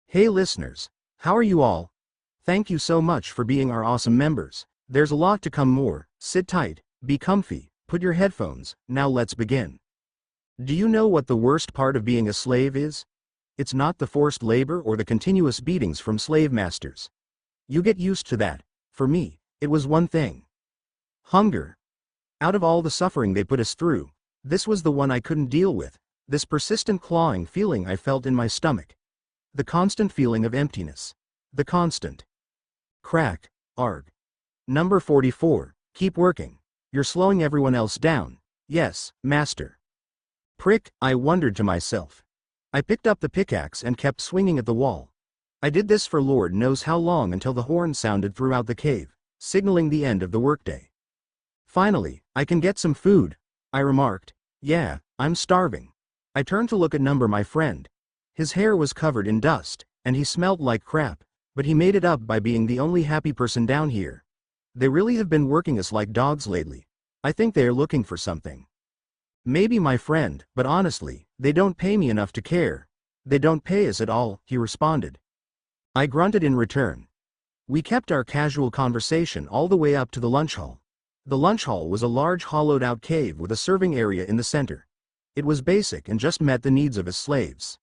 Hey listeners, how are you all? Thank you so much for being our awesome members. There's a lot to come more. Sit tight, be comfy, put your headphones, now let's begin. Do you know what the worst part of being a slave is? It's not the forced labor or the continuous beatings from slave masters. You get used to that. For me, it was one thing. Hunger. Out of all the suffering they put us through, this was the one I couldn't deal with, this persistent clawing feeling I felt in my stomach. The constant feeling of emptiness. The constant. Crack, arg. Number 44, keep working. You're slowing everyone else down. Yes, master. Prick, I wondered to myself. I picked up the pickaxe and kept swinging at the wall. I did this for Lord knows how long until the horn sounded throughout the cave, signaling the end of the workday. Finally, I can get some food, I remarked. Yeah, I'm starving. I turned to look at my friend. His hair was covered in dust, and he smelled like crap, but he made it up by being the only happy person down here. They really have been working us like dogs lately. I think they are looking for something. Maybe my friend, but honestly, they don't pay me enough to care. They don't pay us at all, he responded. I grunted in return. We kept our casual conversation all the way up to the lunch hall. The lunch hall was a large hollowed-out cave with a serving area in the center. It was basic and just met the needs of us slaves.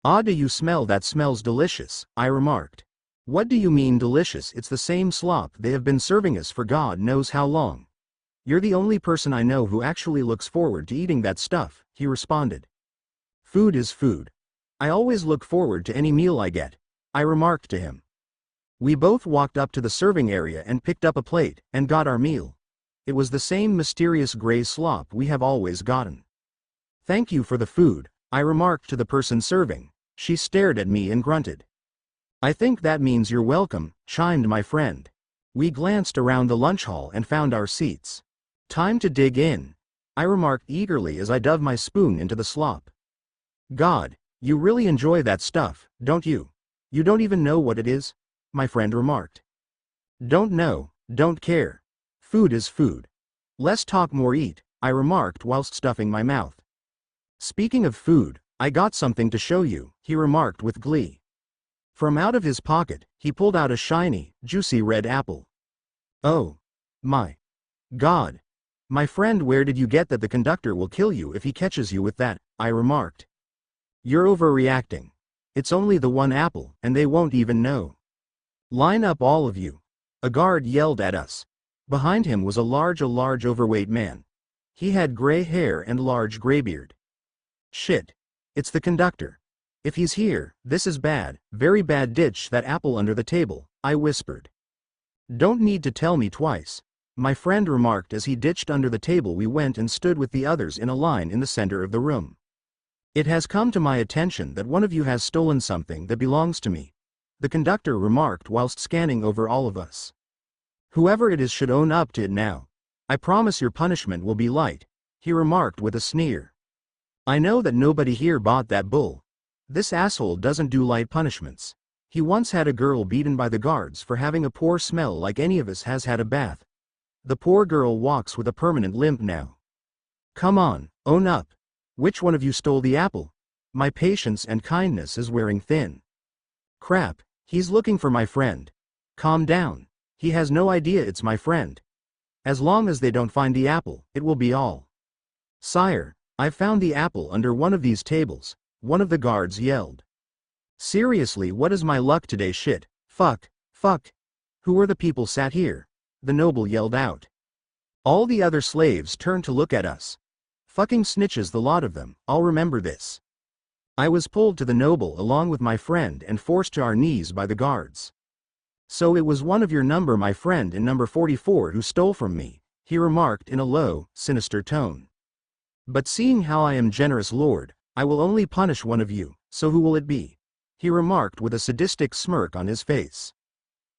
Ah, do you smell that? Smells delicious, I remarked. What do you mean delicious? It's the same slop they have been serving us for God knows how long. You're the only person I know who actually looks forward to eating that stuff, he responded. Food is food. I always look forward to any meal I get, I remarked to him. We both walked up to the serving area and picked up a plate and got our meal. It was the same mysterious gray slop we have always gotten. Thank you for the food, I remarked to the person serving. She stared at me and grunted. I think that means you're welcome, chimed my friend. We glanced around the lunch hall and found our seats. Time to dig in, I remarked eagerly as I dove my spoon into the slop. God, you really enjoy that stuff, don't you? You don't even know what it is? My friend remarked. Don't know, don't care. Food is food. Less talk, more eat, I remarked whilst stuffing my mouth. Speaking of food, I got something to show you, he remarked with glee. From out of his pocket, he pulled out a shiny, juicy red apple. Oh. My. God. My friend, where did you get that? The conductor will kill you if he catches you with that, I remarked. You're overreacting. It's only the one apple, and they won't even know. Line up all of you. A guard yelled at us. Behind him was a large overweight man. He had gray hair and large gray beard. Shit. It's the conductor. If he's here, this is bad, very bad. Ditch that apple under the table, I whispered. Don't need to tell me twice, my friend remarked as he ditched under the table. We went and stood with the others in a line in the center of the room. It has come to my attention that one of you has stolen something that belongs to me, the conductor remarked whilst scanning over all of us. Whoever it is should own up to it now. I promise your punishment will be light, he remarked with a sneer. I know that nobody here bought that bull. This asshole doesn't do light punishments. He once had a girl beaten by the guards for having a poor smell like any of us has had a bath. The poor girl walks with a permanent limp now. Come on, own up. Which one of you stole the apple? My patience and kindness is wearing thin. Crap, he's looking for my friend. Calm down. He has no idea it's my friend. As long as they don't find the apple, it will be all. Sire, I found the apple under one of these tables, one of the guards yelled. Seriously, what is my luck today? Shit, fuck. Who are the people sat here? The noble yelled out. All the other slaves turned to look at us. Fucking snitches, the lot of them, I'll remember this. I was pulled to the noble along with my friend and forced to our knees by the guards. So it was one of your number, my friend in number 44, who stole from me, he remarked in a low, sinister tone. But seeing how I am generous, Lord, I will only punish one of you, so who will it be? He remarked with a sadistic smirk on his face.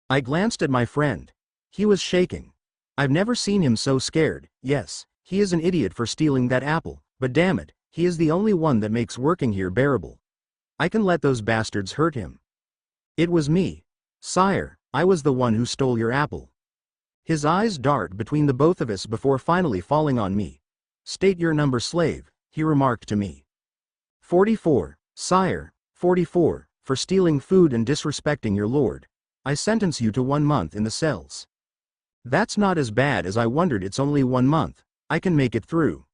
I glanced at my friend. He was shaking. I've never seen him so scared. Yes, he is an idiot for stealing that apple, but damn it, he is the only one that makes working here bearable. I can let those bastards hurt him. It was me. Sire, I was the one who stole your apple. His eyes dart between the both of us before finally falling on me. State your number, slave, he remarked to me. 44, sire, 44, For stealing food and disrespecting your lord, I sentence you to 1 month in the cells. That's not as bad as I wondered. It's only 1 month, I can make it through.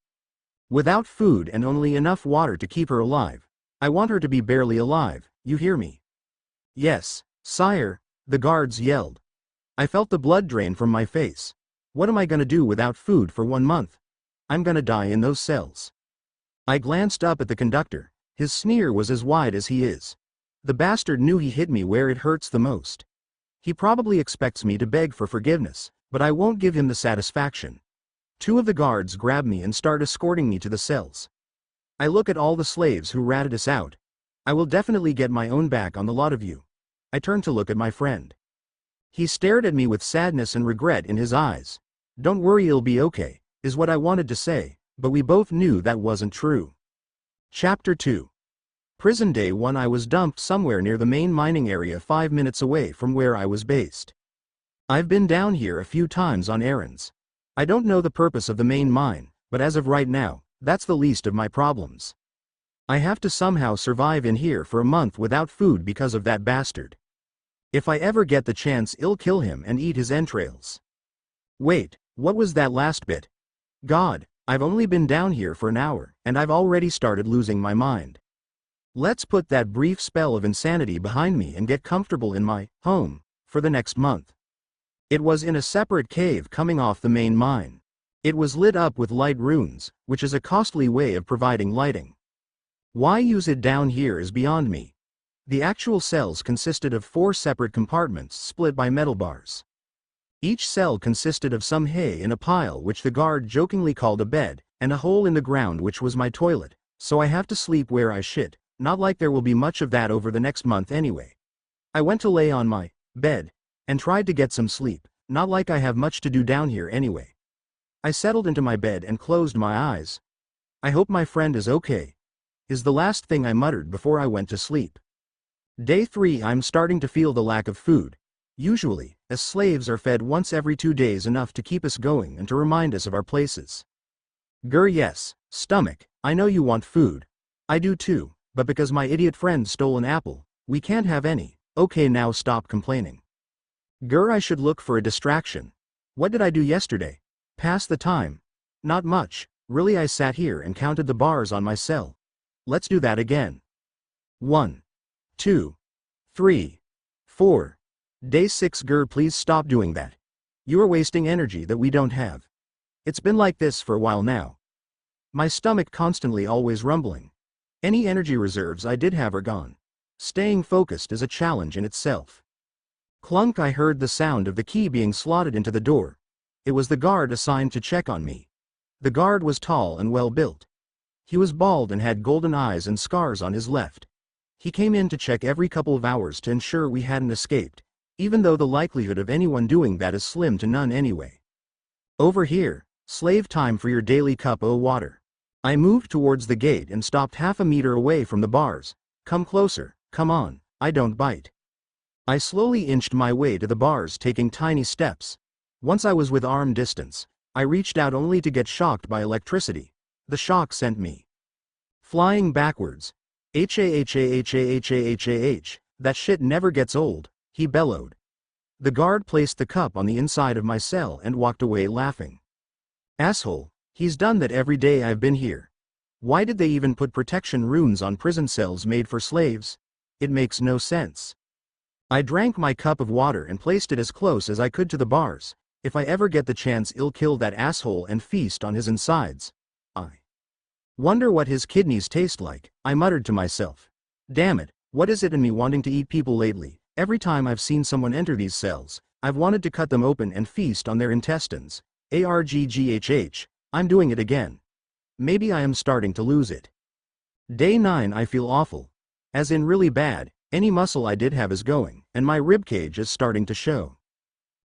Without food and only enough water to keep her alive. I want her to be barely alive, you hear me? Yes, sire, the guards yelled. I felt the blood drain from my face. What am I gonna do without food for 1 month? I'm gonna die in those cells. I glanced up at the conductor. His sneer was as wide as he is. The bastard knew he hit me where it hurts the most. He probably expects me to beg for forgiveness, but I won't give him the satisfaction. 2 of the guards grab me and start escorting me to the cells. I look at all the slaves who ratted us out. I will definitely get my own back on the lot of you. I turn to look at my friend. He stared at me with sadness and regret in his eyes. Don't worry, it'll be okay, is what I wanted to say, but we both knew that wasn't true. Chapter 2. Prison Day 1. I was dumped somewhere near the main mining area 5 minutes away from where I was based. I've been down here a few times on errands. I don't know the purpose of the main mine, but as of right now, that's the least of my problems. I have to somehow survive in here for a month without food because of that bastard. If I ever get the chance, I'll kill him and eat his entrails. Wait, what was that last bit? God, I've only been down here for an hour, and I've already started losing my mind. Let's put that brief spell of insanity behind me and get comfortable in my home for the next month. It was in a separate cave coming off the main mine. It was lit up with light runes, which is a costly way of providing lighting. Why use it down here is beyond me. The actual cells consisted of 4 separate compartments split by metal bars. Each cell consisted of some hay in a pile which the guard jokingly called a bed, and a hole in the ground which was my toilet, so I have to sleep where I shit, not like there will be much of that over the next month anyway. I went to lay on my bed and tried to get some sleep, not like I have much to do down here anyway. I settled into my bed and closed my eyes. I hope my friend is okay, is the last thing I muttered before I went to sleep. Day 3. I'm starting to feel the lack of food. Usually, as slaves are fed once every 2 days, enough to keep us going and to remind us of our places. Yes, stomach, I know you want food. I do too, but because my idiot friend stole an apple, we can't have any. Okay, now stop complaining. I should look for a distraction. What did I do yesterday? Pass the time. Not much, really. I sat here and counted the bars on my cell. Let's do that again. 1, 2, 3, 4. Day 6. Please stop doing that. You are wasting energy that we don't have. It's been like this for a while now. My stomach constantly always rumbling. Any energy reserves I did have are gone. Staying focused is a challenge in itself. Clunk. I heard the sound of the key being slotted into the door. It was the guard assigned to check on me. The guard was tall and well built. He was bald and had golden eyes and scars on his left. He came in to check every couple of hours to ensure we hadn't escaped, even though the likelihood of anyone doing that is slim to none anyway. Over here, slave time for your daily cup of water. I moved towards the gate and stopped half a meter away from the bars. Come closer, come on, I don't bite. I slowly inched my way to the bars, taking tiny steps. Once I was within arm distance, I reached out only to get shocked by electricity. The shock sent me flying backwards. That shit never gets old, he bellowed. The guard placed the cup on the inside of my cell and walked away laughing. Asshole, he's done that every day I've been here. Why did they even put protection runes on prison cells made for slaves? It makes no sense. I drank my cup of water and placed it as close as I could to the bars. If I ever get the chance, I'll kill that asshole and feast on his insides. I wonder what his kidneys taste like, I muttered to myself. Damn it, what is it in me wanting to eat people lately? Every time I've seen someone enter these cells, I've wanted to cut them open and feast on their intestines. Argghh, I'm doing it again. Maybe I am starting to lose it. Day 9. I feel awful. As in really bad. Any muscle I did have is going, and my ribcage is starting to show.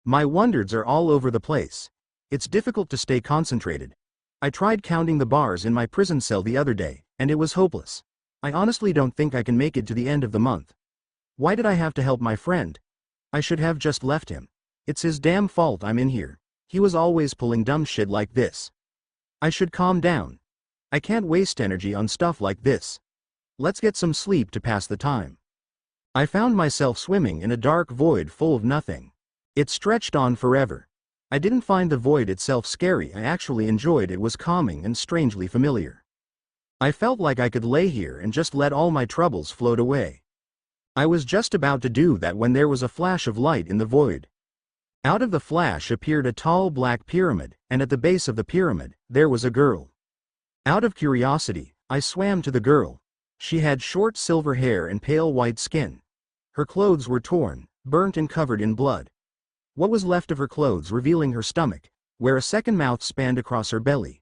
My wonders are all over the place. It's difficult to stay concentrated. I tried counting the bars in my prison cell the other day, and it was hopeless. I honestly don't think I can make it to the end of the month. Why did I have to help my friend? I should have just left him. It's his damn fault I'm in here. He was always pulling dumb shit like this. I should calm down. I can't waste energy on stuff like this. Let's get some sleep to pass the time. I found myself swimming in a dark void full of nothing. It stretched on forever. I didn't find the void itself scary, I actually enjoyed it. Was calming and strangely familiar. I felt like I could lay here and just let all my troubles float away. I was just about to do that when there was a flash of light in the void. Out of the flash appeared a tall black pyramid, and at the base of the pyramid, there was a girl. Out of curiosity, I swam to the girl. She had short silver hair and pale white skin. Her clothes were torn, burnt and covered in blood. What was left of her clothes revealing her stomach, where a second mouth spanned across her belly.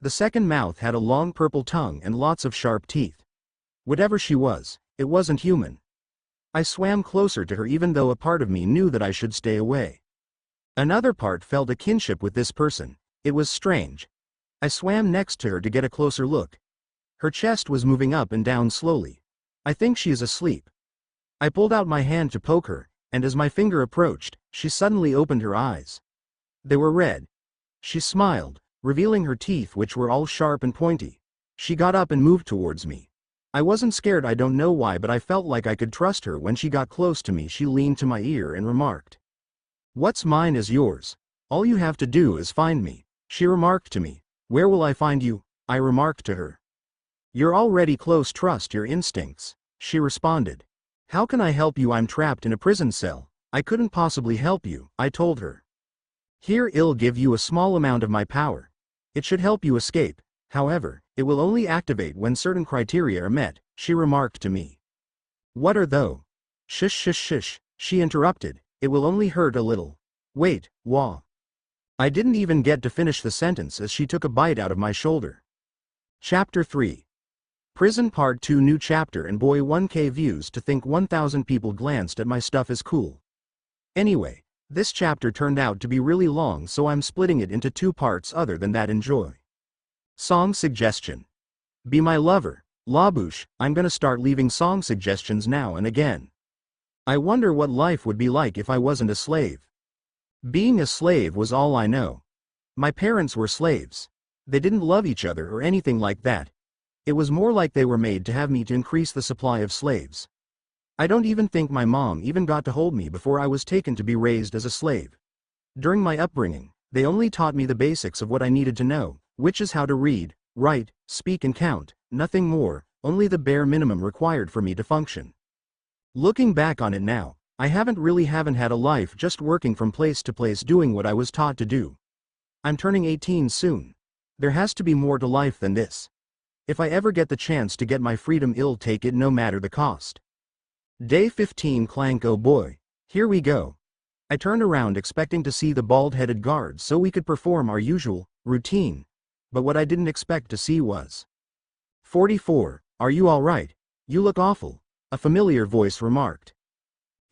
The second mouth had a long purple tongue and lots of sharp teeth. Whatever she was, it wasn't human. I swam closer to her even though a part of me knew that I should stay away. Another part felt a kinship with this person. It was strange. I swam next to her to get a closer look. Her chest was moving up and down slowly. I think she is asleep. I pulled out my hand to poke her, and as my finger approached, she suddenly opened her eyes. They were red. She smiled, revealing her teeth which were all sharp and pointy. She got up and moved towards me. I wasn't scared, I don't know why, but I felt like I could trust her. When she got close to me, she leaned to my ear and remarked, "What's mine is yours. All you have to do is find me," she remarked to me. "Where will I find you?" I remarked to her. "You're already close, trust your instincts," she responded. "How can I help you? I'm trapped in a prison cell. I couldn't possibly help you," I told her. "Here, I'll give you a small amount of my power. It should help you escape. However, it will only activate when certain criteria are met," she remarked to me. "What are those?" "Shush shush shush," she interrupted. "It will only hurt a little. Wait, wah." I didn't even get to finish the sentence as she took a bite out of my shoulder. Chapter 3. Prison Part 2. New chapter and boy 1K views. To think 1,000 people glanced at my stuff is cool. Anyway, this chapter turned out to be really long, so I'm splitting it into 2 parts. Other than that, enjoy. Song suggestion. Be my lover, Labouche. I'm gonna start leaving song suggestions now and again. I wonder what life would be like if I wasn't a slave. Being a slave was all I know. My parents were slaves. They didn't love each other or anything like that. It was more like they were made to have me to increase the supply of slaves. I don't even think my mom even got to hold me before I was taken to be raised as a slave. During my upbringing, they only taught me the basics of what I needed to know, which is how to read, write, speak and count, nothing more, only the bare minimum required for me to function. Looking back on it now, I haven't had a life just working from place to place doing what I was taught to do. I'm turning 18 soon. There has to be more to life than this. If I ever get the chance to get my freedom, I'll take it no matter the cost. Day 15. Clank, oh boy. Here we go. I turned around expecting to see the bald-headed guards so we could perform our usual routine. But what I didn't expect to see was 44. Are you all right? You look awful, a familiar voice remarked.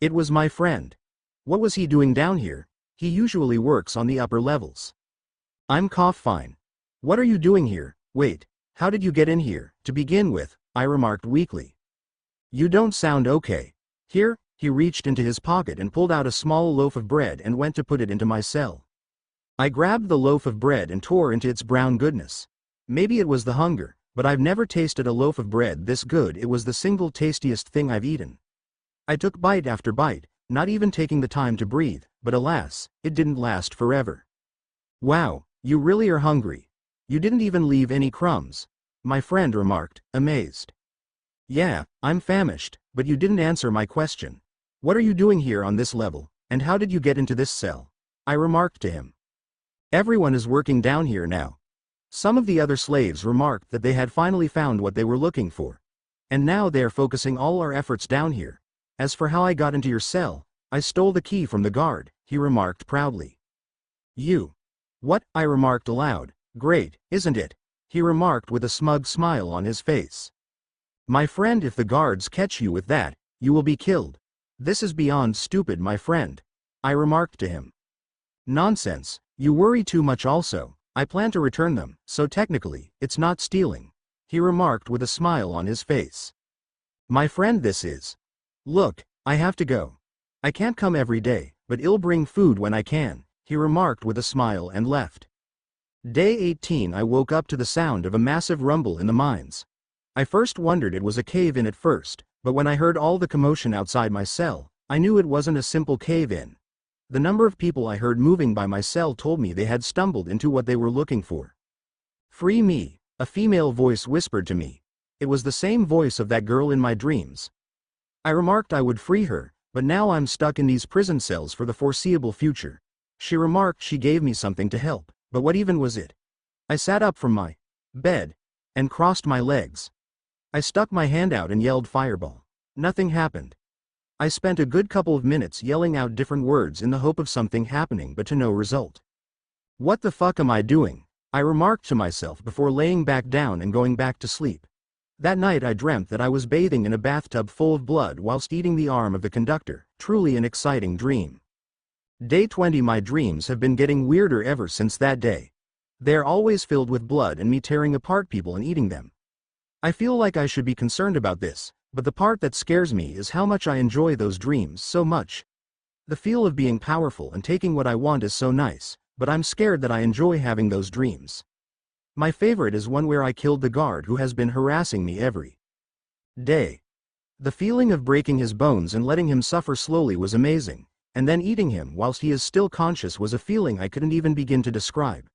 It was my friend. What was he doing down here? He usually works on the upper levels. I'm fine. What are you doing here? Wait, how did you get in here, to begin with? I remarked weakly. You don't sound okay. Here, he reached into his pocket and pulled out a small loaf of bread and went to put it into my cell. I grabbed the loaf of bread and tore into its brown goodness. Maybe it was the hunger, but I've never tasted a loaf of bread this good. It was the single tastiest thing I've eaten. I took bite after bite, not even taking the time to breathe, but alas, it didn't last forever. Wow, you really are hungry. You didn't even leave any crumbs, my friend remarked, amazed. Yeah, I'm famished, but you didn't answer my question. What are you doing here on this level, and how did you get into this cell? I remarked to him. Everyone is working down here now. Some of the other slaves remarked that they had finally found what they were looking for. And now they're focusing all our efforts down here. As for how I got into your cell, I stole the key from the guard, he remarked proudly. You? What? I remarked aloud. Great, isn't it? He remarked with a smug smile on his face. My friend, if the guards catch you with that, you will be killed. This is beyond stupid, my friend. I remarked to him. Nonsense, you worry too much also. I plan to return them, so technically, it's not stealing. He remarked with a smile on his face. My friend, this is. Look, I have to go. I can't come every day, but I'll bring food when I can, he remarked with a smile and left. Day 18. I woke up to the sound of a massive rumble in the mines. I first wondered it was a cave-in at first, But when I heard all the commotion outside my cell, I knew it wasn't a simple cave-in. The number of people I heard moving by my cell told me they had stumbled into what they were looking for. "Free me," a female voice whispered to me. It was the same voice of that girl in my dreams. I remarked I would free her, but now I'm stuck in these prison cells for the foreseeable future. She remarked she gave me something to help, but what even was it? I sat up from my bed and crossed my legs. I stuck my hand out and yelled fireball. Nothing happened. I spent a good couple of minutes yelling out different words in the hope of something happening, but to no result. "What the fuck am I doing?" I remarked to myself before laying back down and going back to sleep. That night I dreamt that I was bathing in a bathtub full of blood whilst eating the arm of the conductor, truly an exciting dream. Day 20. My dreams have been getting weirder ever since that day. They are always filled with blood and me tearing apart people and eating them. I feel like I should be concerned about this, but the part that scares me is how much I enjoy those dreams so much. The feel of being powerful and taking what I want is so nice, but I'm scared that I enjoy having those dreams. My favorite is one where I killed the guard who has been harassing me every day. The feeling of breaking his bones and letting him suffer slowly was amazing, and then eating him whilst he is still conscious was a feeling I couldn't even begin to describe.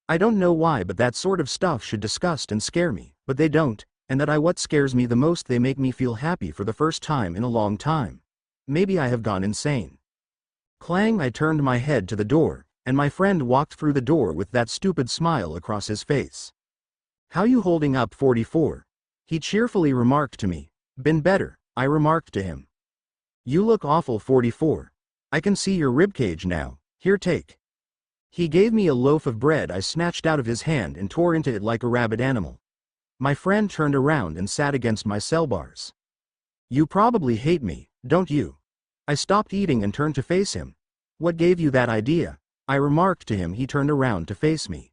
I don't know why, but that sort of stuff should disgust and scare me, but they don't, and what scares me the most, they make me feel happy for the first time in a long time. Maybe I have gone insane. Clang! I turned my head to the door, and my friend walked through the door with that stupid smile across his face. "How you holding up, 44? He cheerfully remarked to me. "Been better," I remarked to him. "You look awful, 44. I can see your ribcage now. Here, take." He gave me a loaf of bread I snatched out of his hand and tore into it like a rabid animal. My friend turned around and sat against my cell bars. "You probably hate me, don't you?" I stopped eating and turned to face him. "What gave you that idea?" I remarked to him. He turned around to face me.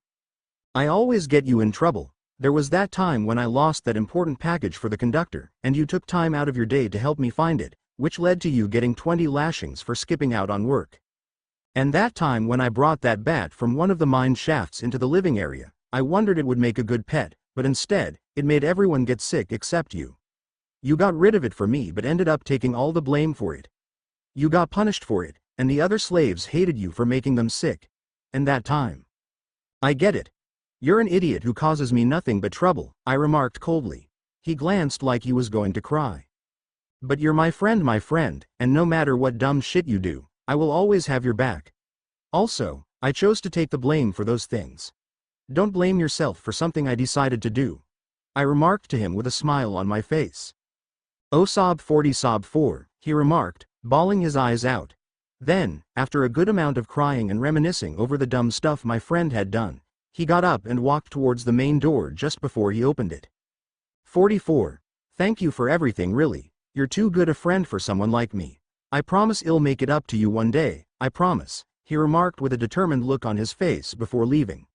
"I always get you in trouble. There was that time when I lost that important package for the conductor, and you took time out of your day to help me find it, which led to you getting 20 lashings for skipping out on work. And that time when I brought that bat from one of the mine shafts into the living area, I wondered it would make a good pet, but instead, it made everyone get sick except you. You got rid of it for me but ended up taking all the blame for it. You got punished for it, and the other slaves hated you for making them sick. And that time. I get it. You're an idiot who causes me nothing but trouble," I remarked coldly. He glanced like he was going to cry. "But you're my friend, and no matter what dumb shit you do, I will always have your back. Also, I chose to take the blame for those things. Don't blame yourself for something I decided to do," I remarked to him with a smile on my face. "Oh, sob 40, sob 4, he remarked, bawling his eyes out. Then, after a good amount of crying and reminiscing over the dumb stuff my friend had done, he got up and walked towards the main door just before he opened it. 44. Thank you for everything, really. You're too good a friend for someone like me. I promise I'll make it up to you one day, I promise," he remarked with a determined look on his face before leaving.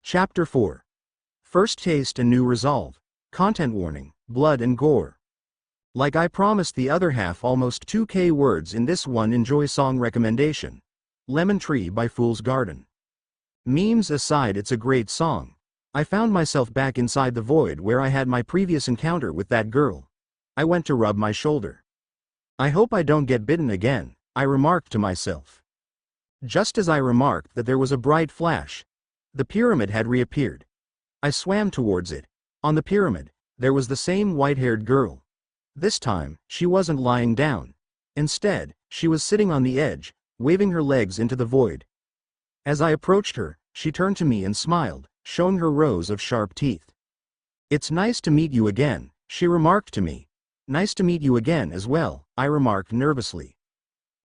Chapter 4. First Taste and New Resolve. Content warning, blood and gore. Like I promised the other half, almost 2K words in this one. Enjoy song recommendation. Lemon Tree by Fool's Garden. Memes aside, it's a great song. I found myself back inside the void where I had my previous encounter with that girl. I went to rub my shoulder. "I hope I don't get bitten again," I remarked to myself. Just as I remarked that, there was a bright flash. The pyramid had reappeared. I swam towards it. On the pyramid, there was the same white-haired girl. This time, she wasn't lying down. Instead, she was sitting on the edge, waving her legs into the void. As I approached her, she turned to me and smiled, showing her rows of sharp teeth. "It's nice to meet you again," she remarked to me. "Nice to meet you again as well," I remarked nervously.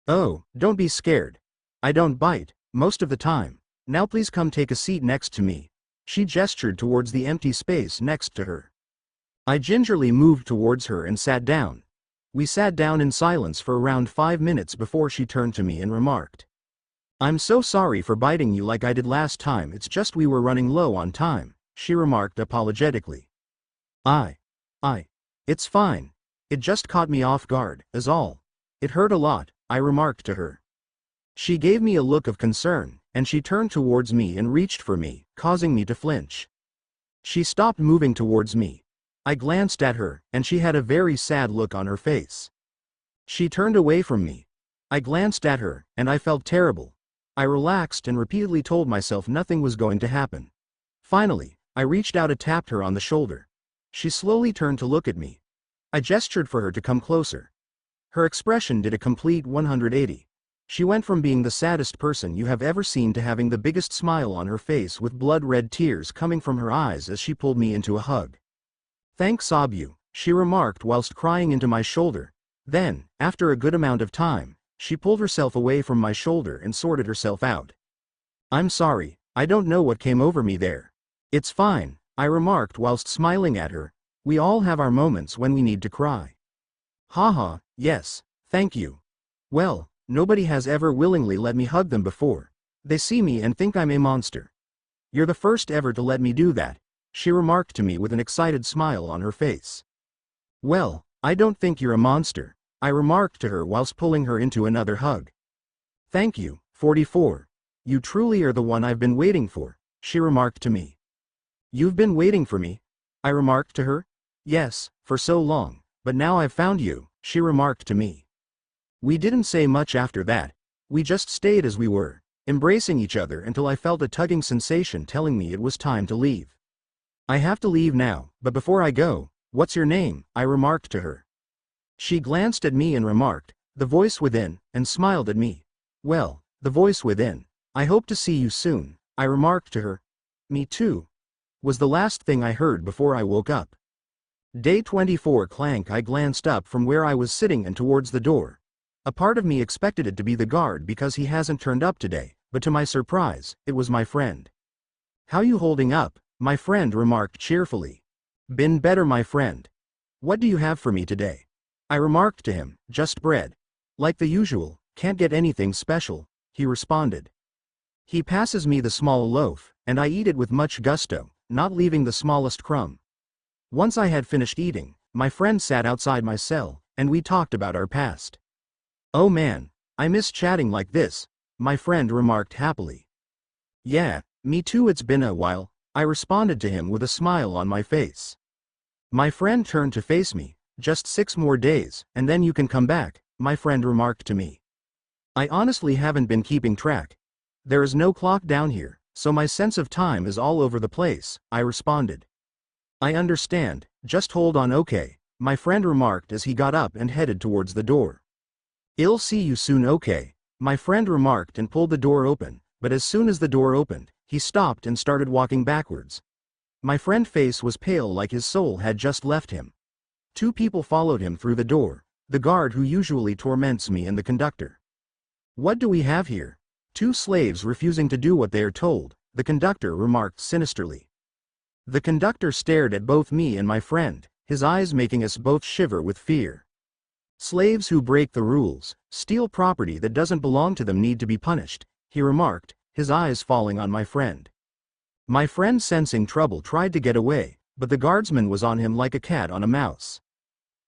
"Oh, don't be scared. I don't bite, most of the time. Now please come take a seat next to me." She gestured towards the empty space next to her. I gingerly moved towards her and sat down. We sat down in silence for around 5 minutes before she turned to me and remarked, "I'm so sorry for biting you like I did last time. It's just we were running low on time," she remarked apologetically. It's fine. It just caught me off guard, is all. It hurt a lot," I remarked to her. She gave me a look of concern, and she turned towards me and reached for me, causing me to flinch. She stopped moving towards me. I glanced at her, and she had a very sad look on her face. She turned away from me. I glanced at her, and I felt terrible. I relaxed and repeatedly told myself nothing was going to happen. Finally, I reached out and tapped her on the shoulder. She slowly turned to look at me. I gestured for her to come closer. Her expression did a complete 180. She went from being the saddest person you have ever seen to having the biggest smile on her face with blood-red tears coming from her eyes as she pulled me into a hug. "Thanks, Sabu," she remarked whilst crying into my shoulder. Then, after a good amount of time, she pulled herself away from my shoulder and sorted herself out. "I'm sorry, I don't know what came over me there." "It's fine," I remarked whilst smiling at her. "We all have our moments when we need to cry." "Haha, yes, thank you. Well, nobody has ever willingly let me hug them before. They see me and think I'm a monster. You're the first ever to let me do that," she remarked to me with an excited smile on her face. "Well, I don't think you're a monster," I remarked to her whilst pulling her into another hug. "Thank you, 44. You truly are the one I've been waiting for," she remarked to me. "You've been waiting for me?" I remarked to her. "Yes, for so long, but now I've found you," she remarked to me. We didn't say much after that. We just stayed as we were, embracing each other until I felt a tugging sensation telling me it was time to leave. "I have to leave now, but before I go, what's your name?" I remarked to her. She glanced at me and remarked, "The voice within," and smiled at me. "Well, the voice within. I hope to see you soon," I remarked to her. "Me too," was the last thing I heard before I woke up. Day 24 clank. I glanced up from where I was sitting and towards the door. A part of me expected it to be the guard because he hasn't turned up today, but to my surprise, it was my friend. "How you holding up?" my friend remarked cheerfully. "Been better, my friend. What do you have for me today?" I remarked to him. "Just bread. Like the usual, can't get anything special," he responded. He passes me the small loaf, and I eat it with much gusto, not leaving the smallest crumb. Once I had finished eating, my friend sat outside my cell, and we talked about our past. "Oh man, I miss chatting like this," my friend remarked happily. "Yeah, me too, it's been a while," I responded to him with a smile on my face. My friend turned to face me. "Just 6 more days, and then you can come back," my friend remarked to me. I honestly haven't been keeping track. There is no clock down here, so my sense of time is all over the place, I responded. "I understand, just hold on, okay," my friend remarked as he got up and headed towards the door. "I'll see you soon, okay," my friend remarked and pulled the door open, but as soon as the door opened, he stopped and started walking backwards. My friend's face was pale like his soul had just left him. 2 people followed him through the door, the guard who usually torments me and the conductor. "What do we have here? 2 slaves refusing to do what they are told," the conductor remarked sinisterly. The conductor stared at both me and my friend, his eyes making us both shiver with fear. "Slaves who break the rules, steal property that doesn't belong to them need to be punished," he remarked, his eyes falling on my friend. My friend, sensing trouble, tried to get away, but the guardsman was on him like a cat on a mouse.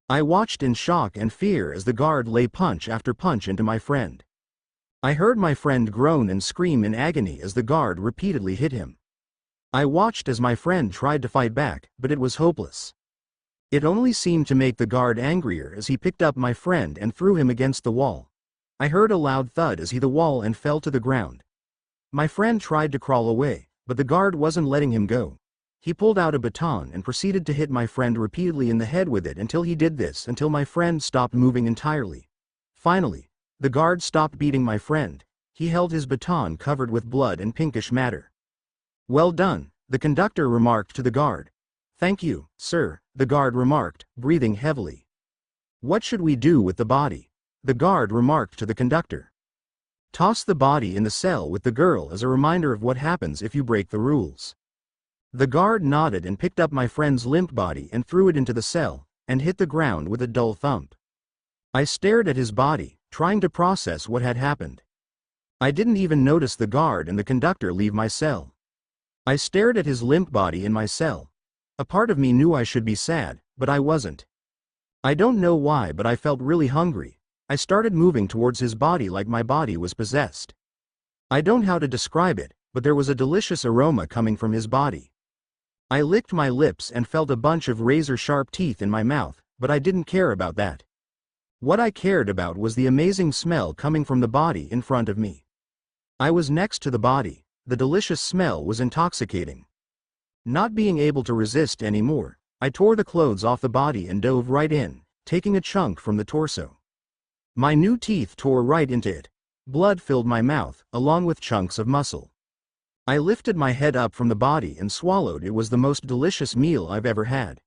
I watched in shock and fear as the guard lay punch after punch into my friend. I heard my friend groan and scream in agony as the guard repeatedly hit him. I watched as my friend tried to fight back, but it was hopeless. It only seemed to make the guard angrier as he picked up my friend and threw him against the wall. I heard a loud thud as he hit the wall and fell to the ground. My friend tried to crawl away, but the guard wasn't letting him go. He pulled out a baton and proceeded to hit my friend repeatedly in the head with it until my friend stopped moving entirely. Finally, the guard stopped beating my friend. He held his baton covered with blood and pinkish matter. "Well done," the conductor remarked to the guard. "Thank you, sir," the guard remarked, breathing heavily. "What should we do with the body?" the guard remarked to the conductor. "Toss the body in the cell with the girl as a reminder of what happens if you break the rules." The guard nodded and picked up my friend's limp body and threw it into the cell, and hit the ground with a dull thump. I stared at his body, trying to process what had happened. I didn't even notice the guard and the conductor leave my cell. I stared at his limp body in my cell. A part of me knew I should be sad, but I wasn't. I don't know why, but I felt really hungry. I started moving towards his body like my body was possessed. I don't know how to describe it, but there was a delicious aroma coming from his body. I licked my lips and felt a bunch of razor-sharp teeth in my mouth, but I didn't care about that. What I cared about was the amazing smell coming from the body in front of me. I was next to the body. The delicious smell was intoxicating. Not being able to resist anymore, I tore the clothes off the body and dove right in, taking a chunk from the torso. My new teeth tore right into it. Blood filled my mouth, along with chunks of muscle. I lifted my head up from the body and swallowed. It was the most delicious meal I've ever had.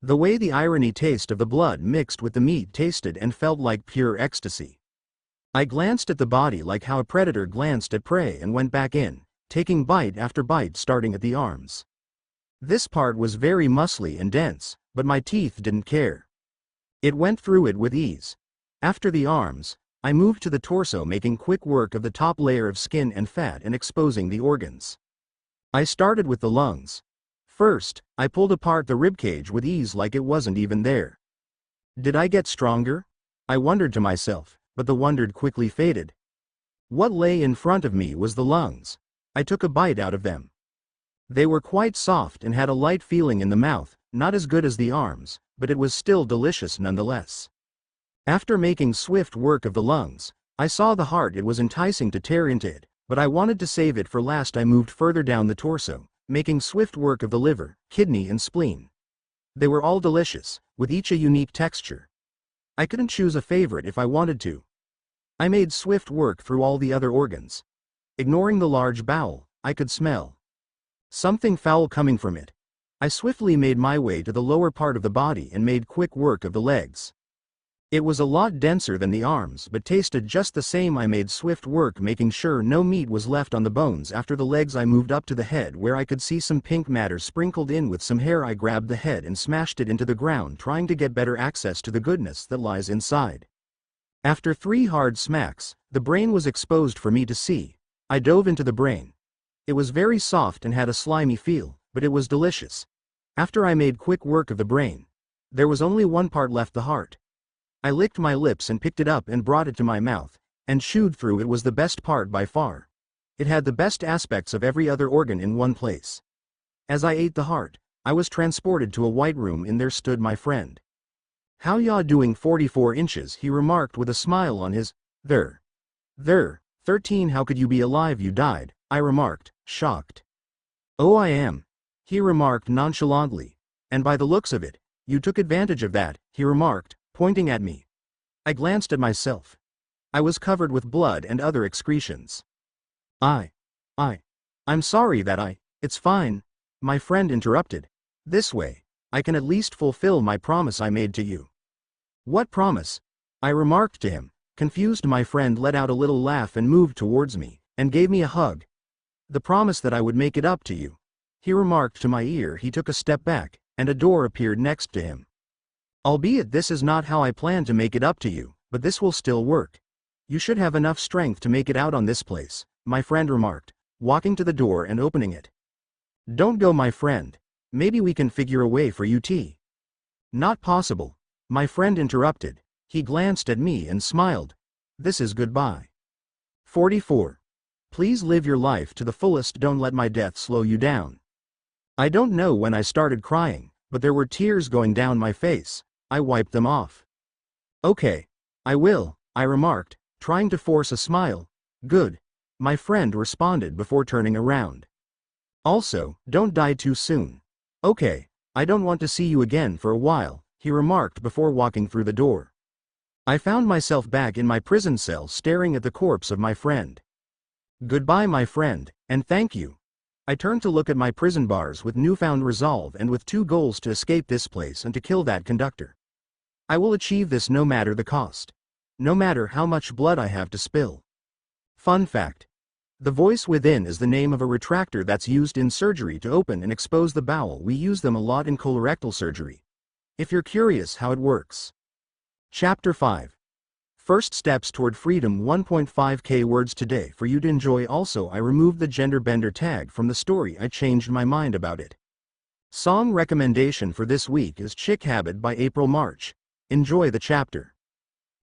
The way the irony taste of the blood mixed with the meat tasted and felt like pure ecstasy. I glanced at the body like how a predator glanced at prey and went back in, taking bite after bite starting at the arms. This part was very muscly and dense, but my teeth didn't care. It went through it with ease. After the arms, I moved to the torso, making quick work of the top layer of skin and fat and exposing the organs. I started with the lungs. First, I pulled apart the ribcage with ease like it wasn't even there. Did I get stronger? I wondered to myself, but the wonder quickly faded. What lay in front of me was the lungs. I took a bite out of them. They were quite soft and had a light feeling in the mouth, not as good as the arms, but it was still delicious nonetheless. After making swift work of the lungs, I saw the heart. It was enticing to tear into it, but I wanted to save it for last. I moved further down the torso, making swift work of the liver, kidney and spleen. They were all delicious, with each a unique texture. I couldn't choose a favorite if I wanted to. I made swift work through all the other organs. Ignoring the large bowel, I could smell something foul coming from it. I swiftly made my way to the lower part of the body and made quick work of the legs. It was a lot denser than the arms but tasted just the same. I made swift work making sure no meat was left on the bones. After the legs I moved up to the head where I could see some pink matter sprinkled in with some hair. I grabbed the head and smashed it into the ground, trying to get better access to the goodness that lies inside. After 3 hard smacks, the brain was exposed for me to see. I dove into the brain. It was very soft and had a slimy feel, but it was delicious. After I made quick work of the brain, there was only one part left, the heart. I licked my lips and picked it up and brought it to my mouth, and chewed through. It was the best part by far. It had the best aspects of every other organ in one place. As I ate the heart, I was transported to a white room. In there stood my friend. "How ya doing, 44 inches, he remarked with a smile on his, There, 13, how could you be alive, you died, I remarked, shocked. Oh, I am, he remarked nonchalantly, and by the looks of it, you took advantage of that, he remarked, pointing at me. I glanced at myself. I was covered with blood and other excretions. I'm sorry that it's fine, my friend interrupted. This way, I can at least fulfill my promise I made to you. What promise? I remarked to him, confused. My friend let out a little laugh and moved towards me, and gave me a hug. The promise that I would make it up to you, he remarked to my ear. He took a step back, and a door appeared next to him. Albeit this is not how I plan to make it up to you, but this will still work. You should have enough strength to make it out on this place, my friend remarked, walking to the door and opening it. Don't go, my friend. Maybe we can figure a way for you to. Not possible, my friend interrupted. He glanced at me and smiled. This is goodbye. 44. Please live your life to the fullest. Don't let my death slow you down. I don't know when I started crying, but there were tears going down my face. I wiped them off. Okay, I will, I remarked, trying to force a smile. Good, my friend responded before turning around. Also, don't die too soon. Okay, I don't want to see you again for a while, he remarked before walking through the door. I found myself back in my prison cell staring at the corpse of my friend. Goodbye, my friend, and thank you. I turned to look at my prison bars with newfound resolve and with 2 goals: to escape this place and to kill that conductor. I will achieve this no matter the cost. No matter how much blood I have to spill. Fun fact. The voice within is the name of a retractor that's used in surgery to open and expose the bowel. We use them a lot in colorectal surgery. If you're curious how it works. Chapter 5. First steps toward freedom. 1.5k words today for you to enjoy. Also, I removed the gender bender tag from the story. I changed my mind about it. Song recommendation for this week is Chick Habit by April March. Enjoy the chapter.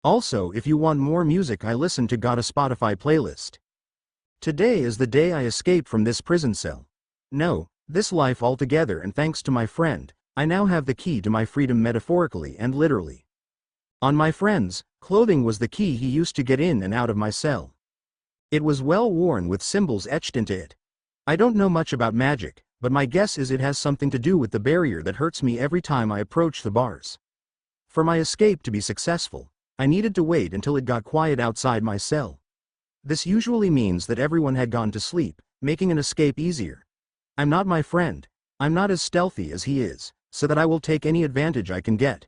Also, if you want more music, I listen to Got a Spotify playlist. Today is the day I escaped from this prison cell. No, this life altogether, and thanks to my friend, I now have the key to my freedom metaphorically and literally. On my friend's clothing was the key he used to get in and out of my cell. It was well worn with symbols etched into it. I don't know much about magic, but my guess is it has something to do with the barrier that hurts me every time I approach the bars. For my escape to be successful, I needed to wait until it got quiet outside my cell. This usually means that everyone had gone to sleep, making an escape easier. I'm not my friend. I'm not as stealthy as he is, so that I will take any advantage I can get.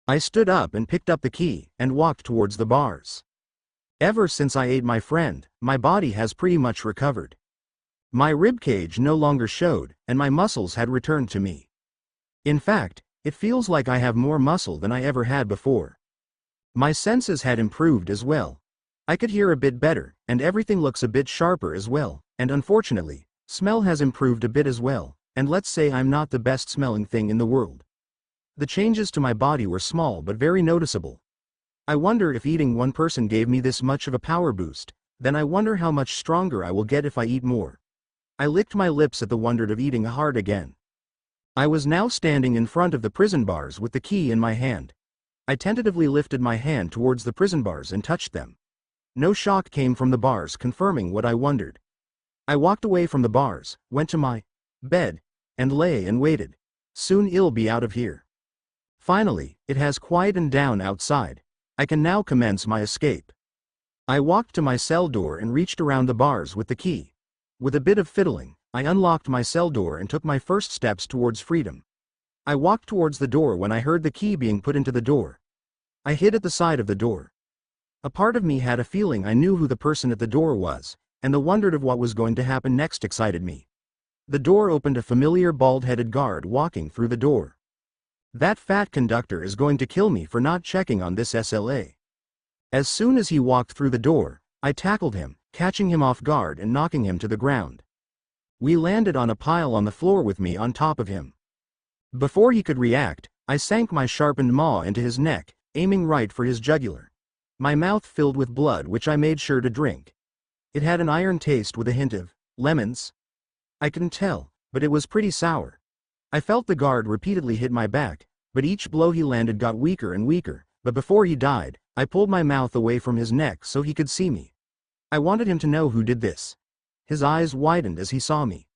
I stood up and picked up the key and walked towards the bars. Ever since I ate my friend, my body has pretty much recovered. My ribcage no longer showed, and my muscles had returned to me. In fact, it feels like I have more muscle than I ever had before. My senses had improved as well. I could hear a bit better, and everything looks a bit sharper as well, and unfortunately, smell has improved a bit as well, and let's say I'm not the best smelling thing in the world. The changes to my body were small but very noticeable. I wonder if eating one person gave me this much of a power boost, then I wonder how much stronger I will get if I eat more. I licked my lips at the wonder of eating hard again. I was now standing in front of the prison bars with the key in my hand. I tentatively lifted my hand towards the prison bars and touched them. No shock came from the bars, confirming what I wondered. I walked away from the bars, went to my bed, and lay and waited. Soon I'll be out of here. Finally, it has quietened down outside. I can now commence my escape. I walked to my cell door and reached around the bars with the key. With a bit of fiddling, I unlocked my cell door and took my first steps towards freedom. I walked towards the door when I heard the key being put into the door. I hid at the side of the door. A part of me had a feeling I knew who the person at the door was, and the wonder of what was going to happen next excited me. The door opened, a familiar bald-headed guard walking through the door. That fat conductor is going to kill me for not checking on this SLA. As soon as he walked through the door, I tackled him, catching him off guard and knocking him to the ground. We landed on a pile on the floor with me on top of him. Before he could react, I sank my sharpened maw into his neck, aiming right for his jugular. My mouth filled with blood, which I made sure to drink. It had an iron taste with a hint of lemons. I couldn't tell, but it was pretty sour. I felt the guard repeatedly hit my back, but each blow he landed got weaker and weaker, but before he died, I pulled my mouth away from his neck so he could see me. I wanted him to know who did this. His eyes widened as he saw me.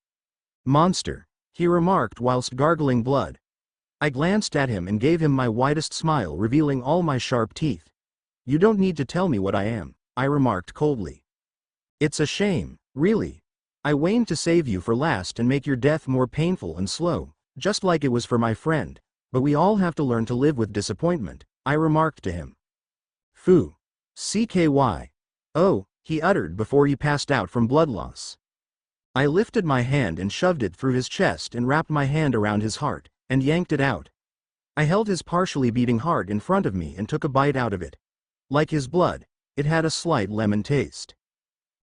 "Monster," he remarked whilst gargling blood. I glanced at him and gave him my widest smile, revealing all my sharp teeth. "You don't need to tell me what I am," I remarked coldly. "It's a shame, really. I waned to save you for last and make your death more painful and slow, just like it was for my friend, but we all have to learn to live with disappointment," I remarked to him. "Phew. CKY. Oh," he uttered before he passed out from blood loss. I lifted my hand and shoved it through his chest and wrapped my hand around his heart, and yanked it out. I held his partially beating heart in front of me and took a bite out of it. Like his blood, it had a slight lemon taste.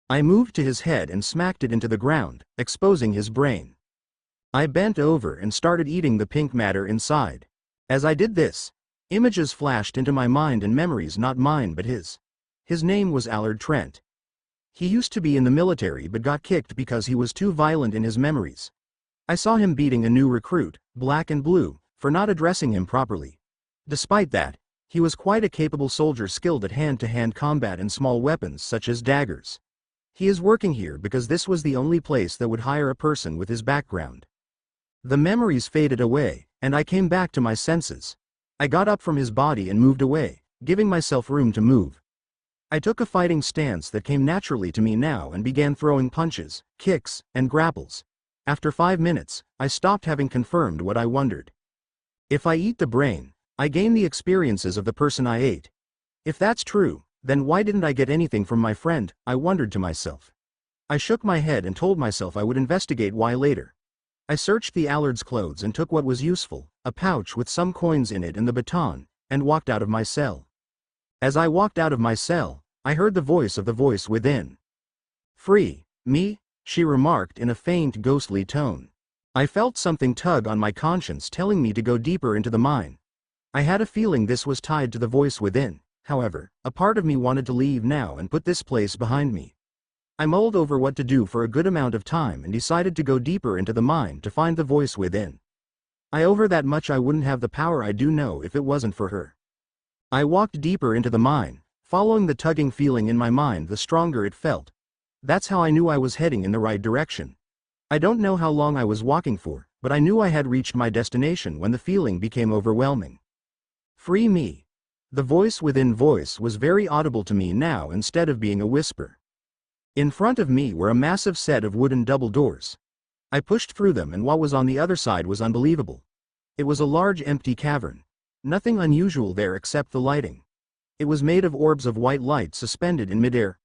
I moved to his head and smacked it into the ground, exposing his brain. I bent over and started eating the pink matter inside. As I did this, images flashed into my mind and memories not mine but his. His name was Allard Trent. He used to be in the military but got kicked because he was too violent in his memories. I saw him beating a new recruit, Black and Blue, for not addressing him properly. Despite that, he was quite a capable soldier, skilled at hand-to-hand combat and small weapons such as daggers. He is working here because this was the only place that would hire a person with his background. The memories faded away, and I came back to my senses. I got up from his body and moved away, giving myself room to move. I took a fighting stance that came naturally to me now and began throwing punches, kicks, and grapples. After 5 minutes, I stopped, having confirmed what I wondered. If I eat the brain, I gain the experiences of the person I ate. If that's true, then why didn't I get anything from my friend, I wondered to myself. I shook my head and told myself I would investigate why later. I searched the Allard's clothes and took what was useful, a pouch with some coins in it and the baton, and walked out of my cell. As I walked out of my cell, I heard the voice of the voice within. "Free me?" she remarked in a faint, ghostly tone. I felt something tug on my conscience, telling me to go deeper into the mine. I had a feeling this was tied to the voice within. However, a part of me wanted to leave now and put this place behind me. I mulled over what to do for a good amount of time and decided to go deeper into the mind to find the voice within. I over that much I wouldn't have the power I do know if it wasn't for her. I walked deeper into the mine, following the tugging feeling in my mind the stronger it felt. That's how I knew I was heading in the right direction. I don't know how long I was walking for, but I knew I had reached my destination when the feeling became overwhelming. Free me. The voice within voice was very audible to me now instead of being a whisper. In front of me were a massive set of wooden double doors. I pushed through them and what was on the other side was unbelievable. It was a large empty cavern. Nothing unusual there except the lighting. It was made of orbs of white light suspended in midair.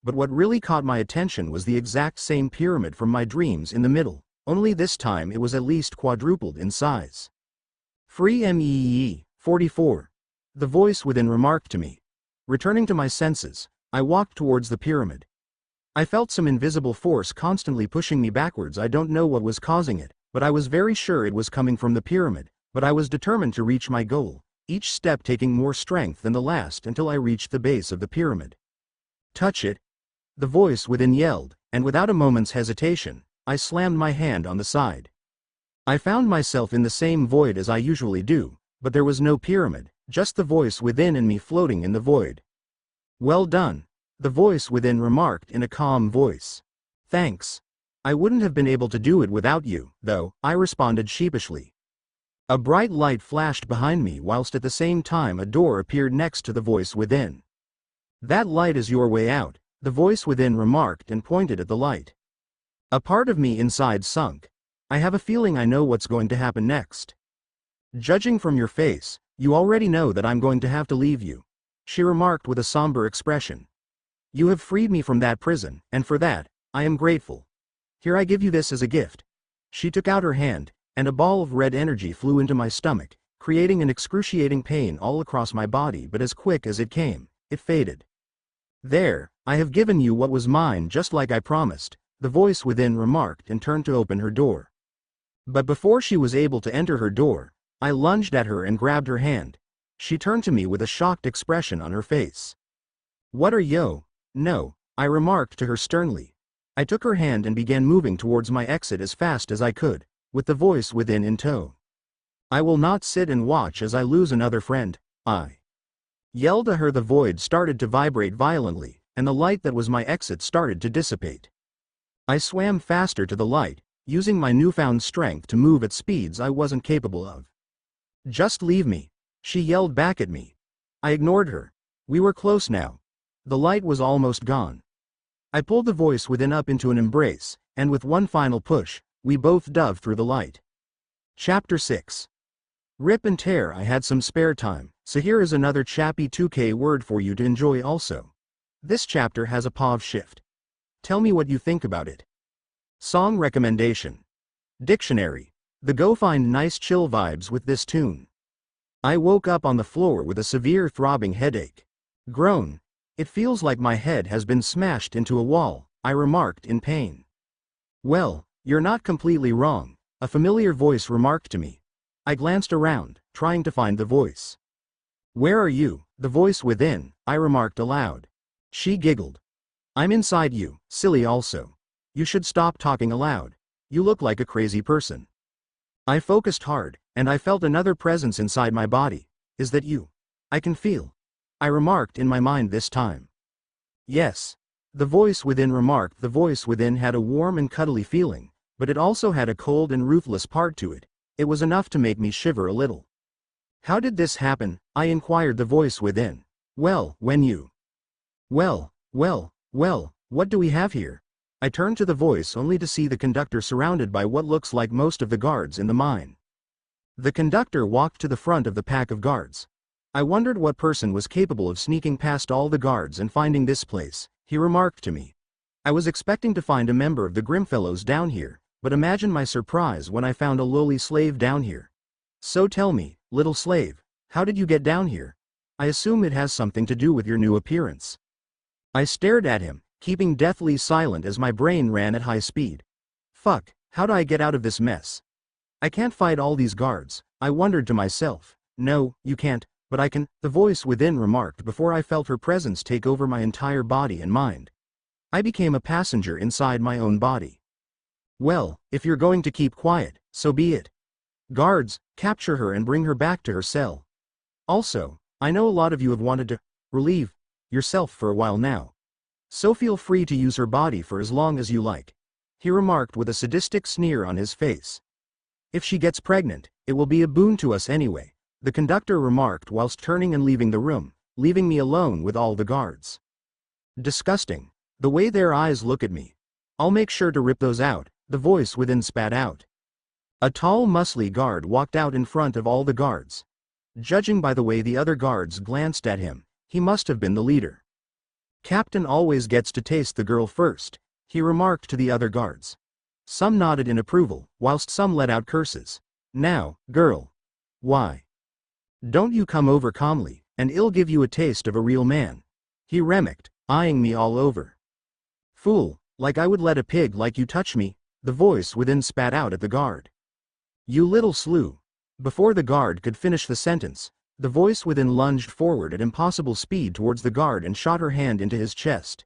But what really caught my attention was the exact same pyramid from my dreams in the middle, only this time it was at least quadrupled in size. Free me, 44. The voice within remarked to me. Returning to my senses, I walked towards the pyramid. I felt some invisible force constantly pushing me backwards. I don't know what was causing it, but I was very sure it was coming from the pyramid, but I was determined to reach my goal, each step taking more strength than the last until I reached the base of the pyramid. Touch it. The voice within yelled, and without a moment's hesitation, I slammed my hand on the side. I found myself in the same void as I usually do, but there was no pyramid, just the voice within and me floating in the void. Well done. The voice within remarked in a calm voice. Thanks. I wouldn't have been able to do it without you, though, I responded sheepishly. A bright light flashed behind me whilst at the same time a door appeared next to the voice within. That light is your way out, the voice within remarked and pointed at the light. A part of me inside sunk. I have a feeling I know what's going to happen next. Judging from your face, you already know that I'm going to have to leave you, she remarked with a somber expression. You have freed me from that prison, and for that, I am grateful. Here I give you this as a gift. She took out her hand, and a ball of red energy flew into my stomach, creating an excruciating pain all across my body, but as quick as it came, it faded. There, I have given you what was mine just like I promised, the voice within remarked and turned to open her door. But before she was able to enter her door, I lunged at her and grabbed her hand. She turned to me with a shocked expression on her face. What are you? No, I remarked to her sternly. I took her hand and began moving towards my exit as fast as I could, with the voice within in tow. I will not sit and watch as I lose another friend, I yelled at her. The void started to vibrate violently, and the light that was my exit started to dissipate. I swam faster to the light, using my newfound strength to move at speeds I wasn't capable of. Just leave me, she yelled back at me. I ignored her. We were close now. The light was almost gone. I pulled the voice within up into an embrace, and with one final push, we both dove through the light. Chapter 6. Rip and tear. I had some spare time, so here is another chappy 2K word for you to enjoy also. This chapter has a POV shift. Tell me what you think about it. Song recommendation. Dictionary. The go find nice chill vibes with this tune. I woke up on the floor with a severe throbbing headache. Groan. It feels like my head has been smashed into a wall, I remarked in pain. Well, you're not completely wrong, a familiar voice remarked to me. I glanced around, trying to find the voice. Where are you? The voice within, I remarked aloud. She giggled. I'm inside you, silly also. You should stop talking aloud. You look like a crazy person. I focused hard, and I felt another presence inside my body. Is that you? I can feel. I remarked in my mind this time. Yes. The voice within remarked. The voice within had a warm and cuddly feeling, but it also had a cold and ruthless part to it. It was enough to make me shiver a little. How did this happen? I inquired the voice within. Well, when you... Well, what do we have here? I turned to the voice only to see the conductor surrounded by what looks like most of the guards in the mine. The conductor walked to the front of the pack of guards. I wondered what person was capable of sneaking past all the guards and finding this place, he remarked to me. I was expecting to find a member of the Grimfellows down here, but imagine my surprise when I found a lowly slave down here. So tell me, little slave, how did you get down here? I assume it has something to do with your new appearance. I stared at him, keeping deathly silent as my brain ran at high speed. Fuck, how do I get out of this mess? I can't fight all these guards, I wondered to myself. No, you can't. But I can, the voice within remarked before I felt her presence take over my entire body and mind. I became a passenger inside my own body. Well, if you're going to keep quiet, so be it. Guards, capture her and bring her back to her cell. Also, I know a lot of you have wanted to relieve yourself for a while now. So feel free to use her body for as long as you like, he remarked with a sadistic sneer on his face. If she gets pregnant, it will be a boon to us anyway, the conductor remarked whilst turning and leaving the room, leaving me alone with all the guards. Disgusting. The way their eyes look at me. I'll make sure to rip those out, the voice within spat out. A tall muscly guard walked out in front of all the guards. Judging by the way the other guards glanced at him, he must have been the leader. Captain always gets to taste the girl first, he remarked to the other guards. Some nodded in approval, whilst some let out curses. Now, girl. Why? Don't you come over calmly, and I'll give you a taste of a real man, he remarked, eyeing me all over. Fool, like I would let a pig like you touch me, the voice within spat out at the guard. You little slew. Before the guard could finish the sentence, the voice within lunged forward at impossible speed towards the guard and shot her hand into his chest.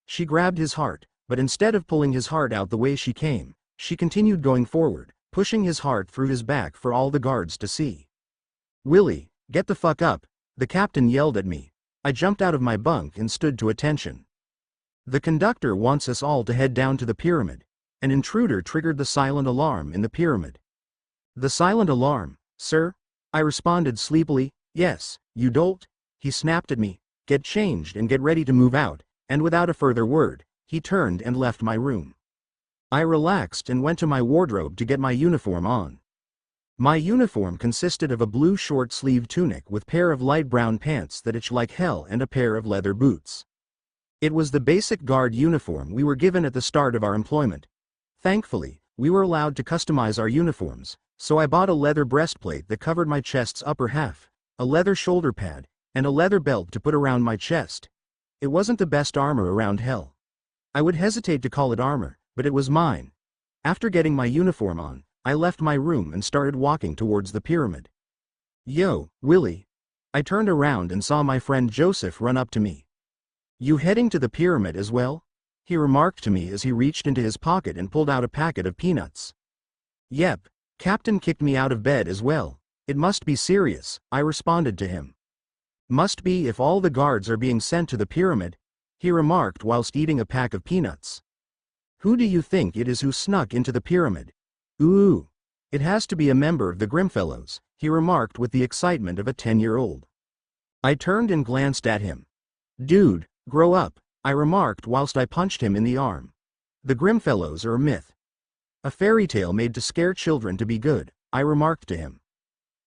She grabbed his heart, but instead of pulling his heart out the way she came, she continued going forward, pushing his heart through his back for all the guards to see. Willie, get the fuck up, the captain yelled at me. I jumped out of my bunk and stood to attention. The conductor wants us all to head down to the pyramid. An intruder triggered the silent alarm in the pyramid. The silent alarm, sir? I responded sleepily. Yes, you dolt, he snapped at me. Get changed and get ready to move out, and without a further word, he turned and left my room. I relaxed and went to my wardrobe to get my uniform on. My uniform consisted of a blue short-sleeved tunic with pair of light brown pants that itched like hell and a pair of leather boots. It was the basic guard uniform we were given at the start of our employment. Thankfully, we were allowed to customize our uniforms, so I bought a leather breastplate that covered my chest's upper half, a leather shoulder pad, and a leather belt to put around my chest. It wasn't the best armor around hell. I would hesitate to call it armor, but it was mine. After getting my uniform on, I left my room and started walking towards the pyramid. Yo, Willie. I turned around and saw my friend Joseph run up to me. You heading to the pyramid as well? He remarked to me as he reached into his pocket and pulled out a packet of peanuts. Yep, Captain kicked me out of bed as well. It must be serious, I responded to him. Must be if all the guards are being sent to the pyramid, he remarked whilst eating a pack of peanuts. Who do you think it is who snuck into the pyramid? Ooh, it has to be a member of the Grimfellows, he remarked with the excitement of a 10-year-old. I turned and glanced at him. Dude, grow up, I remarked whilst I punched him in the arm. The Grimfellows are a myth. A fairy tale made to scare children to be good, I remarked to him.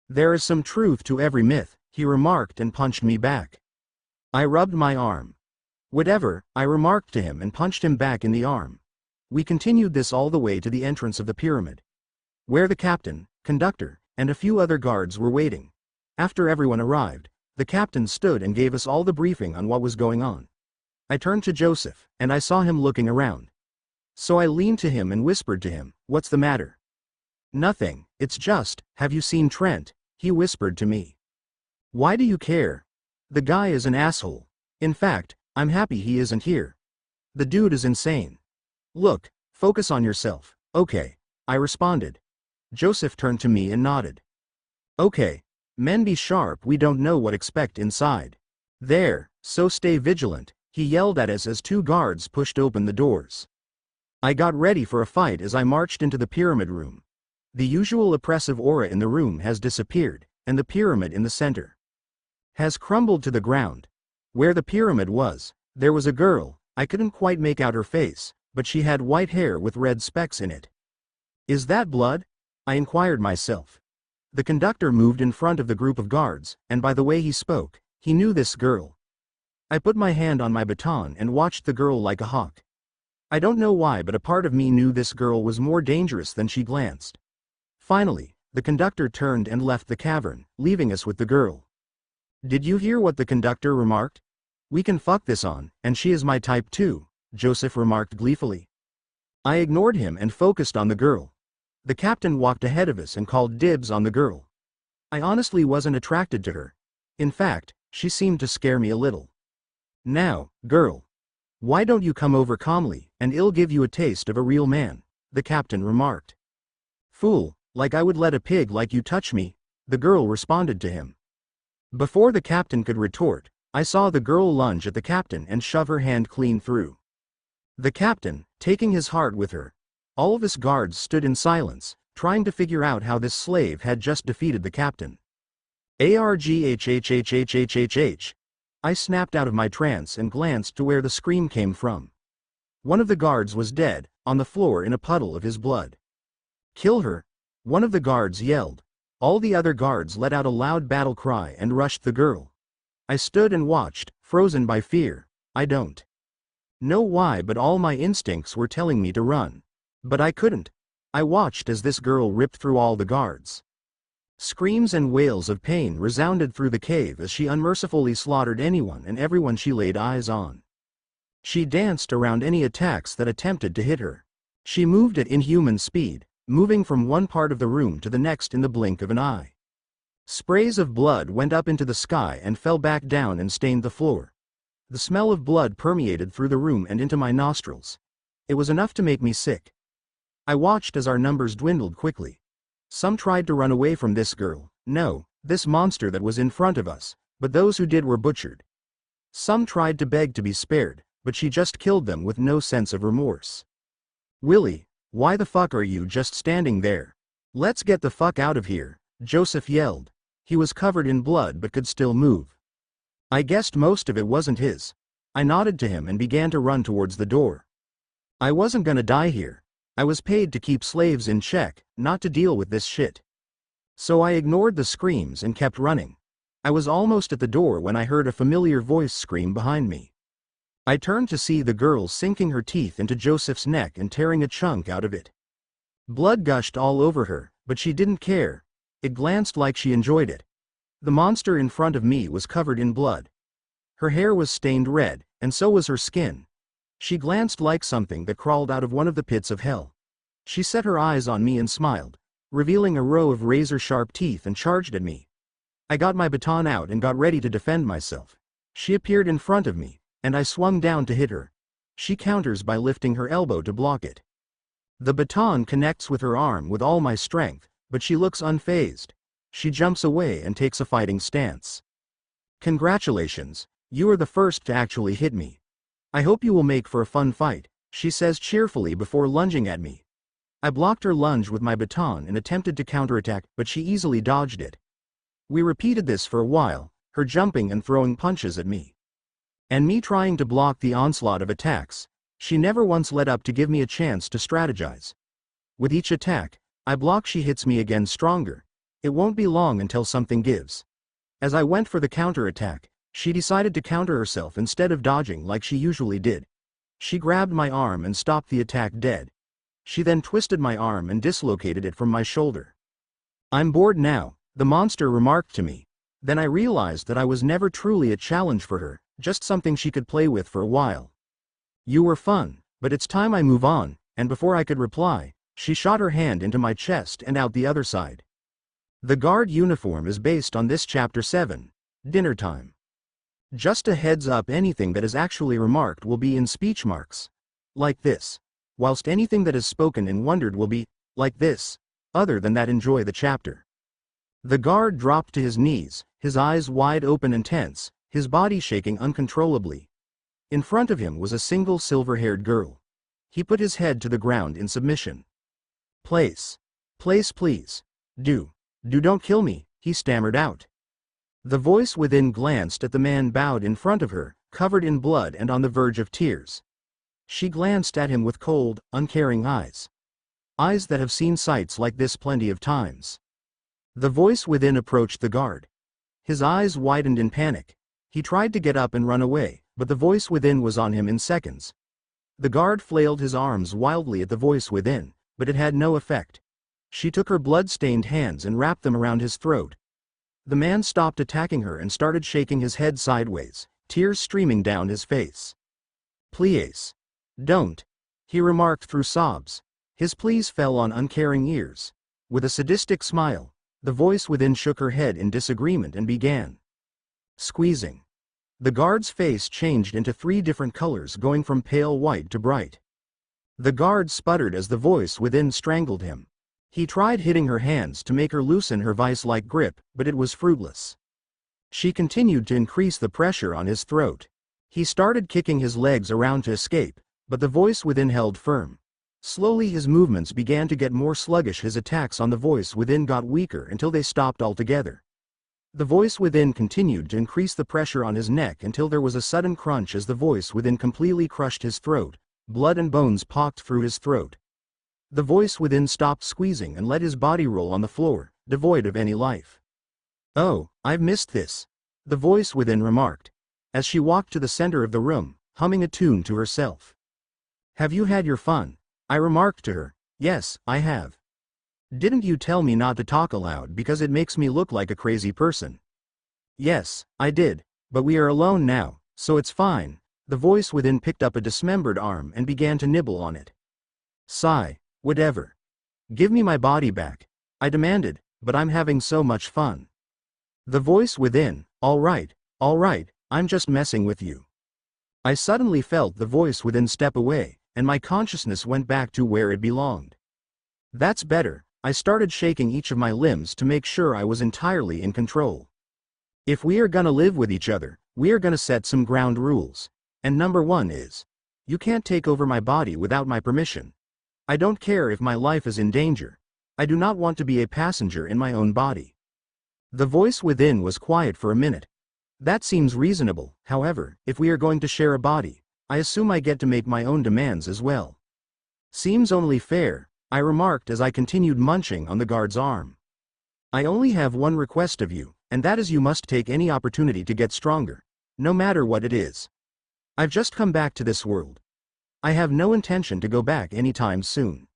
There is some truth to every myth, he remarked and punched me back. I rubbed my arm. Whatever, I remarked to him and punched him back in the arm. We continued this all the way to the entrance of the pyramid, where the captain, conductor, and a few other guards were waiting. After everyone arrived, the captain stood and gave us all the briefing on what was going on. I turned to Joseph, and I saw him looking around. So I leaned to him and whispered to him, "What's the matter?" "Nothing, it's just, have you seen Trent?" he whispered to me. "Why do you care? The guy is an asshole. In fact, I'm happy he isn't here. The dude is insane. Look, focus on yourself." "Okay," I responded. Joseph turned to me and nodded. "Okay, men be sharp, we don't know what expect inside. There, so stay vigilant," he yelled at us as two guards pushed open the doors. I got ready for a fight as I marched into the pyramid room. The usual oppressive aura in the room has disappeared, and the pyramid in the center has crumbled to the ground. Where the pyramid was, there was a girl. I couldn't quite make out her face, but she had white hair with red specks in it. "Is that blood?" I inquired myself. The conductor moved in front of the group of guards, and by the way he spoke, he knew this girl. I put my hand on my baton and watched the girl like a hawk. I don't know why, but a part of me knew this girl was more dangerous than she glanced. Finally, the conductor turned and left the cavern, leaving us with the girl. "Did you hear what the conductor remarked? We can fuck this on, and she is my type too," Joseph remarked gleefully. I ignored him and focused on the girl. The captain walked ahead of us and called dibs on the girl. I honestly wasn't attracted to her. In fact, she seemed to scare me a little. "Now, girl. Why don't you come over calmly, and I'll give you a taste of a real man, the captain remarked. Fool, like I would let a pig like you touch me, the girl responded to him. Before the captain could retort, I saw the girl lunge at the captain and shove her hand clean through. The captain, taking his heart with her. All of us guards stood in silence, trying to figure out how this slave had just defeated the captain. Arghhhhhhhh. I snapped out of my trance and glanced to where the scream came from. One of the guards was dead, on the floor in a puddle of his blood. Kill her, one of the guards yelled. All the other guards let out a loud battle cry and rushed the girl. I stood and watched, frozen by fear. I don't know why, but all my instincts were telling me to run. But I couldn't. I watched as this girl ripped through all the guards. Screams and wails of pain resounded through the cave as she unmercifully slaughtered anyone and everyone she laid eyes on. She danced around any attacks that attempted to hit her. She moved at inhuman speed, moving from one part of the room to the next in the blink of an eye. Sprays of blood went up into the sky and fell back down and stained the floor. The smell of blood permeated through the room and into my nostrils. It was enough to make me sick. I watched as our numbers dwindled quickly. Some tried to run away from this girl, no, this monster that was in front of us, but those who did were butchered. Some tried to beg to be spared, but she just killed them with no sense of remorse. Willie, why the fuck are you just standing there? Let's get the fuck out of here, Joseph yelled. He was covered in blood but could still move. I guessed most of it wasn't his. I nodded to him and began to run towards the door. I wasn't gonna die here. I was paid to keep slaves in check, not to deal with this shit. So I ignored the screams and kept running. I was almost at the door when I heard a familiar voice scream behind me. I turned to see the girl sinking her teeth into Joseph's neck and tearing a chunk out of it. Blood gushed all over her, but she didn't care. It glanced like she enjoyed it. The monster in front of me was covered in blood. Her hair was stained red, and so was her skin. She glanced like something that crawled out of one of the pits of hell. She set her eyes on me and smiled, revealing a row of razor-sharp teeth, and charged at me. I got my baton out and got ready to defend myself. She appeared in front of me, and I swung down to hit her. She counters by lifting her elbow to block it. The baton connects with her arm with all my strength, but she looks unfazed. She jumps away and takes a fighting stance. Congratulations, you are the first to actually hit me. I hope you will make for a fun fight, she says cheerfully before lunging at me. I blocked her lunge with my baton and attempted to counterattack, but she easily dodged it. We repeated this for a while, her jumping and throwing punches at me, and me trying to block the onslaught of attacks. She never once let up to give me a chance to strategize. With each attack I block, she hits me again stronger. It won't be long until something gives. As I went for the counterattack, she decided to counter herself instead of dodging like she usually did. She grabbed my arm and stopped the attack dead. She then twisted my arm and dislocated it from my shoulder. I'm bored now, the monster remarked to me. Then I realized that I was never truly a challenge for her, just something she could play with for a while. You were fun, but it's time I move on, and before I could reply, she shot her hand into my chest and out the other side. The guard uniform is based on this chapter 7, dinner time. Just a heads up, anything that is actually remarked will be in speech marks. Like this. Whilst anything that is spoken and wondered will be, like this. Other than that, enjoy the chapter. The guard dropped to his knees, his eyes wide open and tense, his body shaking uncontrollably. In front of him was a single silver-haired girl. He put his head to the ground in submission. Place, please. Don't kill me, he stammered out. The voice within glanced at the man bowed in front of her, covered in blood and on the verge of tears. She glanced at him with cold, uncaring eyes. Eyes that have seen sights like this plenty of times. The voice within approached the guard. His eyes widened in panic. He tried to get up and run away, but the voice within was on him in seconds. The guard flailed his arms wildly at the voice within, but it had no effect. She took her blood-stained hands and wrapped them around his throat. The man stopped attacking her and started shaking his head sideways, tears streaming down his face. Please. Don't, he remarked through sobs. His pleas fell on uncaring ears. With a sadistic smile, the voice within shook her head in disagreement and began squeezing. The guard's face changed into 3 different colors, going from pale white to bright. The guard sputtered as the voice within strangled him. He tried hitting her hands to make her loosen her vice-like grip, but it was fruitless. She continued to increase the pressure on his throat. He started kicking his legs around to escape, but the voice within held firm. Slowly his movements began to get more sluggish. His attacks on the voice within got weaker until they stopped altogether. The voice within continued to increase the pressure on his neck until there was a sudden crunch as the voice within completely crushed his throat. Blood and bones pocked through his throat. The voice within stopped squeezing and let his body roll on the floor, devoid of any life. "Oh, I've missed this," the voice within remarked, as she walked to the center of the room, humming a tune to herself. "Have you had your fun?" I remarked to her. "Yes, I have." "Didn't you tell me not to talk aloud because it makes me look like a crazy person?" "Yes, I did, but we are alone now, so it's fine." The voice within picked up a dismembered arm and began to nibble on it. "Sigh, whatever. Give me my body back," I demanded, "but I'm having so much fun." The voice within, all right, I'm just messing with you." I suddenly felt the voice within step away, and my consciousness went back to where it belonged. "That's better." I started shaking each of my limbs to make sure I was entirely in control. "If we are gonna live with each other, we are gonna set some ground rules. And number 1 is, you can't take over my body without my permission. I don't care if my life is in danger. I do not want to be a passenger in my own body." The voice within was quiet for a minute. "That seems reasonable. However, if we are going to share a body, I assume I get to make my own demands as well." "Seems only fair," I remarked as I continued munching on the guard's arm. "I only have one request of you, and that is you must take any opportunity to get stronger, no matter what it is. I've just come back to this world. I have no intention to go back anytime soon."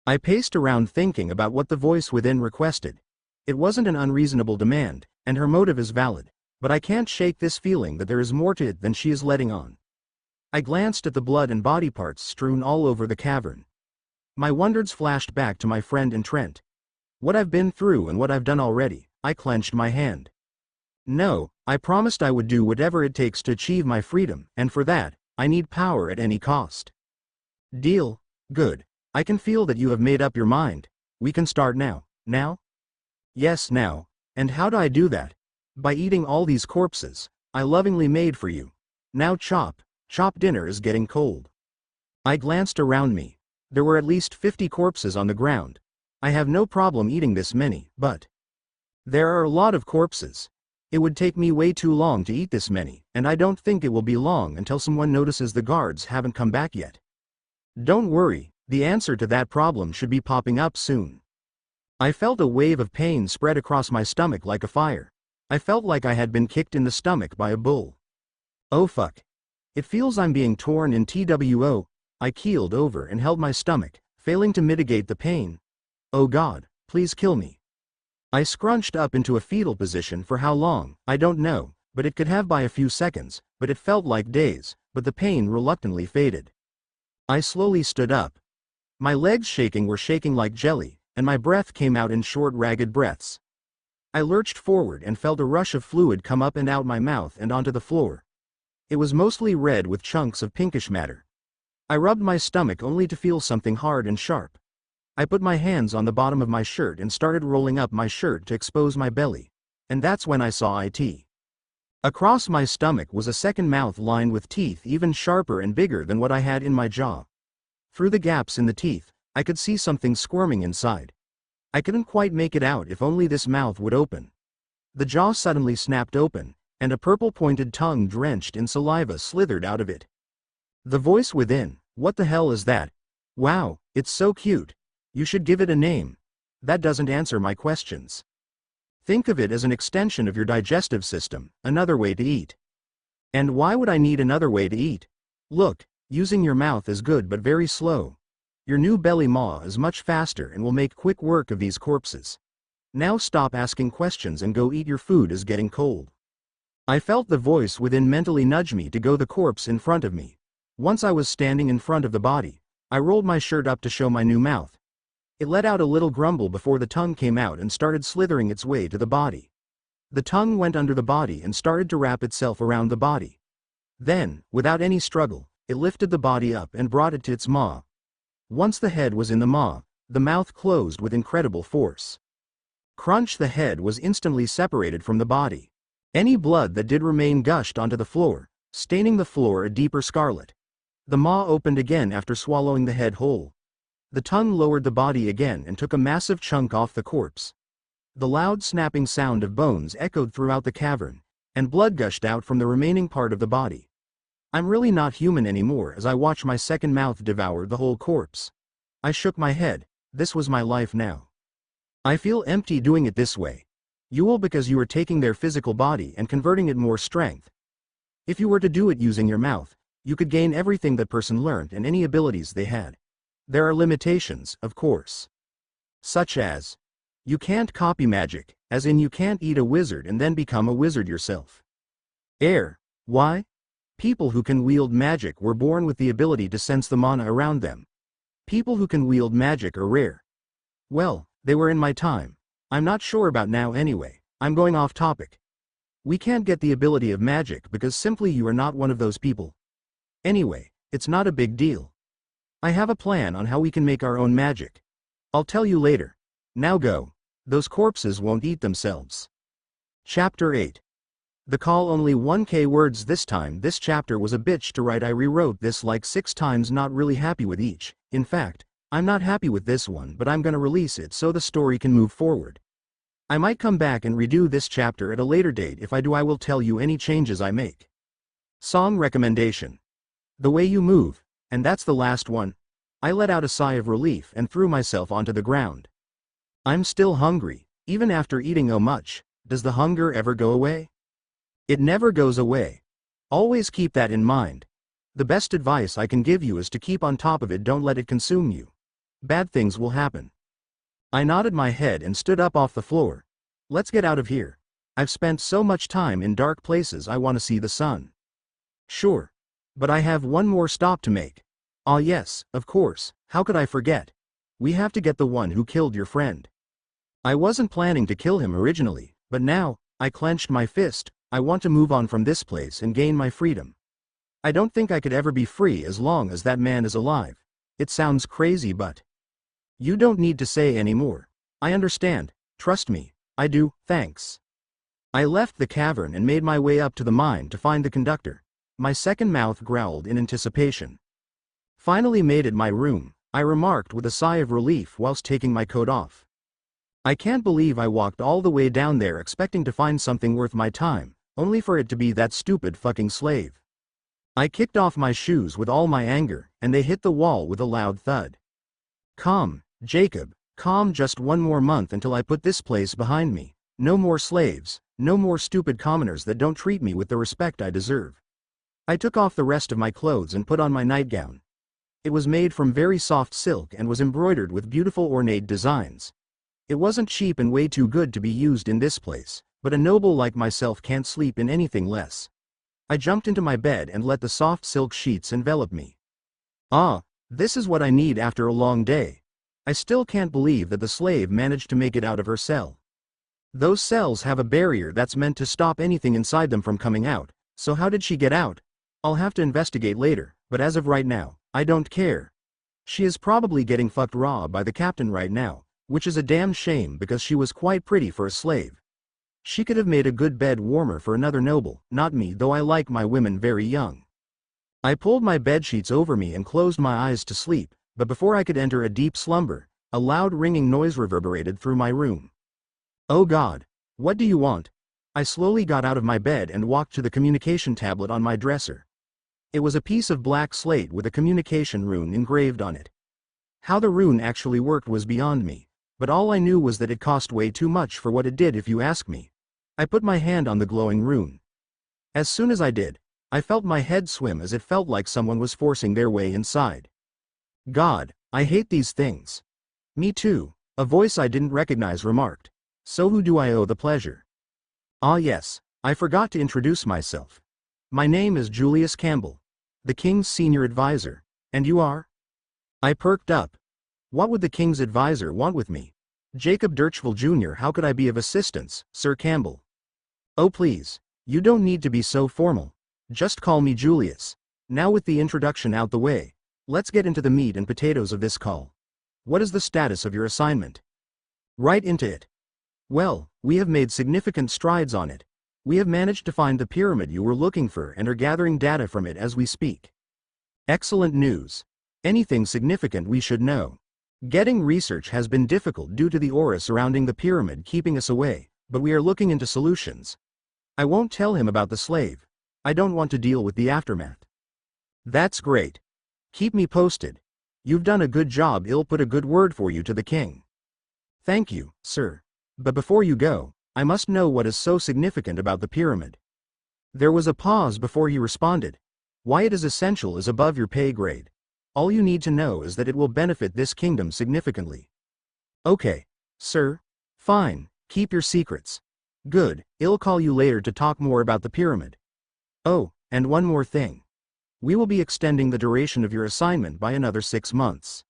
I paced around thinking about what the voice within requested. It wasn't an unreasonable demand, and her motive is valid, but I can't shake this feeling that there is more to it than she is letting on. I glanced at the blood and body parts strewn all over the cavern. My wonders flashed back to my friend and Trent. What I've been through and what I've done already. I clenched my hand. No, I promised I would do whatever it takes to achieve my freedom, and for that, I need power at any cost. Deal? Good. I can feel that you have made up your mind. We can start now. Now? Yes, now. And how do I do that? By eating all these corpses I lovingly made for you. Now chop dinner is getting cold. I glanced around me. There were at least 50 corpses on the ground. I have no problem eating this many, but there are a lot of corpses. It would take me way too long to eat this many, and I don't think it will be long until someone notices the guards haven't come back yet. Don't worry, the answer to that problem should be popping up soon. I felt a wave of pain spread across my stomach like a fire. I felt like I had been kicked in the stomach by a bull. Oh fuck. It feels I'm being torn in TWO. I keeled over and held my stomach, failing to mitigate the pain. Oh God, please kill me. I scrunched up into a fetal position for how long, I don't know, but it could have by a few seconds, but it felt like days, but the pain reluctantly faded. I slowly stood up. My legs were shaking like jelly, and my breath came out in short ragged breaths. I lurched forward and felt a rush of fluid come up and out my mouth and onto the floor. It was mostly red with chunks of pinkish matter. I rubbed my stomach only to feel something hard and sharp. I put my hands on the bottom of my shirt and started rolling up my shirt to expose my belly. And that's when I saw it. Across my stomach was a second mouth lined with teeth even sharper and bigger than what I had in my jaw. Through the gaps in the teeth, I could see something squirming inside. I couldn't quite make it out if only this mouth would open. The jaw suddenly snapped open, and a purple-pointed tongue drenched in saliva slithered out of it. The voice within, what the hell is that? Wow, it's so cute. You should give it a name. That doesn't answer my questions. Think of it as an extension of your digestive system, another way to eat. And why would I need another way to eat? Look, using your mouth is good but very slow. Your new belly maw is much faster and will make quick work of these corpses. Now stop asking questions and go eat your food is getting cold. I felt the voice within mentally nudge me to go the corpse in front of me. Once I was standing in front of the body, I rolled my shirt up to show my new mouth. It let out a little grumble before the tongue came out and started slithering its way to the body. The tongue went under the body and started to wrap itself around the body. Then, without any struggle, it lifted the body up and brought it to its maw. Once the head was in the maw, the mouth closed with incredible force. Crunch! The head was instantly separated from the body. Any blood that did remain gushed onto the floor, staining the floor a deeper scarlet. The maw opened again after swallowing the head whole. The tongue lowered the body again and took a massive chunk off the corpse. The loud snapping sound of bones echoed throughout the cavern, and blood gushed out from the remaining part of the body. I'm really not human anymore as I watch my second mouth devour the whole corpse. I shook my head. This was my life now. I feel empty doing it this way. You will, because you are taking their physical body and converting it more strength. If you were to do it using your mouth, you could gain everything that person learned and any abilities they had. There are limitations, of course. Such as, you can't copy magic, as in you can't eat a wizard and then become a wizard yourself. Air. Why? People who can wield magic were born with the ability to sense the mana around them. People who can wield magic are rare. Well, they were in my time. I'm not sure about now anyway. I'm going off topic. We can't get the ability of magic because simply you are not one of those people. Anyway, it's not a big deal. I have a plan on how we can make our own magic. I'll tell you later. Now go. Those corpses won't eat themselves. Chapter 8. The call only 1K words this time. This chapter was a bitch to write. I rewrote this like 6 times, not really happy with each. In fact, I'm not happy with this one, but I'm gonna release it so the story can move forward. I might come back and redo this chapter at a later date. If I do, I will tell you any changes I make. Song recommendation. The Way You Move, and that's the last one. I let out a sigh of relief and threw myself onto the ground. I'm still hungry, even after eating so much. Does the hunger ever go away? It never goes away. Always keep that in mind. The best advice I can give you is to keep on top of it. Don't let it consume you. Bad things will happen. I nodded my head and stood up off the floor. Let's get out of here. I've spent so much time in dark places. I want to see the sun. Sure. But I have one more stop to make. Ah yes, of course, how could I forget? We have to get the one who killed your friend. I wasn't planning to kill him originally, but now, I clenched my fist. I want to move on from this place and gain my freedom. I don't think I could ever be free as long as that man is alive. It sounds crazy, but you don't need to say any more. I understand, trust me, I do, thanks. I left the cavern and made my way up to the mine to find the conductor. My second mouth growled in anticipation. Finally made it my room, I remarked with a sigh of relief whilst taking my coat off. I can't believe I walked all the way down there expecting to find something worth my time, only for it to be that stupid fucking slave. I kicked off my shoes with all my anger, and they hit the wall with a loud thud. Calm, Jacob, calm. Just one more month until I put this place behind me. No more slaves, no more stupid commoners that don't treat me with the respect I deserve. I took off the rest of my clothes and put on my nightgown. It was made from very soft silk and was embroidered with beautiful ornate designs. It wasn't cheap and way too good to be used in this place, but a noble like myself can't sleep in anything less. I jumped into my bed and let the soft silk sheets envelop me. Ah, this is what I need after a long day. I still can't believe that the slave managed to make it out of her cell. Those cells have a barrier that's meant to stop anything inside them from coming out, so how did she get out? I'll have to investigate later, but as of right now, I don't care. She is probably getting fucked raw by the captain right now, which is a damn shame because she was quite pretty for a slave. She could have made a good bed warmer for another noble, not me, though I like my women very young. I pulled my bedsheets over me and closed my eyes to sleep, but before I could enter a deep slumber, a loud ringing noise reverberated through my room. Oh God, what do you want? I slowly got out of my bed and walked to the communication tablet on my dresser. It was a piece of black slate with a communication rune engraved on it. How the rune actually worked was beyond me, but all I knew was that it cost way too much for what it did if you ask me. I put my hand on the glowing rune. As soon as I did, I felt my head swim as it felt like someone was forcing their way inside. God, I hate these things. Me too, a voice I didn't recognize remarked. So who do I owe the pleasure? Ah yes, I forgot to introduce myself. My name is Julius Campbell, the King's senior advisor, and you are? I perked up. What would the King's advisor want with me? Jacob Birchville Jr. How could I be of assistance, Sir Campbell? Oh please, you don't need to be so formal. Just call me Julius. Now with the introduction out the way, let's get into the meat and potatoes of this call. What is the status of your assignment? Right into it. Well, we have made significant strides on it. We have managed to find the pyramid you were looking for and are gathering data from it as we speak. Excellent news. Anything significant we should know? Getting research has been difficult due to the aura surrounding the pyramid keeping us away, but we are looking into solutions. I won't tell him about the slave. I don't want to deal with the aftermath. That's great. Keep me posted. You've done a good job. I'll put a good word for you to the king. Thank you, sir. But before you go, I must know what is so significant about the pyramid. There was a pause before he responded. Why it is essential is above your pay grade. All you need to know is that it will benefit this kingdom significantly. Okay, sir. Fine, keep your secrets. Good, I'll call you later to talk more about the pyramid. Oh, and one more thing. We will be extending the duration of your assignment by another 6 months.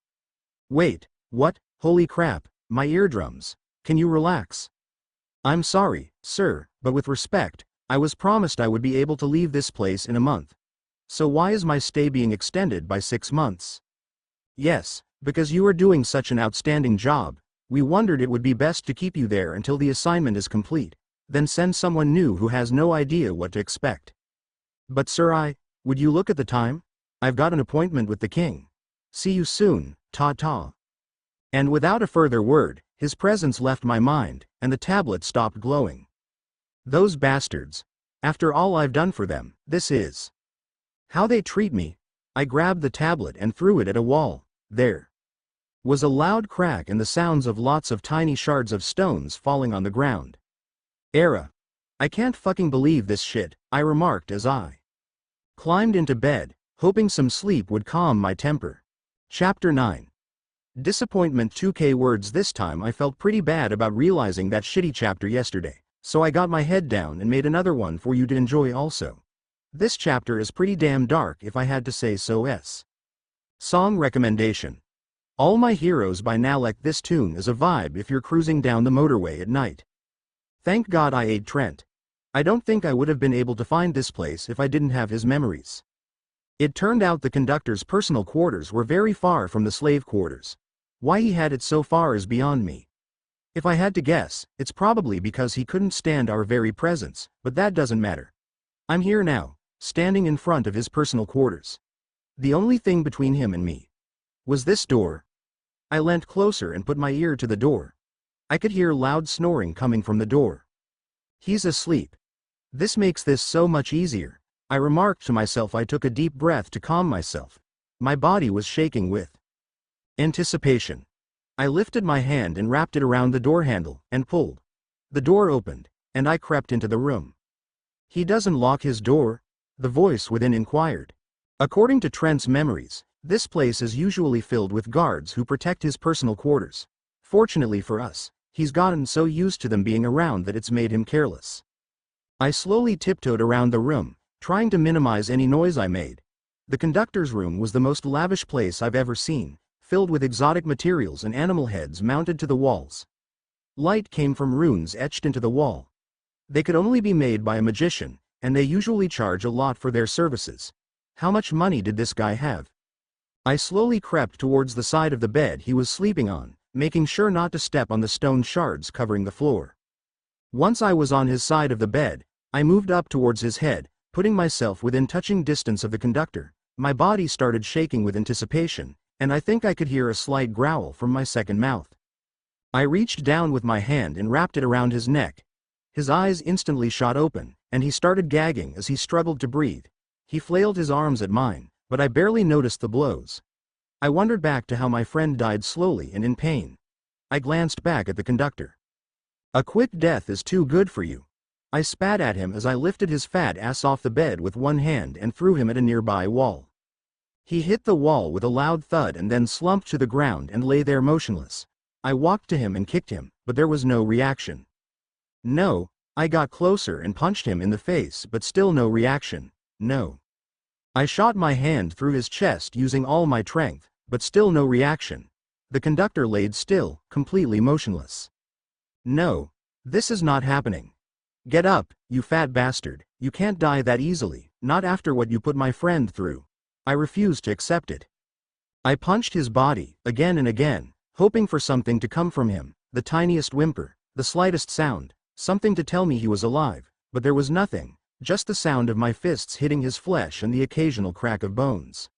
Wait, what? Holy crap, my eardrums. Can you relax? I'm sorry, sir, but with respect, I was promised I would be able to leave this place in a month. So why is my stay being extended by 6 months? Yes, because you are doing such an outstanding job. We wondered it would be best to keep you there until the assignment is complete, then send someone new who has no idea what to expect. But sir, would you look at the time? I've got an appointment with the king. See you soon, ta-ta. And without a further word, his presence left my mind, and the tablet stopped glowing. Those bastards. After all I've done for them, this is how they treat me. I grabbed the tablet and threw it at a wall. There was a loud crack and the sounds of lots of tiny shards of stones falling on the ground. I can't fucking believe this shit, I remarked as I climbed into bed, hoping some sleep would calm my temper. Chapter 9. Disappointment. 2K words. This time I felt pretty bad about realizing that shitty chapter yesterday, so I got my head down and made another one for you to enjoy also. This chapter is pretty damn dark if I had to say so. Song recommendation. All My Heroes by Nalek. This tune is a vibe if you're cruising down the motorway at night. Thank God I ate Trent. I don't think I would have been able to find this place if I didn't have his memories. It turned out the conductor's personal quarters were very far from the slave quarters. Why he had it so far is beyond me. If I had to guess, it's probably because he couldn't stand our very presence, but that doesn't matter. I'm here now, standing in front of his personal quarters. The only thing between him and me was this door. I leant closer and put my ear to the door. I could hear loud snoring coming from the door. He's asleep. This makes this so much easier, I remarked to myself. I took a deep breath to calm myself. My body was shaking with anticipation. I lifted my hand and wrapped it around the door handle, and pulled. The door opened, and I crept into the room. He doesn't lock his door? The voice within inquired. According to Trent's memories, this place is usually filled with guards who protect his personal quarters. Fortunately for us, he's gotten so used to them being around that it's made him careless. I slowly tiptoed around the room, trying to minimize any noise I made. The conductor's room was the most lavish place I've ever seen, filled with exotic materials and animal heads mounted to the walls. Light came from runes etched into the wall. They could only be made by a magician, and they usually charge a lot for their services. How much money did this guy have? I slowly crept towards the side of the bed he was sleeping on, making sure not to step on the stone shards covering the floor. Once I was on his side of the bed, I moved up towards his head, putting myself within touching distance of the conductor. My body started shaking with anticipation, and I think I could hear a slight growl from my second mouth. I reached down with my hand and wrapped it around his neck. His eyes instantly shot open, and he started gagging as he struggled to breathe. He flailed his arms at mine, but I barely noticed the blows. I wondered back to how my friend died slowly and in pain. I glanced back at the conductor. A quick death is too good for you. I spat at him as I lifted his fat ass off the bed with one hand and threw him at a nearby wall. He hit the wall with a loud thud and then slumped to the ground and lay there motionless. I walked to him and kicked him, but there was no reaction. No, I got closer and punched him in the face, but still no reaction. No. I shot my hand through his chest using all my strength, but still no reaction. The conductor laid still, completely motionless. No, this is not happening. Get up, you fat bastard, you can't die that easily, not after what you put my friend through. I refused to accept it. I punched his body, again and again, hoping for something to come from him, the tiniest whimper, the slightest sound, something to tell me he was alive, but there was nothing, just the sound of my fists hitting his flesh and the occasional crack of bones.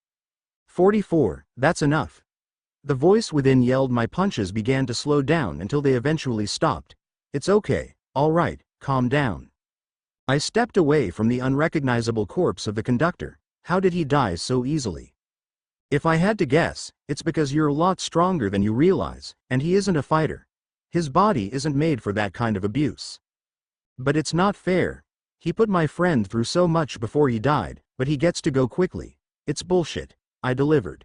44, that's enough. The voice within yelled. My punches began to slow down until they eventually stopped. It's okay, all right, calm down. I stepped away from the unrecognizable corpse of the conductor. How did he die so easily? If I had to guess, it's because you're a lot stronger than you realize, and he isn't a fighter. His body isn't made for that kind of abuse. But it's not fair. He put my friend through so much before he died, but he gets to go quickly. It's bullshit, I delivered.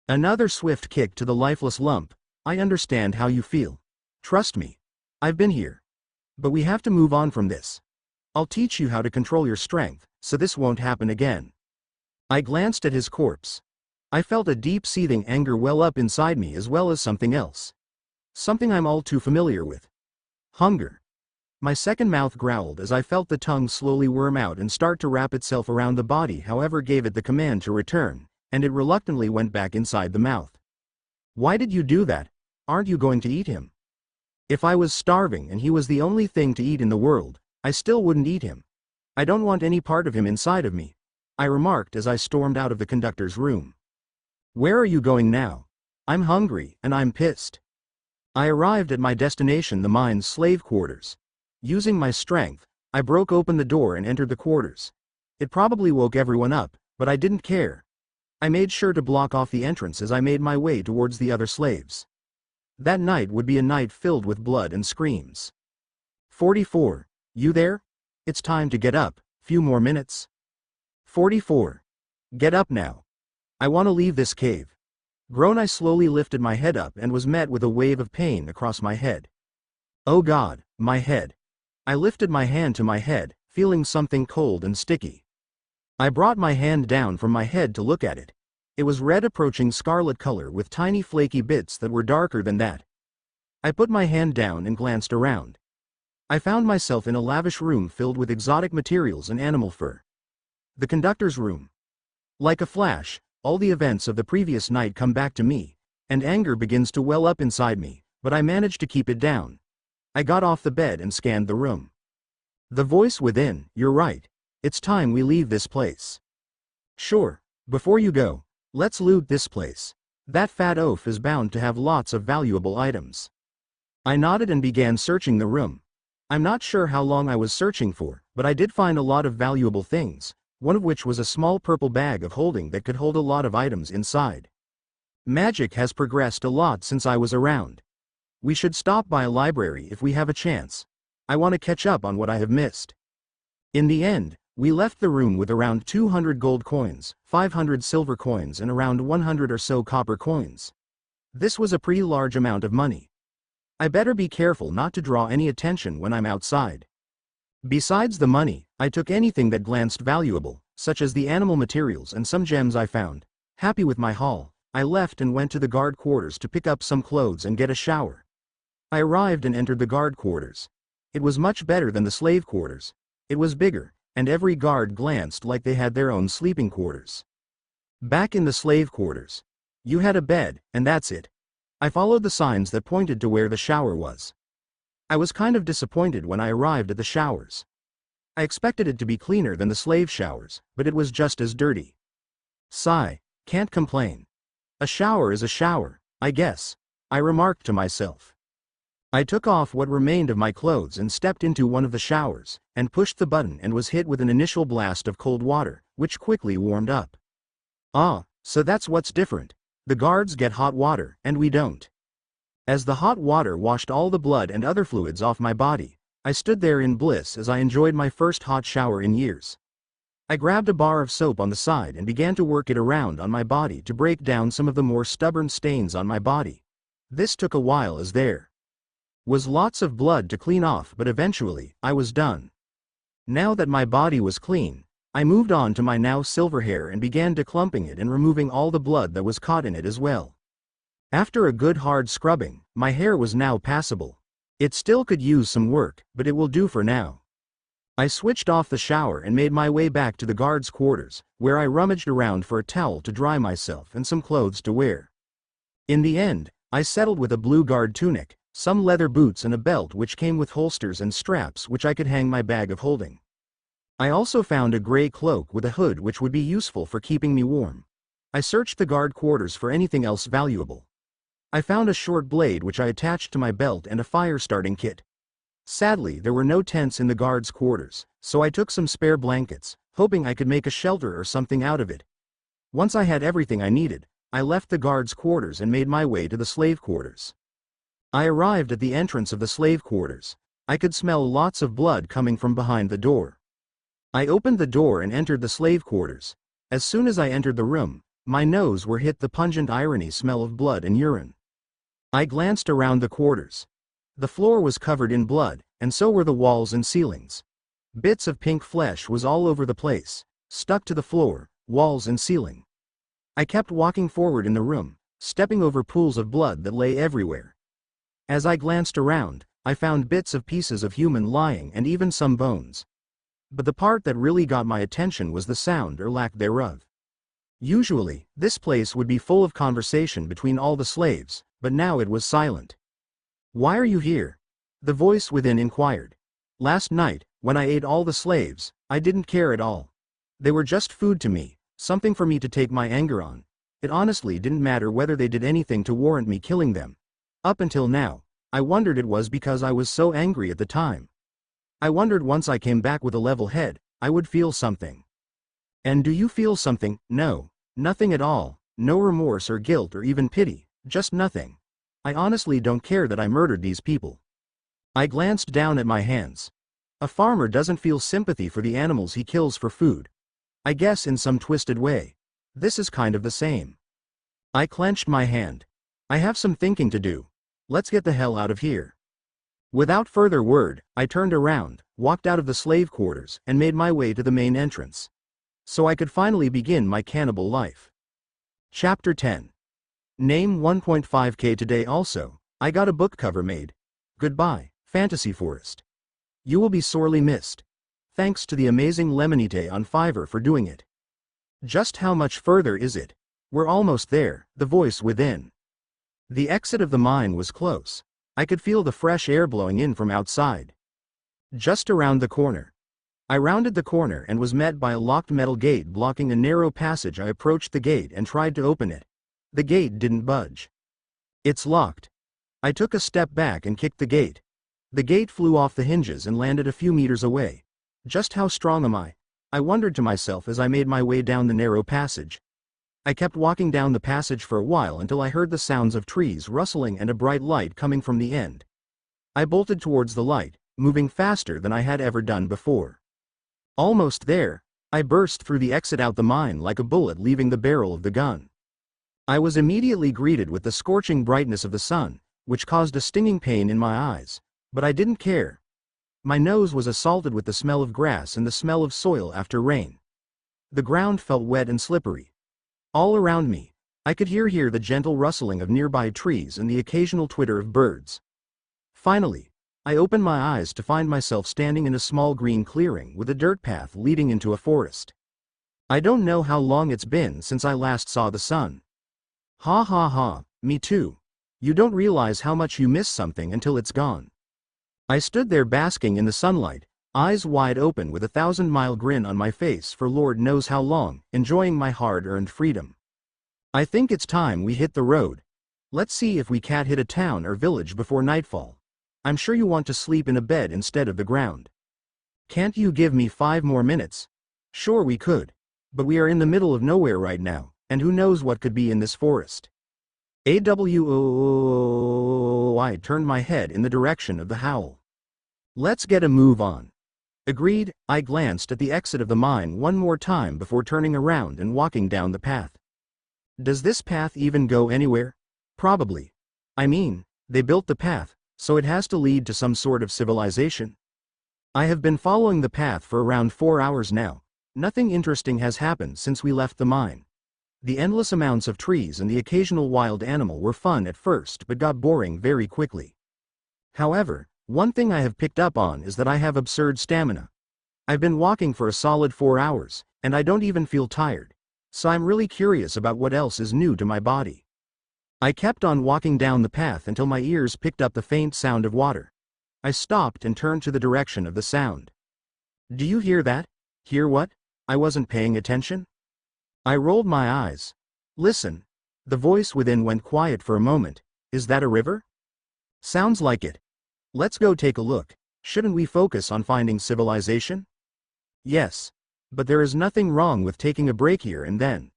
Another swift kick to the lifeless lump. I understand how you feel. Trust me. I've been here. But we have to move on from this. I'll teach you how to control your strength, so this won't happen again. I glanced at his corpse. I felt a deep seething anger well up inside me as well as something else. Something I'm all too familiar with. Hunger. My second mouth growled as I felt the tongue slowly worm out and start to wrap itself around the body, however gave it the command to return, and it reluctantly went back inside the mouth. Why did you do that? Aren't you going to eat him? If I was starving and he was the only thing to eat in the world, I still wouldn't eat him. I don't want any part of him inside of me, I remarked as I stormed out of the conductor's room. Where are you going now? I'm hungry and I'm pissed. I arrived at my destination, the mine's slave quarters. Using my strength, I broke open the door and entered the quarters. It probably woke everyone up, but I didn't care. I made sure to block off the entrance as I made my way towards the other slaves. That night would be a night filled with blood and screams. 44. You there? It's time to get up, few more minutes. 44. Get up now. I want to leave this cave. Groan. I slowly lifted my head up and was met with a wave of pain across my head. Oh God, my head. I lifted my hand to my head, feeling something cold and sticky. I brought my hand down from my head to look at it. It was red, approaching scarlet color with tiny flaky bits that were darker than that. I put my hand down and glanced around. I found myself in a lavish room filled with exotic materials and animal fur. The conductor's room. Like a flash, all the events of the previous night come back to me, and anger begins to well up inside me, but I managed to keep it down. I got off the bed and scanned the room. The voice within, you're right. It's time we leave this place. Sure, before you go, let's loot this place. That fat oaf is bound to have lots of valuable items. I nodded and began searching the room. I'm not sure how long I was searching for, but I did find a lot of valuable things, one of which was a small purple bag of holding that could hold a lot of items inside. Magic has progressed a lot since I was around. We should stop by a library if we have a chance. I want to catch up on what I have missed. In the end, we left the room with around 200 gold coins, 500 silver coins and around 100 or so copper coins. This was a pretty large amount of money. I better be careful not to draw any attention when I'm outside. Besides the money, I took anything that glanced valuable, such as the animal materials and some gems I found. Happy with my haul, I left and went to the guard quarters to pick up some clothes and get a shower. I arrived and entered the guard quarters. It was much better than the slave quarters. It was bigger, and every guard glanced like they had their own sleeping quarters. Back in the slave quarters, you had a bed, and that's it. I followed the signs that pointed to where the shower was. I was kind of disappointed when I arrived at the showers. I expected it to be cleaner than the slave showers, but it was just as dirty. Sigh, can't complain. A shower is a shower, I guess, I remarked to myself. I took off what remained of my clothes and stepped into one of the showers, and pushed the button and was hit with an initial blast of cold water, which quickly warmed up. Ah, so that's what's different. The guards get hot water, and we don't. As the hot water washed all the blood and other fluids off my body, I stood there in bliss as I enjoyed my first hot shower in years. I grabbed a bar of soap on the side and began to work it around on my body to break down some of the more stubborn stains on my body. This took a while as there was lots of blood to clean off, but eventually, I was done. Now that my body was clean, I moved on to my now silver hair and began declumping it and removing all the blood that was caught in it as well. After a good hard scrubbing, my hair was now passable. It still could use some work, but it will do for now. I switched off the shower and made my way back to the guards' quarters, where I rummaged around for a towel to dry myself and some clothes to wear. In the end, I settled with a blue guard tunic, some leather boots and a belt which came with holsters and straps which I could hang my bag of holding. I also found a gray cloak with a hood which would be useful for keeping me warm. I searched the guard quarters for anything else valuable. I found a short blade which I attached to my belt and a fire-starting kit. Sadly, there were no tents in the guards' quarters, so I took some spare blankets, hoping I could make a shelter or something out of it. Once I had everything I needed, I left the guards' quarters and made my way to the slave quarters. I arrived at the entrance of the slave quarters. I could smell lots of blood coming from behind the door. I opened the door and entered the slave quarters. As soon as I entered the room, my nose were hit the pungent irony smell of blood and urine. I glanced around the quarters. The floor was covered in blood, and so were the walls and ceilings. Bits of pink flesh was all over the place, stuck to the floor, walls and ceiling. I kept walking forward in the room, stepping over pools of blood that lay everywhere. As I glanced around, I found bits of pieces of human lying and even some bones. But the part that really got my attention was the sound or lack thereof. Usually, this place would be full of conversation between all the slaves, but now it was silent. "Why are you here?" the voice within inquired. "Last night, when I ate all the slaves, I didn't care at all. They were just food to me, something for me to take my anger on. It honestly didn't matter whether they did anything to warrant me killing them. Up until now, I wondered it was because I was so angry at the time. I wondered once I came back with a level head, I would feel something." "And do you feel something?" "No, nothing at all, no remorse or guilt or even pity, just nothing. I honestly don't care that I murdered these people." I glanced down at my hands. A farmer doesn't feel sympathy for the animals he kills for food. I guess in some twisted way, this is kind of the same. I clenched my hand. I have some thinking to do. Let's get the hell out of here. Without further word, I turned around, walked out of the slave quarters, and made my way to the main entrance, so I could finally begin my cannibal life. Chapter 10. Name 1.5K today. Also, I got a book cover made. Goodbye, Fantasy Forest. You will be sorely missed. Thanks to the amazing Lemonite on Fiverr for doing it. Just how much further is it? We're almost there, the voice within. The exit of the mine was close. I could feel the fresh air blowing in from outside. Just around the corner. I rounded the corner and was met by a locked metal gate blocking a narrow passage. I approached the gate and tried to open it. The gate didn't budge. "It's locked." I took a step back and kicked the gate. The gate flew off the hinges and landed a few meters away. Just how strong am I? I wondered to myself as I made my way down the narrow passage. I kept walking down the passage for a while until I heard the sounds of trees rustling and a bright light coming from the end. I bolted towards the light, moving faster than I had ever done before. Almost there, I burst through the exit out the mine like a bullet leaving the barrel of the gun. I was immediately greeted with the scorching brightness of the sun, which caused a stinging pain in my eyes, but I didn't care. My nose was assaulted with the smell of grass and the smell of soil after rain. The ground felt wet and slippery. All around me, I could hear the gentle rustling of nearby trees and the occasional twitter of birds. Finally, I opened my eyes to find myself standing in a small green clearing with a dirt path leading into a forest. I don't know how long it's been since I last saw the sun. Ha ha ha, me too. You don't realize how much you miss something until it's gone. I stood there basking in the sunlight, eyes wide open with a 1,000-mile grin on my face for Lord knows how long, enjoying my hard-earned freedom. I think it's time we hit the road. Let's see if we can't hit a town or village before nightfall. I'm sure you want to sleep in a bed instead of the ground. Can't you give me 5 more minutes? Sure we could. But we are in the middle of nowhere right now, and who knows what could be in this forest. I turned my head in the direction of the howl. Let's get a move on. Agreed. I glanced at the exit of the mine one more time before turning around and walking down the path. Does this path even go anywhere? Probably. I mean, they built the path, so it has to lead to some sort of civilization. I have been following the path for around 4 hours now. Nothing interesting has happened since we left the mine. The endless amounts of trees and the occasional wild animal were fun at first but got boring very quickly. However, one thing I have picked up on is that I have absurd stamina. I've been walking for a solid 4 hours, and I don't even feel tired. So I'm really curious about what else is new to my body. I kept on walking down the path until my ears picked up the faint sound of water. I stopped and turned to the direction of the sound. Do you hear that? Hear what? I wasn't paying attention. I rolled my eyes. Listen. The voice within went quiet for a moment. Is that a river? Sounds like it. Let's go take a look. Shouldn't we focus on finding civilization? Yes. But there is nothing wrong with taking a break here and then.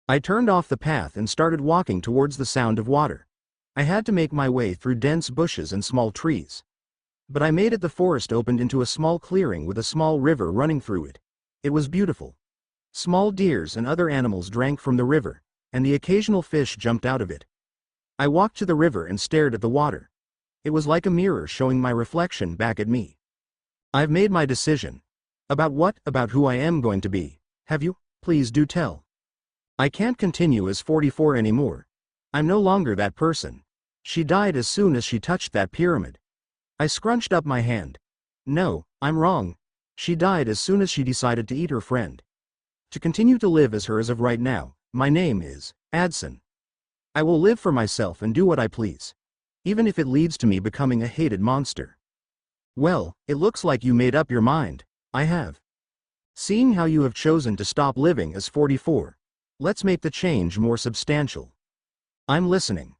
I turned off the path and started walking towards the sound of water. I had to make my way through dense bushes and small trees. But I made it. The forest opened into a small clearing with a small river running through it. It was beautiful. Small deers and other animals drank from the river, and the occasional fish jumped out of it. I walked to the river and stared at the water. It was like a mirror showing my reflection back at me. I've made my decision. About what? About who I am going to be. Have you? Please do tell. I can't continue as 44 anymore. I'm no longer that person. She died as soon as she touched that pyramid. I scrunched up my hand. No, I'm wrong. She died as soon as she decided to eat her friend. To continue to live as her as of right now, my name is Adson. I will live for myself and do what I please. Even if it leads to me becoming a hated monster. Well, it looks like you made up your mind. I have. Seeing how you have chosen to stop living as 44, let's make the change more substantial. I'm listening.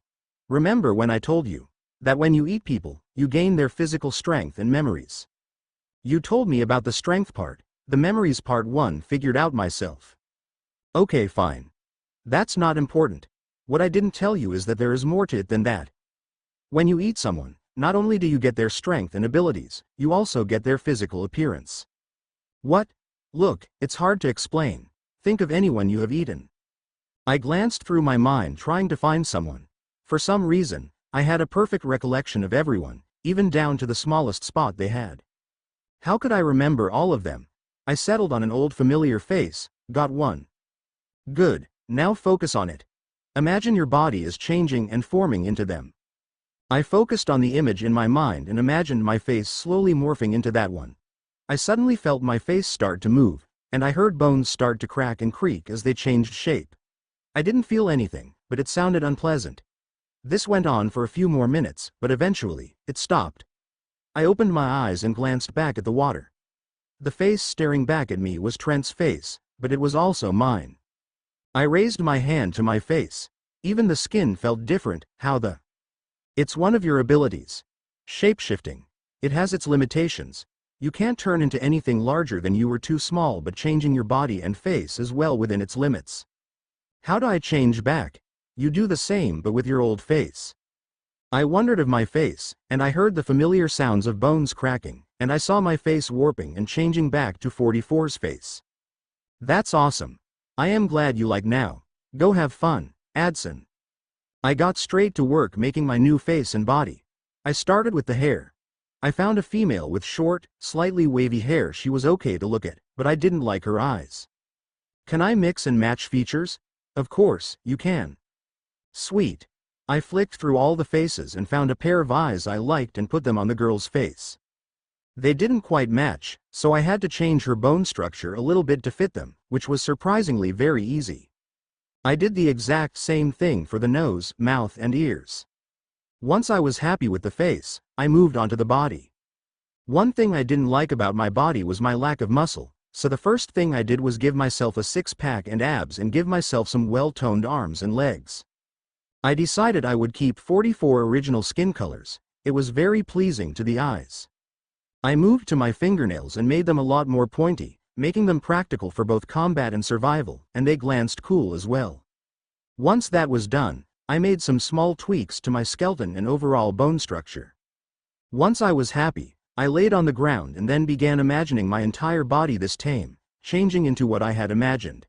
Remember when I told you that when you eat people, you gain their physical strength and memories? You told me about the strength part, the memories part 1 figured out myself. Okay, fine. That's not important. What I didn't tell you is that there is more to it than that. When you eat someone, not only do you get their strength and abilities, you also get their physical appearance. What? Look, it's hard to explain. Think of anyone you have eaten. I glanced through my mind trying to find someone. For some reason, I had a perfect recollection of everyone, even down to the smallest spot they had. How could I remember all of them? I settled on an old familiar face. Got one. Good, now focus on it. Imagine your body is changing and forming into them. I focused on the image in my mind and imagined my face slowly morphing into that one. I suddenly felt my face start to move, and I heard bones start to crack and creak as they changed shape. I didn't feel anything, but it sounded unpleasant. This went on for a few more minutes, but eventually, it stopped. I opened my eyes and glanced back at the water. The face staring back at me was Trent's face, but it was also mine. I raised my hand to my face. Even the skin felt different. How the? It's one of your abilities. Shape-shifting. It has its limitations. You can't turn into anything larger than you. Were too small, but changing your body and face is well within its limits. How do I change back? You do the same but with your old face. I wondered of my face, and I heard the familiar sounds of bones cracking, and I saw my face warping and changing back to 44's face. That's awesome. I am glad you like now. Go have fun, Adson. I got straight to work making my new face and body. I started with the hair. I found a female with short, slightly wavy hair. She was okay to look at, but I didn't like her eyes. Can I mix and match features? Of course, you can. Sweet. I flicked through all the faces and found a pair of eyes I liked and put them on the girl's face. They didn't quite match, so I had to change her bone structure a little bit to fit them, which was surprisingly very easy. I did the exact same thing for the nose, mouth and ears. Once I was happy with the face, I moved on to the body. One thing I didn't like about my body was my lack of muscle, so the first thing I did was give myself a six-pack and abs and give myself some well-toned arms and legs. I decided I would keep 44 original skin colors. It was very pleasing to the eyes. I moved to my fingernails and made them a lot more pointy, making them practical for both combat and survival, and they glanced cool as well. Once that was done, I made some small tweaks to my skeleton and overall bone structure. Once I was happy, I laid on the ground and then began imagining my entire body this tame, changing into what I had imagined.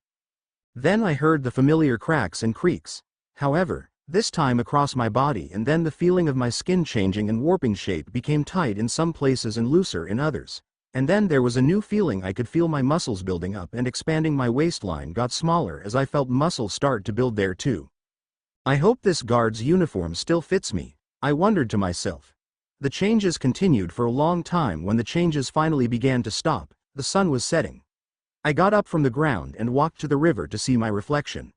Then I heard the familiar cracks and creaks. However, this time across my body, and then the feeling of my skin changing and warping shape became tight in some places and looser in others. And then there was a new feeling. I could feel my muscles building up and expanding. My waistline got smaller as I felt muscles start to build there too. I hope this guard's uniform still fits me, I wondered to myself. The changes continued for a long time. When the changes finally began to stop, The sun was setting. I got up from the ground and walked to the river to see my reflection.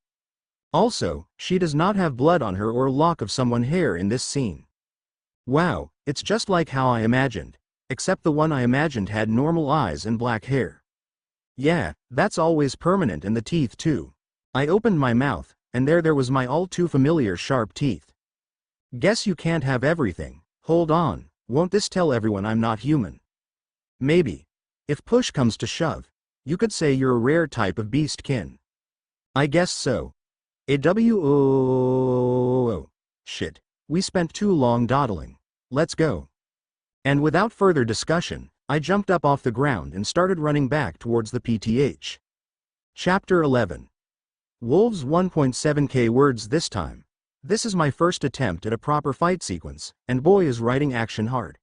Also, she does not have blood on her or a lock of someone's hair in this scene. Wow, it's just like how I imagined, except the one I imagined had normal eyes and black hair. Yeah, that's always permanent, and the teeth too. I opened my mouth, and there was my all too familiar sharp teeth. Guess you can't have everything. Hold on, won't this tell everyone I'm not human? Maybe. If push comes to shove, you could say you're a rare type of beastkin. I guess so. Shit. We spent too long dawdling. Let's go. And without further discussion, I jumped up off the ground and started running back towards the PTH. Chapter 11. Wolves 1.7k words this time. This is my first attempt at a proper fight sequence, and boy is writing action hard.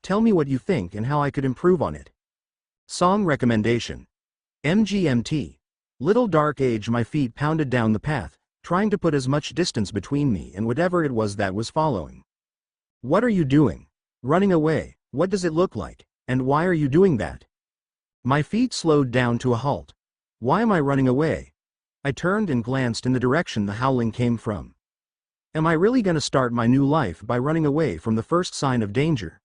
Tell me what you think and how I could improve on it. Song recommendation. MGMT. Little dark age. My feet pounded down the path, trying to put as much distance between me and whatever it was that was following. What are you doing? Running away. What does it look like? And why are you doing that? My feet slowed down to a halt. Why am I running away? I turned and glanced in the direction the howling came from. Am I really gonna start my new life by running away from the first sign of danger?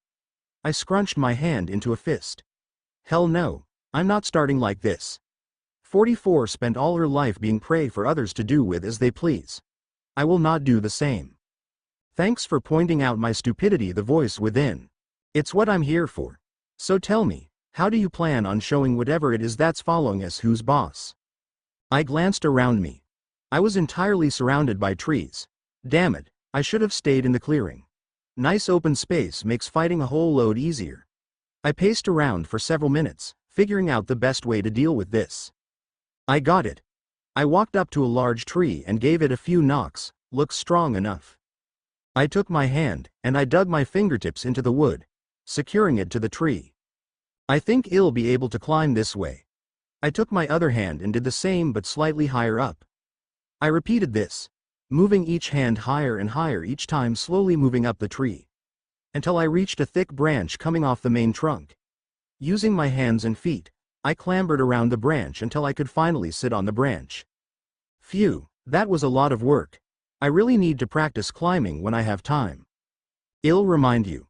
I scrunched my hand into a fist. Hell no, I'm not starting like this. 44 spent all her life being prey for others to do with as they please. I will not do the same. Thanks for pointing out my stupidity, the voice within. It's what I'm here for. So tell me, how do you plan on showing whatever it is that's following us who's boss? I glanced around me. I was entirely surrounded by trees. Damn it, I should have stayed in the clearing. Nice open space makes fighting a whole load easier. I paced around for several minutes, figuring out the best way to deal with this. I got it. I walked up to a large tree and gave it a few knocks. Looks strong enough. I took my hand, and I dug my fingertips into the wood, securing it to the tree. I think I'll be able to climb this way. I took my other hand and did the same but slightly higher up. I repeated this, moving each hand higher and higher each time, slowly moving up the tree, until I reached a thick branch coming off the main trunk. Using my hands and feet, I clambered around the branch until I could finally sit on the branch. Phew, that was a lot of work. I really need to practice climbing when I have time. I'll remind you.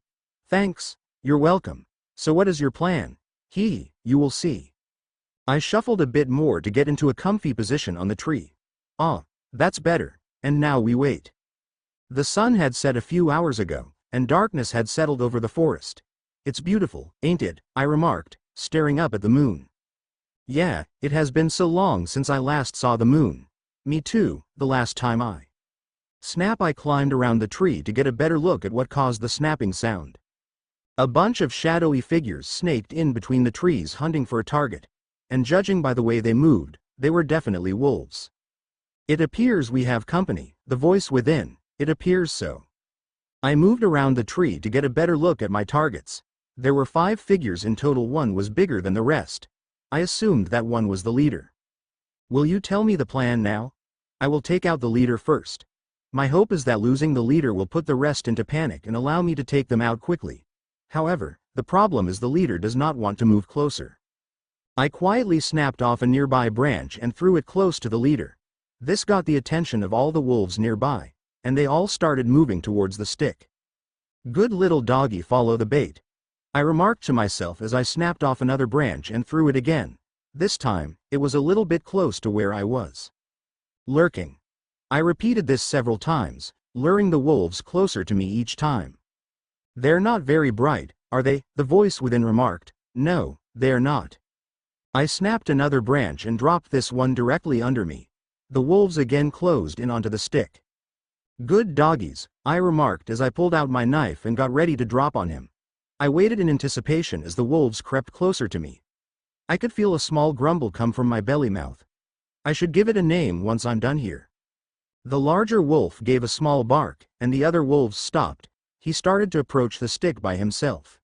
Thanks, you're welcome. So what is your plan? You will see. I shuffled a bit more to get into a comfy position on the tree. Ah, that's better, and now we wait. The sun had set a few hours ago, and darkness had settled over the forest. It's beautiful, ain't it? I remarked, staring up at the moon. Yeah, it has been so long since I last saw the moon. Me too, the last time I climbed around the tree to get a better look at what caused the snapping sound. A bunch of shadowy figures snaked in between the trees hunting for a target, and judging by the way they moved, they were definitely wolves. It appears we have company, the voice within, it appears so. I moved around the tree to get a better look at my targets. There were 5 figures in total. One was bigger than the rest. I assumed that one was the leader. Will you tell me the plan now? I will take out the leader first. My hope is that losing the leader will put the rest into panic and allow me to take them out quickly. However, the problem is the leader does not want to move closer. I quietly snapped off a nearby branch and threw it close to the leader. This got the attention of all the wolves nearby, and they all started moving towards the stick. Good little doggy, follow the bait. I remarked to myself as I snapped off another branch and threw it again. This time, it was a little bit close to where I was lurking. I repeated this several times, luring the wolves closer to me each time. They're not very bright, are they? The voice within remarked. No, they're not. I snapped another branch and dropped this one directly under me. The wolves again closed in onto the stick. Good doggies, I remarked as I pulled out my knife and got ready to drop on him. I waited in anticipation as the wolves crept closer to me. I could feel a small grumble come from my belly mouth. I should give it a name once I'm done here. The larger wolf gave a small bark, and the other wolves stopped. He started to approach the stick by himself.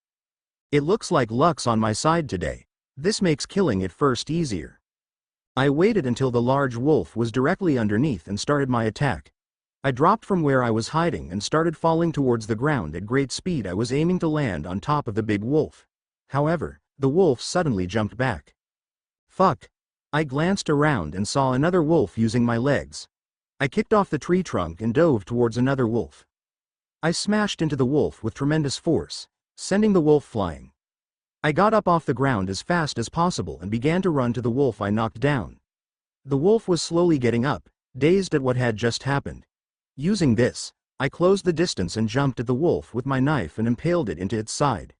It looks like luck's on my side today. This makes killing it first easier. I waited until the large wolf was directly underneath and started my attack. I dropped from where I was hiding and started falling towards the ground at great speed. I was aiming to land on top of the big wolf. However, The wolf suddenly jumped back. Fuck. I glanced around and saw another wolf using my legs. I kicked off the tree trunk and dove towards another wolf. I smashed into the wolf with tremendous force, sending the wolf flying. I got up off the ground as fast as possible and began to run to the wolf I knocked down. The wolf was slowly getting up, dazed at what had just happened. Using this, I closed the distance and jumped at the wolf with my knife and impaled it into its side.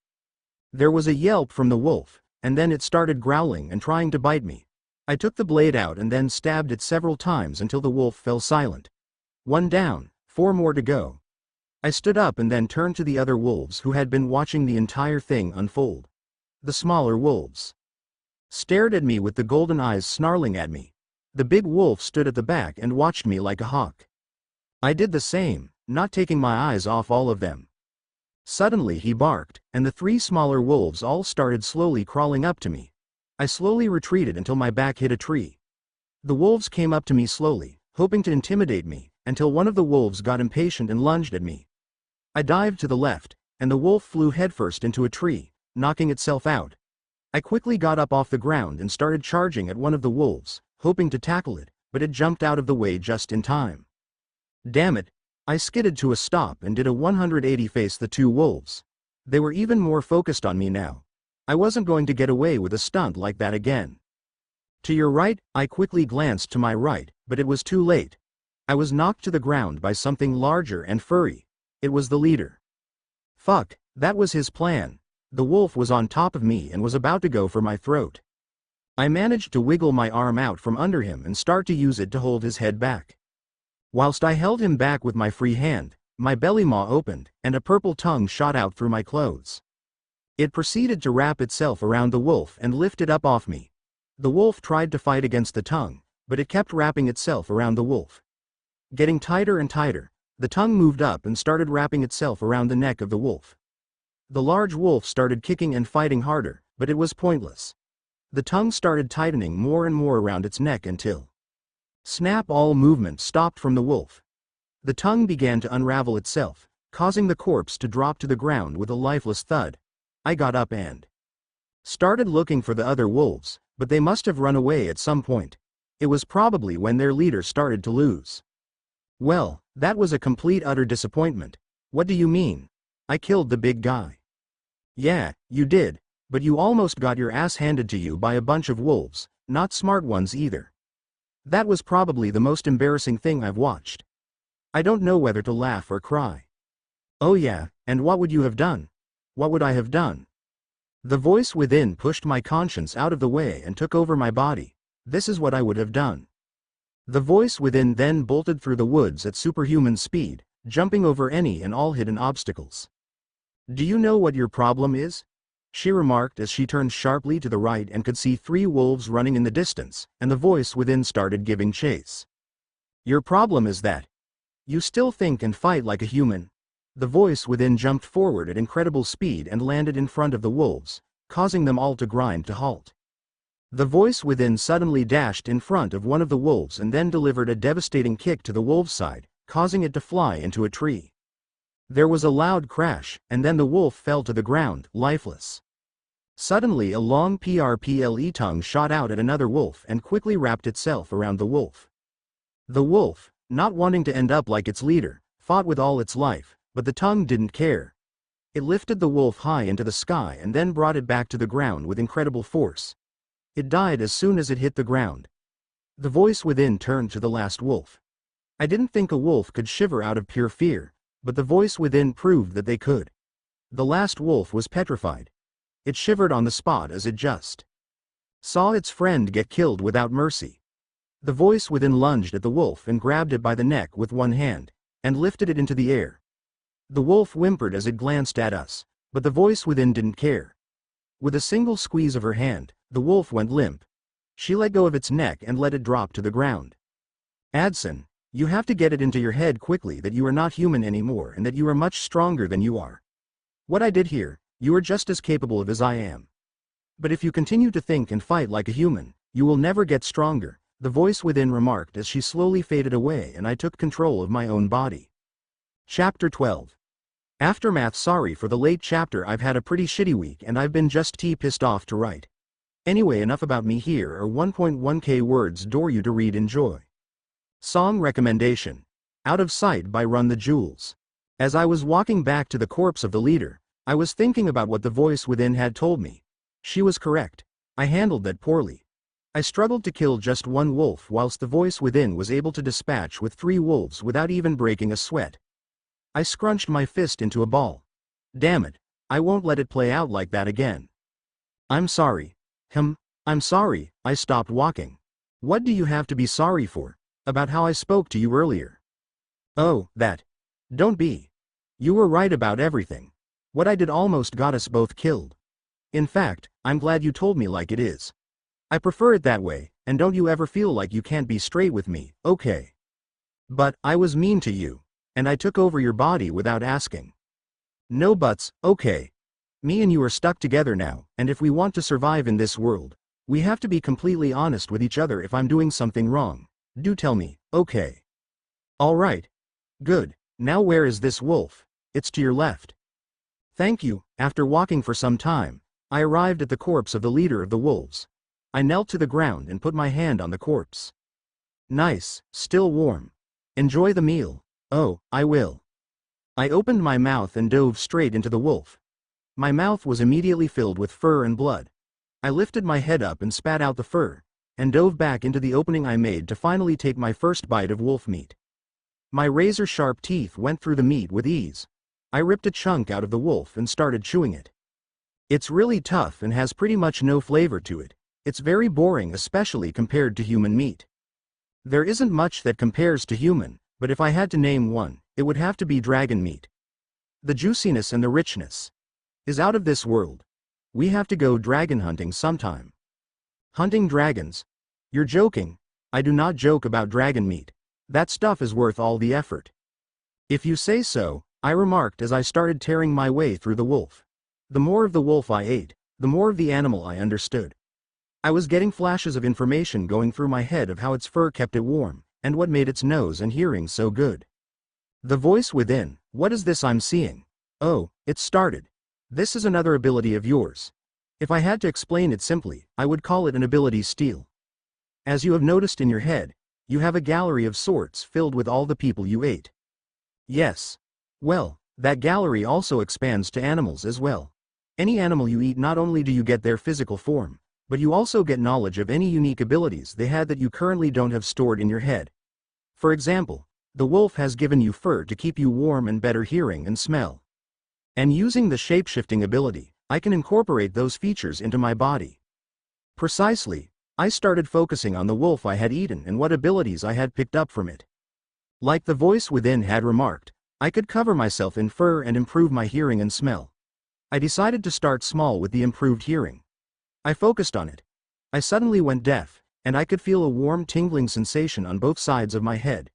There was a yelp from the wolf, and then it started growling and trying to bite me. I took the blade out and then stabbed it several times until the wolf fell silent. 1 down, 4 more to go. I stood up and then turned to the other wolves who had been watching the entire thing unfold. The smaller wolves stared at me with the golden eyes snarling at me. The big wolf stood at the back and watched me like a hawk. I did the same, not taking my eyes off all of them. Suddenly he barked, and the 3 smaller wolves all started slowly crawling up to me. I slowly retreated until my back hit a tree. The wolves came up to me slowly, hoping to intimidate me, until one of the wolves got impatient and lunged at me. I dived to the left, and the wolf flew headfirst into a tree, knocking itself out. I quickly got up off the ground and started charging at one of the wolves, hoping to tackle it, but it jumped out of the way just in time. Damn it! I skidded to a stop and did a 180 face the 2 wolves. They were even more focused on me now. I wasn't going to get away with a stunt like that again. To your right, I quickly glanced to my right, but it was too late. I was knocked to the ground by something larger and furry. It was the leader. Fuck, that was his plan. The wolf was on top of me and was about to go for my throat. I managed to wiggle my arm out from under him and start to use it to hold his head back. Whilst I held him back with my free hand, my belly maw opened, and a purple tongue shot out through my clothes. It proceeded to wrap itself around the wolf and lift it up off me. The wolf tried to fight against the tongue, but it kept wrapping itself around the wolf. Getting tighter and tighter, the tongue moved up and started wrapping itself around the neck of the wolf. The large wolf started kicking and fighting harder, but it was pointless. The tongue started tightening more and more around its neck until snap, all movement stopped from the wolf. The tongue began to unravel itself, causing the corpse to drop to the ground with a lifeless thud. I got up and started looking for the other wolves, but they must have run away at some point. It was probably when their leader started to lose. Well, that was a complete utter disappointment. What do you mean? I killed the big guy. Yeah, you did, but you almost got your ass handed to you by a bunch of wolves, not smart ones either. That was probably the most embarrassing thing I've watched. I don't know whether to laugh or cry. Oh yeah, and what would you have done? What would I have done? The voice within pushed my conscience out of the way and took over my body. This is what I would have done. The voice within then bolted through the woods at superhuman speed, jumping over any and all hidden obstacles. Do you know what your problem is? She remarked as she turned sharply to the right and could see 3 wolves running in the distance, and the voice within started giving chase. Your problem is that you still think and fight like a human. The voice within jumped forward at incredible speed and landed in front of the wolves, causing them all to grind to halt. The voice within suddenly dashed in front of one of the wolves and then delivered a devastating kick to the wolf's side, causing it to fly into a tree. There was a loud crash, and then the wolf fell to the ground, lifeless. Suddenly a long PRPLE tongue shot out at another wolf and quickly wrapped itself around the wolf. The wolf, not wanting to end up like its leader, fought with all its life, but the tongue didn't care. It lifted the wolf high into the sky and then brought it back to the ground with incredible force. It died as soon as it hit the ground. The voice within turned to the last wolf. I didn't think a wolf could shiver out of pure fear, but the voice within proved that they could. The last wolf was petrified. It shivered on the spot as it just saw its friend get killed without mercy. The voice within lunged at the wolf and grabbed it by the neck with one hand, and lifted it into the air. The wolf whimpered as it glanced at us, but the voice within didn't care. With a single squeeze of her hand, the wolf went limp. She let go of its neck and let it drop to the ground. Adson, you have to get it into your head quickly that you are not human anymore and that you are much stronger than you are. What I did here, you are just as capable of as I am. But if you continue to think and fight like a human, you will never get stronger, the voice within remarked as she slowly faded away and I took control of my own body. Chapter 12. Aftermath. Sorry for the late chapter. I've had a pretty shitty week and I've been just pissed off to write. Anyway, enough about me. Here are 1.1k words for you to read. Enjoy. Song recommendation. Out of Sight by Run the Jewels. As I was walking back to the corpse of the leader, I was thinking about what the voice within had told me. She was correct. I handled that poorly. I struggled to kill just one wolf whilst the voice within was able to dispatch with 3 wolves without even breaking a sweat. I scrunched my fist into a ball. Damn it, I won't let it play out like that again. I'm sorry. I'm sorry, I stopped walking. What do you have to be sorry for? About how I spoke to you earlier. Oh, that. Don't be. You were right about everything. What I did almost got us both killed. In fact, I'm glad you told me like it is. I prefer it that way, and don't you ever feel like you can't be straight with me, okay? But, I was mean to you. And I took over your body without asking. No buts, okay. Me and you are stuck together now, and if we want to survive in this world, we have to be completely honest with each other. If I'm doing something wrong, do tell me, okay? Alright. Good. Now where is this wolf? It's to your left. Thank you. After walking for some time, I arrived at the corpse of the leader of the wolves. I knelt to the ground and put my hand on the corpse. Nice, still warm. Enjoy the meal. Oh, I will. I opened my mouth and dove straight into the wolf. My mouth was immediately filled with fur and blood. I lifted my head up and spat out the fur, and dove back into the opening I made to finally take my first bite of wolf meat. My razor-sharp teeth went through the meat with ease. I ripped a chunk out of the wolf and started chewing it. It's really tough and has pretty much no flavor to it. It's very boring, especially compared to human meat. There isn't much that compares to human, but if I had to name one, it would have to be dragon meat. The juiciness and the richness is out of this world. We have to go dragon hunting sometime. Hunting dragons? You're joking. I do not joke about dragon meat. That stuff is worth all the effort. If you say so, I remarked as I started tearing my way through the wolf. The more of the wolf I ate, the more of the animal I understood. I was getting flashes of information going through my head of how its fur kept it warm, and what made its nose and hearing so good. The voice within, what is this I'm seeing? Oh, it started. This is another ability of yours. If I had to explain it simply, I would call it an ability steal. As you have noticed in your head, you have a gallery of sorts filled with all the people you ate. Yes. Well, that gallery also expands to animals as well. Any animal you eat, not only do you get their physical form, but you also get knowledge of any unique abilities they had that you currently don't have stored in your head. For example, the wolf has given you fur to keep you warm and better hearing and smell. And using the shapeshifting ability, I can incorporate those features into my body. Precisely, I started focusing on the wolf I had eaten and what abilities I had picked up from it. Like the voice within had remarked, I could cover myself in fur and improve my hearing and smell. I decided to start small with the improved hearing. I focused on it. I suddenly went deaf, and I could feel a warm tingling sensation on both sides of my head.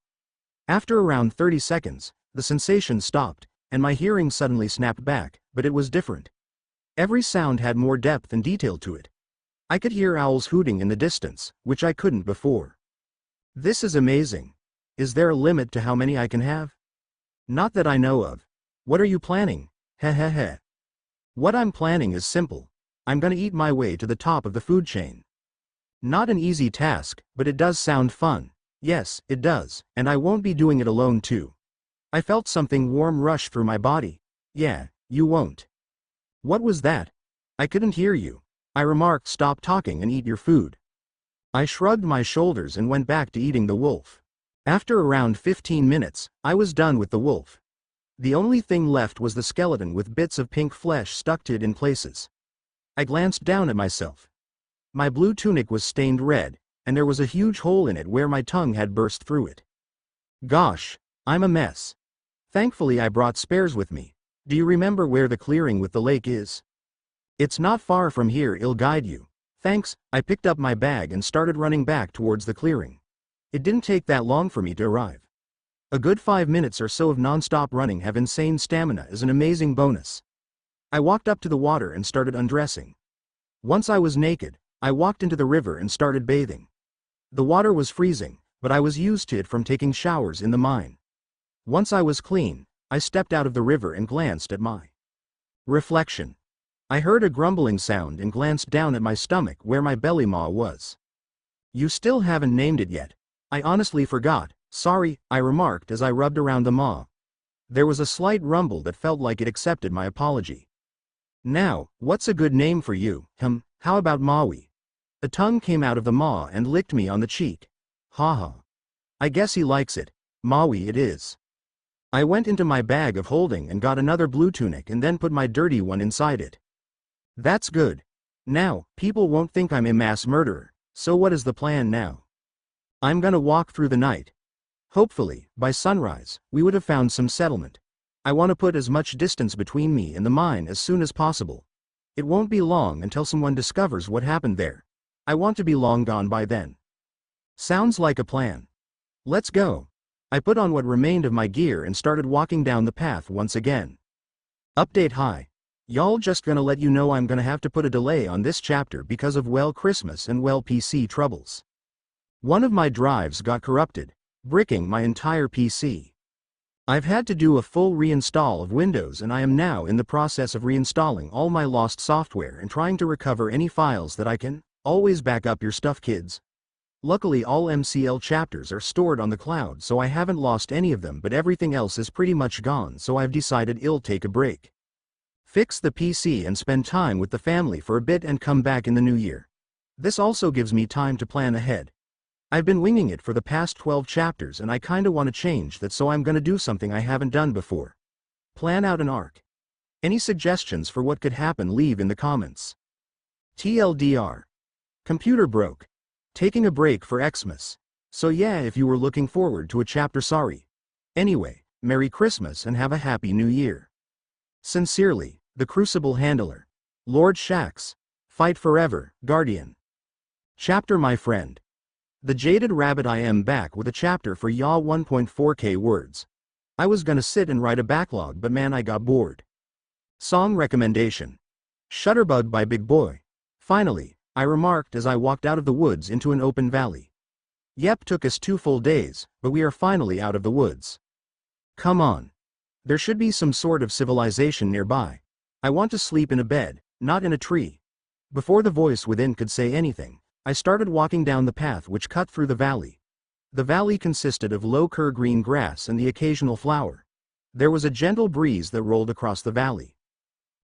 After around 30 seconds, the sensation stopped, and my hearing suddenly snapped back, but it was different. Every sound had more depth and detail to it. I could hear owls hooting in the distance, which I couldn't before. This is amazing. Is there a limit to how many I can have? Not that I know of. What are you planning? Heh. What I'm planning is simple. I'm gonna eat my way to the top of the food chain. Not an easy task, but it does sound fun. Yes, it does, and I won't be doing it alone too. I felt something warm rush through my body. Yeah, you won't. What was that? I couldn't hear you. I remarked, stop talking and eat your food. I shrugged my shoulders and went back to eating the wolf. After around 15 minutes, I was done with the wolf. The only thing left was the skeleton with bits of pink flesh stuck to it in places. I glanced down at myself. My blue tunic was stained red, and there was a huge hole in it where my tongue had burst through it. Gosh, I'm a mess. Thankfully I brought spares with me. Do you remember where the clearing with the lake is? It's not far from here, I'll guide you. Thanks. I picked up my bag and started running back towards the clearing. It didn't take that long for me to arrive. A good 5 minutes or so of non-stop running have insane stamina is an amazing bonus. I walked up to the water and started undressing. Once I was naked, I walked into the river and started bathing. The water was freezing, but I was used to it from taking showers in the mine. Once I was clean, I stepped out of the river and glanced at my reflection. I heard a grumbling sound and glanced down at my stomach where my belly maw was. You still haven't named it yet. I honestly forgot. Sorry, I remarked as I rubbed around the maw. There was a slight rumble that felt like it accepted my apology. Now, what's a good name for you? How about Maui? A tongue came out of the maw and licked me on the cheek. Haha. I guess he likes it. Maui it is. I went into my bag of holding and got another blue tunic and then put my dirty one inside it. That's good. Now, people won't think I'm a mass murderer, so what is the plan now? I'm gonna walk through the night. Hopefully, by sunrise, we would have found some settlement. I want to put as much distance between me and the mine as soon as possible. It won't be long until someone discovers what happened there. I want to be long gone by then. Sounds like a plan. Let's go. I put on what remained of my gear and started walking down the path once again. Update: hi. Y'all, just gonna let you know I'm gonna have to put a delay on this chapter because of Christmas and PC troubles. One of my drives got corrupted, bricking my entire PC. I've had to do a full reinstall of Windows and I am now in the process of reinstalling all my lost software and trying to recover any files that I can. Always back up your stuff, kids. Luckily all MCL chapters are stored on the cloud, so I haven't lost any of them, but everything else is pretty much gone, so I've decided I'll take a break. Fix the PC and spend time with the family for a bit and come back in the new year. This also gives me time to plan ahead. I've been winging it for the past 12 chapters and I kinda want to change that, so I'm gonna do something I haven't done before. Plan out an arc. Any suggestions for what could happen, leave in the comments. TLDR. Computer broke. Taking a break for Xmas. So yeah, if you were looking forward to a chapter, sorry. Anyway, Merry Christmas and have a Happy New Year. Sincerely, the Crucible Handler. Lord Shax. Fight forever, Guardian. Chapter: my friend. The Jaded Rabbit. I am back with a chapter for y'all, 1.4k words. I was gonna sit and write a backlog, but man, I got bored. Song recommendation: Shutterbug by Big Boy. Finally, I remarked as I walked out of the woods into an open valley. Yep, took us 2 full days, but we are finally out of the woods. Come on. There should be some sort of civilization nearby. I want to sleep in a bed, not in a tree. Before the voice within could say anything, I started walking down the path which cut through the valley. The valley consisted of low-cur green grass and the occasional flower. There was a gentle breeze that rolled across the valley.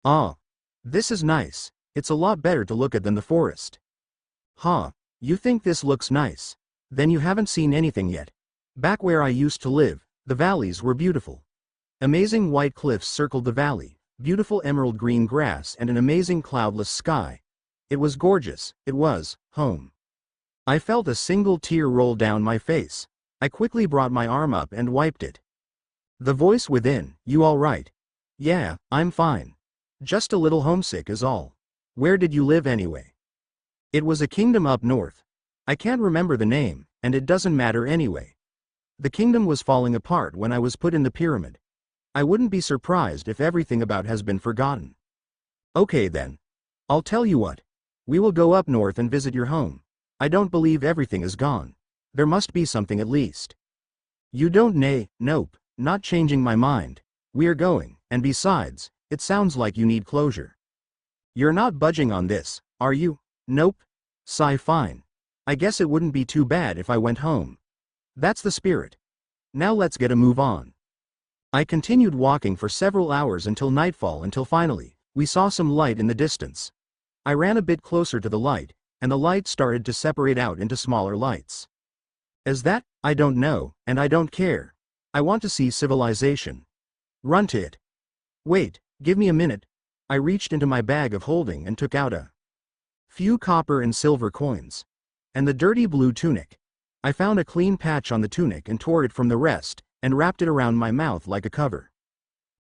Ah, this is nice. It's a lot better to look at than the forest. Huh, you think this looks nice? Then you haven't seen anything yet. Back where I used to live, the valleys were beautiful. Amazing white cliffs circled the valley, beautiful emerald green grass and an amazing cloudless sky. It was gorgeous. It was home. I felt a single tear roll down my face. I quickly brought my arm up and wiped it. The voice within: you all right? Yeah, I'm fine. Just a little homesick is all. Where did you live anyway? It was a kingdom up north. I can't remember the name, and it doesn't matter anyway. The kingdom was falling apart when I was put in the pyramid. I wouldn't be surprised if everything about has been forgotten. Okay then. I'll tell you what. We will go up north and visit your home. I don't believe everything is gone. There must be something at least. You don't nay, nope, not changing my mind. We're going, and besides, it sounds like you need closure. You're not budging on this, are you? Nope. Sigh, fine. I guess it wouldn't be too bad if I went home. That's the spirit. Now let's get a move on. I continued walking for several hours until nightfall, until finally, we saw some light in the distance. I ran a bit closer to the light, and the light started to separate out into smaller lights. Is that? I don't know, and I don't care. I want to see civilization. Run to it. Wait, give me a minute. I reached into my bag of holding and took out a few copper and silver coins. And the dirty blue tunic. I found a clean patch on the tunic and tore it from the rest, and wrapped it around my mouth like a cover.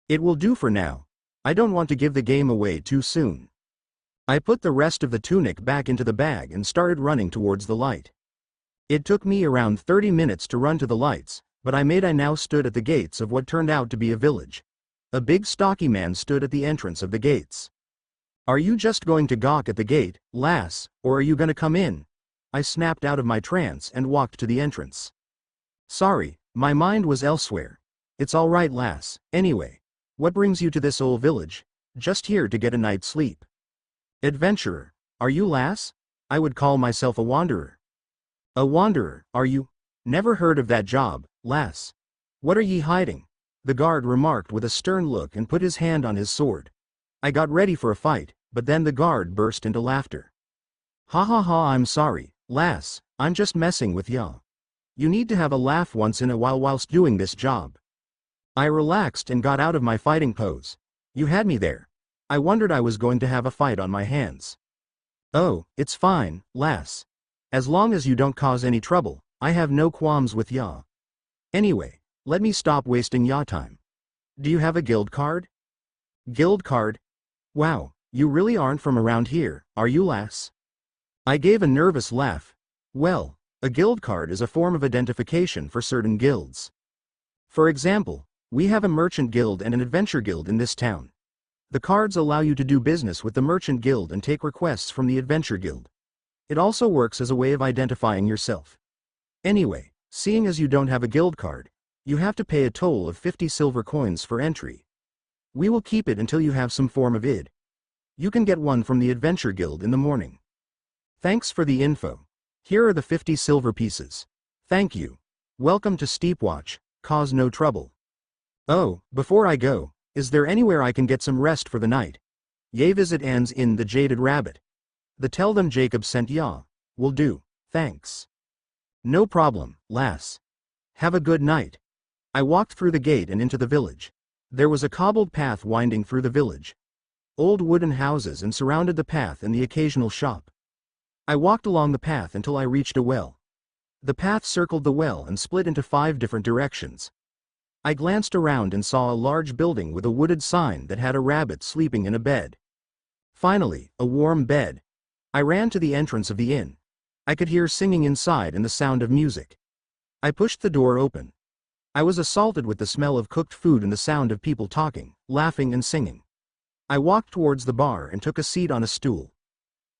It will do for now. I don't want to give the game away too soon. I put the rest of the tunic back into the bag and started running towards the light. It took me around 30 minutes to run to the lights, but I now stood at the gates of what turned out to be a village. A big stocky man stood at the entrance of the gates. Are you just going to gawk at the gate, lass, or are you gonna come in? I snapped out of my trance and walked to the entrance. Sorry, my mind was elsewhere. It's alright, lass. Anyway, what brings you to this old village? Just here to get a night's sleep. Adventurer. Are you, lass? I would call myself a wanderer. A wanderer, are you? Never heard of that job, lass. What are ye hiding? The guard remarked with a stern look and put his hand on his sword. I got ready for a fight, but then the guard burst into laughter. Ha ha ha, I'm sorry, lass, I'm just messing with ya. You need to have a laugh once in a while whilst doing this job. I relaxed and got out of my fighting pose. You had me there. I wondered I was going to have a fight on my hands. Oh, it's fine, lass. As long as you don't cause any trouble, I have no qualms with ya. Anyway, let me stop wasting ya time. Do you have a guild card? Guild card? Wow, you really aren't from around here, are you, lass? I gave a nervous laugh. Well, a guild card is a form of identification for certain guilds. For example, we have a merchant guild and an adventure guild in this town. The cards allow you to do business with the merchant guild and take requests from the adventure guild. It also works as a way of identifying yourself. Anyway, seeing as you don't have a guild card, you have to pay a toll of 50 silver coins for entry. We will keep it until you have some form of id. You can get one from the adventure guild in the morning. Thanks for the info. Here are the 50 silver pieces. Thank you. Welcome to Steepwatch, cause no trouble. Oh, before I go, is there anywhere I can get some rest for the night? Yea, visit Anne's Inn, the Jaded Rabbit. Tell them Jacob sent ya. Will do, thanks. No problem, lass. Have a good night. I walked through the gate and into the village. There was a cobbled path winding through the village. Old wooden houses and surrounded the path and the occasional shop. I walked along the path until I reached a well. The path circled the well and split into 5 different directions. I glanced around and saw a large building with a wooded sign that had a rabbit sleeping in a bed. Finally, a warm bed. I ran to the entrance of the inn. I could hear singing inside and the sound of music. I pushed the door open. I was assaulted with the smell of cooked food and the sound of people talking, laughing and singing. I walked towards the bar and took a seat on a stool.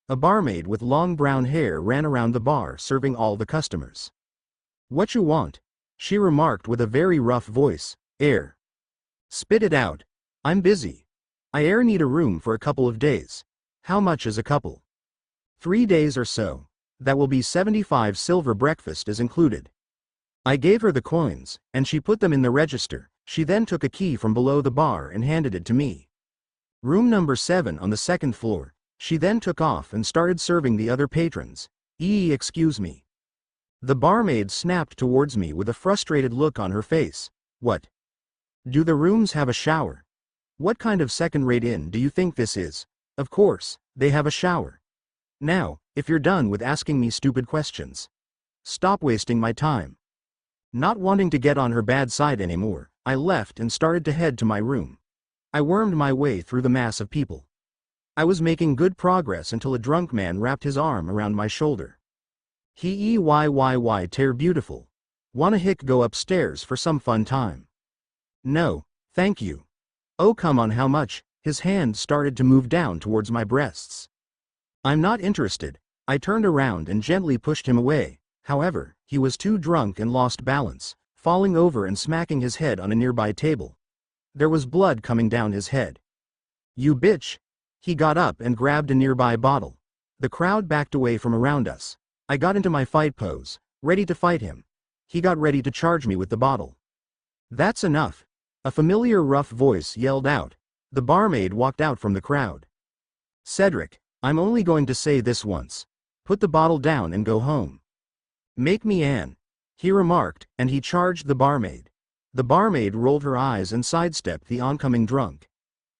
A barmaid with long brown hair ran around the bar serving all the customers. What you want? She remarked with a very rough voice. Air. Spit it out. I'm busy. I need a room for a couple of days. How much is a couple? 3 days or so. That will be 75 silver, breakfast is included. I gave her the coins, and she put them in the register. She then took a key from below the bar and handed it to me. Room number 7 on the 2nd floor. She then took off and started serving the other patrons. Excuse me. The barmaid snapped towards me with a frustrated look on her face. What? Do the rooms have a shower? What kind of second-rate inn do you think this is? Of course, they have a shower. Now, if you're done with asking me stupid questions, stop wasting my time. Not wanting to get on her bad side anymore, I left and started to head to my room. I wormed my way through the mass of people. I was making good progress until a drunk man wrapped his arm around my shoulder. Tear beautiful. Wanna go upstairs for some fun time? No, thank you. Oh come on, how much? His hand started to move down towards my breasts. I'm not interested. I turned around and gently pushed him away. However, he was too drunk and lost balance, falling over and smacking his head on a nearby table. There was blood coming down his head. You bitch! He got up and grabbed a nearby bottle. The crowd backed away from around us. I got into my fight pose, ready to fight him. He got ready to charge me with the bottle. That's enough. A familiar rough voice yelled out. The barmaid walked out from the crowd. Cedric, I'm only going to say this once. Put the bottle down and go home. Make me Anne, he remarked, and he charged the barmaid. The barmaid rolled her eyes and sidestepped the oncoming drunk.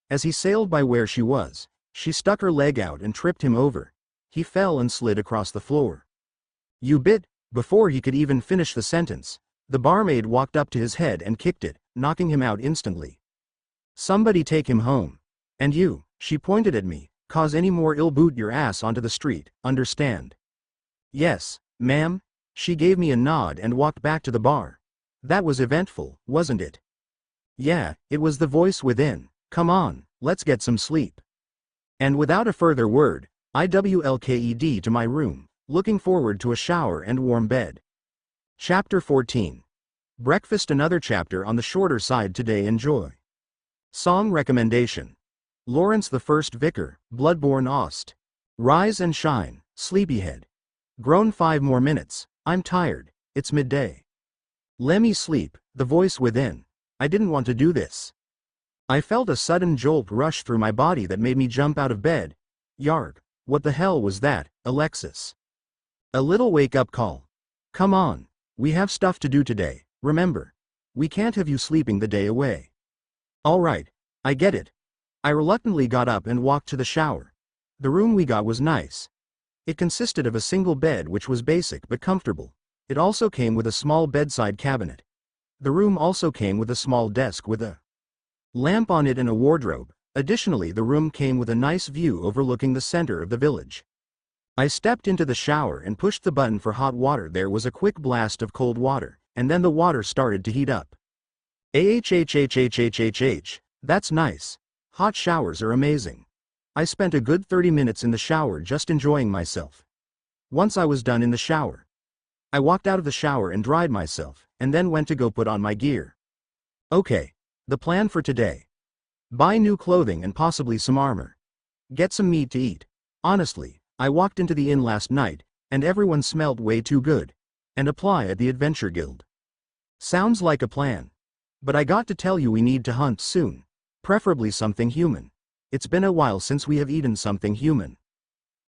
As he sailed by where she was, she stuck her leg out and tripped him over. He fell and slid across the floor. You bit! Before he could even finish the sentence, the barmaid walked up to his head and kicked it, knocking him out instantly. Somebody take him home. And you, she pointed at me, cause any more ill boot your ass onto the street, understand? Yes, ma'am. She gave me a nod and walked back to the bar. That was eventful, wasn't it? Yeah, it was the voice within. Come on, let's get some sleep. And without a further word, I WLKED to my room, looking forward to a shower and warm bed. Chapter 14. Breakfast another chapter on the shorter side today enjoy. Song recommendation. Lawrence the First Vicar, Bloodborne Ost. Rise and shine, sleepyhead. Grown 5 more minutes, I'm tired, it's midday. Lemme sleep, the voice within. I didn't want to do this. I felt a sudden jolt rush through my body that made me jump out of bed. Yarg, what the hell was that, Alexis? A little wake-up call. Come on, we have stuff to do today, remember. We can't have you sleeping the day away. Alright, I get it. I reluctantly got up and walked to the shower. The room we got was nice. It consisted of a single bed which was basic but comfortable. It also came with a small bedside cabinet. The room also came with a small desk with a lamp on it and a wardrobe. Additionally, the room came with a nice view overlooking the center of the village. I stepped into the shower and pushed the button for hot water. There was a quick blast of cold water, and then the water started to heat up. That's nice. Hot showers are amazing. I spent a good 30 minutes in the shower just enjoying myself. Once I was done in the shower, I walked out of the shower and dried myself, and then went to go put on my gear. Okay, the plan for today. Buy new clothing and possibly some armor. Get some meat to eat. Honestly, I walked into the inn last night, and everyone smelled way too good. And apply at the Adventure Guild. Sounds like a plan. But I got to tell you, we need to hunt soon. Preferably something human. It's been a while since we have eaten something human.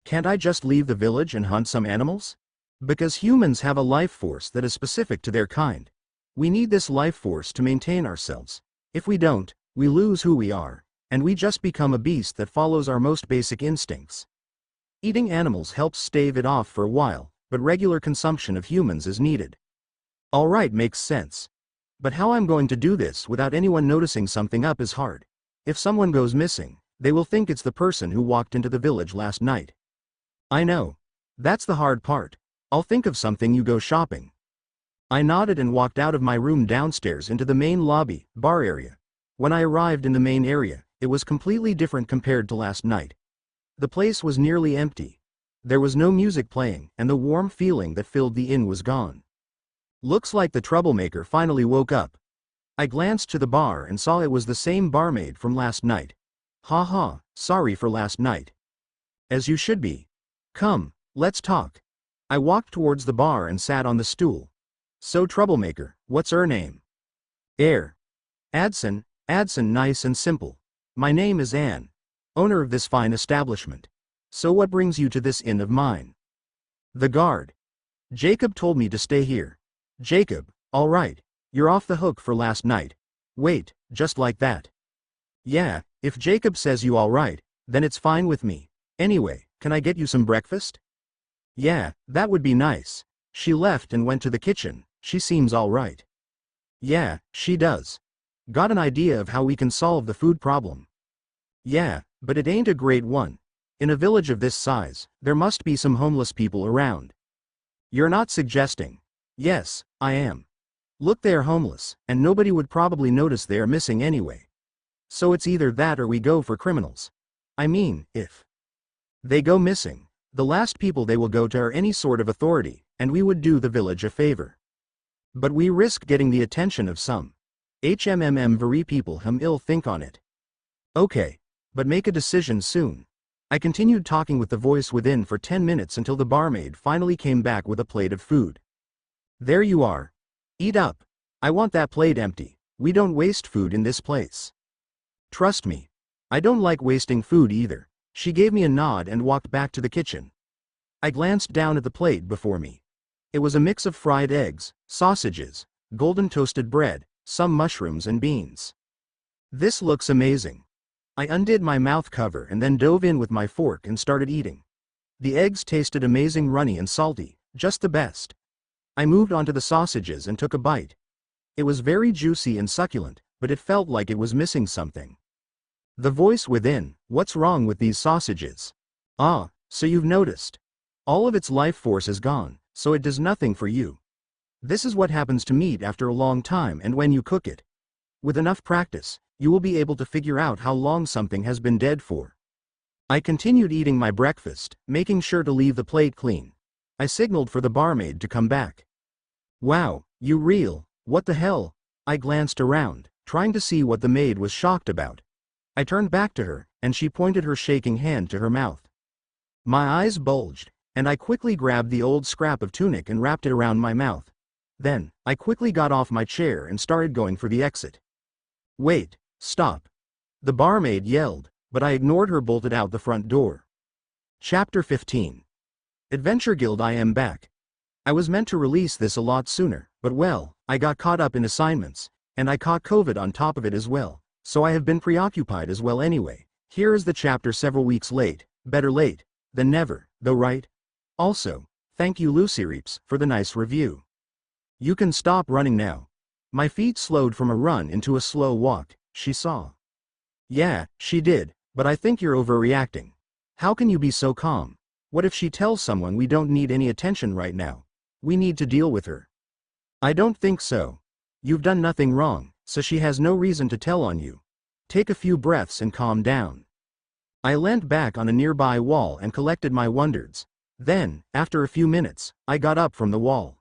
Can't I just leave the village and hunt some animals? Because humans have a life force that is specific to their kind. We need this life force to maintain ourselves. If we don't, we lose who we are, and we just become a beast that follows our most basic instincts. Eating animals helps stave it off for a while, but regular consumption of humans is needed. Alright, makes sense. But how I'm going to do this without anyone noticing something up is hard. If someone goes missing, they will think it's the person who walked into the village last night. I know. That's the hard part. I'll think of something. You go shopping. I nodded and walked out of my room downstairs into the main lobby, bar area. When I arrived in the main area, it was completely different compared to last night. The place was nearly empty. There was no music playing, and the warm feeling that filled the inn was gone. Looks like the troublemaker finally woke up. I glanced to the bar and saw it was the same barmaid from last night. Haha, sorry for last night. As you should be. Come, let's talk. I walked towards the bar and sat on the stool. So troublemaker, what's her name? Adson, nice and simple. My name is Anne, owner of this fine establishment. So what brings you to this inn of mine? The guard. Jacob told me to stay here. Jacob, alright, you're off the hook for last night. Wait, just like that. Yeah, if Jacob says you alright, then it's fine with me. Anyway, can I get you some breakfast? Yeah, that would be nice. She left and went to the kitchen. She seems alright. Yeah, she does. Got an idea of how we can solve the food problem? Yeah, but it ain't a great one. In a village of this size, there must be some homeless people around. You're not suggesting? Yes, I am. Look, they're homeless, and nobody would probably notice they're missing anyway. So it's either that or we go for criminals. I mean, if they go missing, the last people they will go to are any sort of authority, and we would do the village a favor. But we risk getting the attention of some very people whom ill think on it. Okay, but make a decision soon. I continued talking with the voice within for 10 minutes until the barmaid finally came back with a plate of food. There you are. Eat up. I want that plate empty. We don't waste food in this place. Trust me. I don't like wasting food either. She gave me a nod and walked back to the kitchen. I glanced down at the plate before me. It was a mix of fried eggs, sausages, golden toasted bread, some mushrooms and beans. This looks amazing. I undid my mouth cover and then dove in with my fork and started eating. The eggs tasted amazing, runny and salty, just the best. I moved on to the sausages and took a bite. It was very juicy and succulent, but it felt like it was missing something. The voice within, what's wrong with these sausages? Ah, so you've noticed. All of its life force is gone, so it does nothing for you. This is what happens to meat after a long time and when you cook it. With enough practice, you will be able to figure out how long something has been dead for. I continued eating my breakfast, making sure to leave the plate clean. I signaled for the barmaid to come back. Wow, you real, What the hell? I glanced around, trying to see what the maid was shocked about. I turned back to her, and she pointed her shaking hand to her mouth. My eyes bulged, and I quickly grabbed the old scrap of tunic and wrapped it around my mouth. Then, I quickly got off my chair and started going for the exit. Wait, stop. The barmaid yelled, but I ignored her bolted out the front door. Chapter 15. Adventure Guild. I am back. I was meant to release this a lot sooner, but well, I got caught up in assignments, and I caught COVID on top of it as well, so I have been preoccupied as well anyway. Here is the chapter several weeks late, better late than never, though, right? Also, thank you Lucy Reeps for the nice review. You can stop running now. My feet slowed from a run into a slow walk, she saw. Yeah, she did, but I think you're overreacting. How can you be so calm? What if she tells someone we don't need any attention right now? We need to deal with her. I don't think so. You've done nothing wrong, so she has no reason to tell on you. Take a few breaths and calm down. I leant back on a nearby wall and collected my wonders. Then, after a few minutes, I got up from the wall.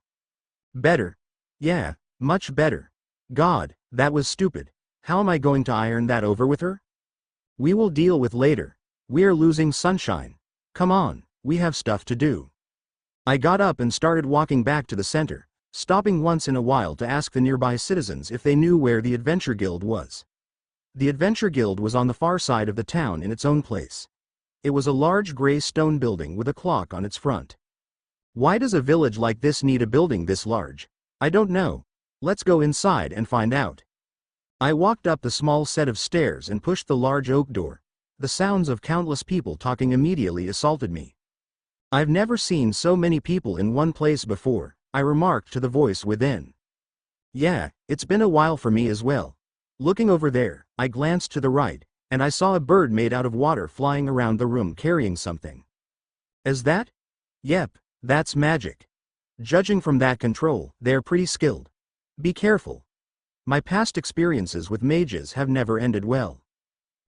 Better. Yeah, much better. God, that was stupid. How am I going to iron that over with her? We will deal with later. We are losing sunshine. Come on, we have stuff to do. I got up and started walking back to the center, stopping once in a while to ask the nearby citizens if they knew where the Adventure Guild was. The Adventure Guild was on the far side of the town in its own place. It was a large gray stone building with a clock on its front. Why does a village like this need a building this large? I don't know. Let's go inside and find out. I walked up the small set of stairs and pushed the large oak door. The sounds of countless people talking immediately assaulted me. I've never seen so many people in one place before, I remarked to the voice within. Yeah, it's been a while for me as well. Looking over there, I glanced to the right, and I saw a bird made out of water flying around the room carrying something. Is that? Yep, that's magic. Judging from that control, they're pretty skilled. Be careful. My past experiences with mages have never ended well.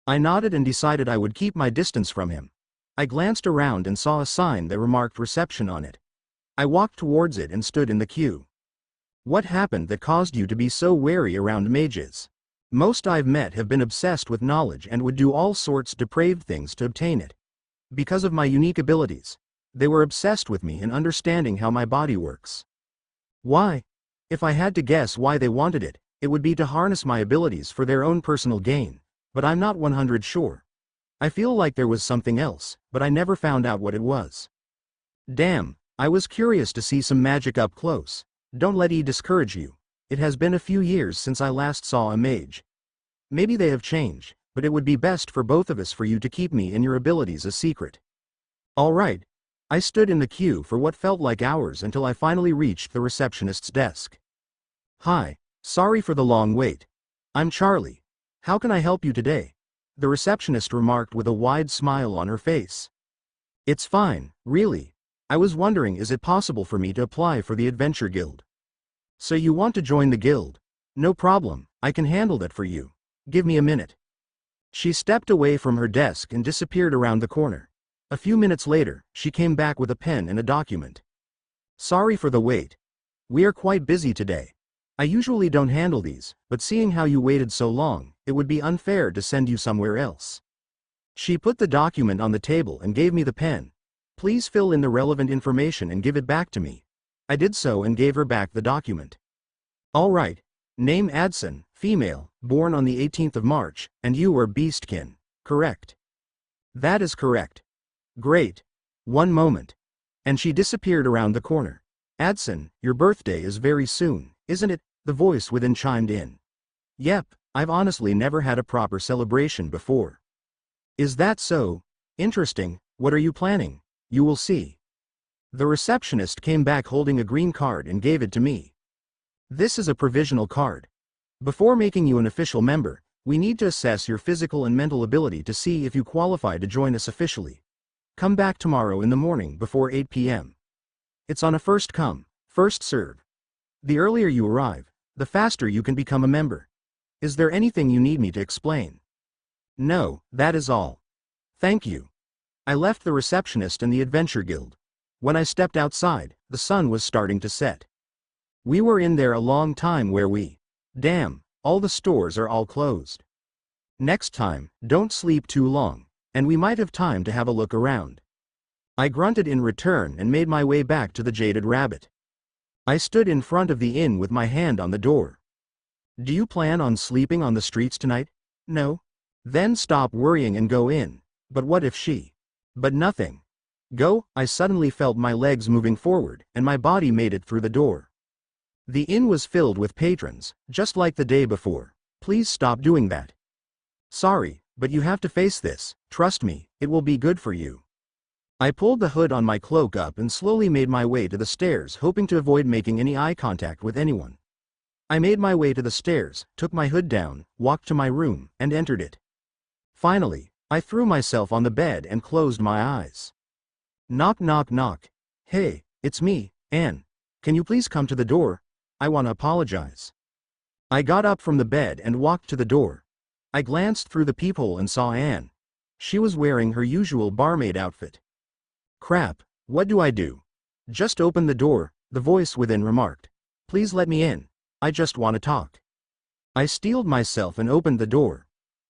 I nodded and decided I would keep my distance from him. I glanced around and saw a sign that remarked reception on it. I walked towards it and stood in the queue. What happened that caused you to be so wary around mages? Most I've met have been obsessed with knowledge and would do all sorts depraved things to obtain it. Because of my unique abilities, they were obsessed with me and understanding how my body works. Why? If I had to guess why they wanted it, it would be to harness my abilities for their own personal gain, but I'm not 100% sure. I feel like there was something else, but I never found out what it was. Damn, I was curious to see some magic up close. Don't let it discourage you. It has been a few years since I last saw a mage. Maybe they have changed, but it would be best for both of us for you to keep me and your abilities a secret. All right. I stood in the queue for what felt like hours until I finally reached the receptionist's desk. Hi, sorry for the long wait. I'm Charlie. How can I help you today? The receptionist remarked with a wide smile on her face. It's fine, really. I was wondering, is it possible for me to apply for the Adventure Guild? So you want to join the guild? No problem, I can handle that for you. Give me a minute. She stepped away from her desk and disappeared around the corner. A few minutes later, she came back with a pen and a document. Sorry for the wait. We are quite busy today. I usually don't handle these, but seeing how you waited so long, it would be unfair to send you somewhere else. She put the document on the table and gave me the pen. Please fill in the relevant information and give it back to me. I did so and gave her back the document. All right. Name Adson, female, born on the 18th of March, and you are Beastkin, correct? That is correct. Great. One moment. And she disappeared around the corner. Adson, your birthday is very soon, isn't it? The voice within chimed in. Yep, I've honestly never had a proper celebration before. Is that so? Interesting. What are you planning? You will see. The receptionist came back holding a green card and gave it to me. This is a provisional card. Before making you an official member, we need to assess your physical and mental ability to see if you qualify to join us officially. Come back tomorrow in the morning before 8 p.m. It's on a first come, first serve. The earlier you arrive, the faster you can become a member. Is there anything you need me to explain? No, that is all. Thank you. I left the receptionist and the Adventure Guild. When I stepped outside, the sun was starting to set. We were in there a long time where we. Damn, all the stores are all closed. Next time, don't sleep too long, and we might have time to have a look around. I grunted in return and made my way back to the Jaded Rabbit. I stood in front of the inn with my hand on the door. Do you plan on sleeping on the streets tonight? No? Then stop worrying and go in. But what if she? But nothing. Go. I suddenly felt my legs moving forward, and my body made it through the door. The inn was filled with patrons, just like the day before. Please stop doing that. Sorry, but you have to face this. Trust me, it will be good for you. I pulled the hood on my cloak up and slowly made my way to the stairs, hoping to avoid making any eye contact with anyone. I made my way to the stairs, took my hood down, walked to my room, and entered it. Finally, I threw myself on the bed and closed my eyes. Knock knock knock. Hey, it's me, Anne. Can you please come to the door? I want to apologize. I got up from the bed and walked to the door. I glanced through the peephole and saw Anne. She was wearing her usual barmaid outfit. Crap, what do I do? Just open the door, the voice within remarked. Please let me in. I just want to talk. I steeled myself and opened the door.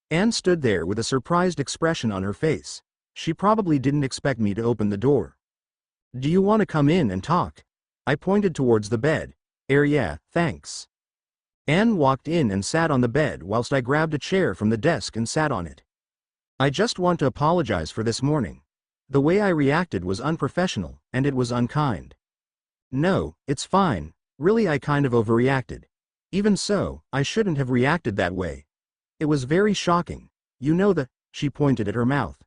Anne stood there with a surprised expression on her face. She probably didn't expect me to open the door. Do you want to come in and talk? I pointed towards the bed. Yeah, thanks. Anne walked in and sat on the bed whilst I grabbed a chair from the desk and sat on it. I just want to apologize for this morning. The way I reacted was unprofessional, and it was unkind. No, it's fine. Really, I kind of overreacted. Even so, I shouldn't have reacted that way. It was very shocking. You know the. She pointed at her mouth.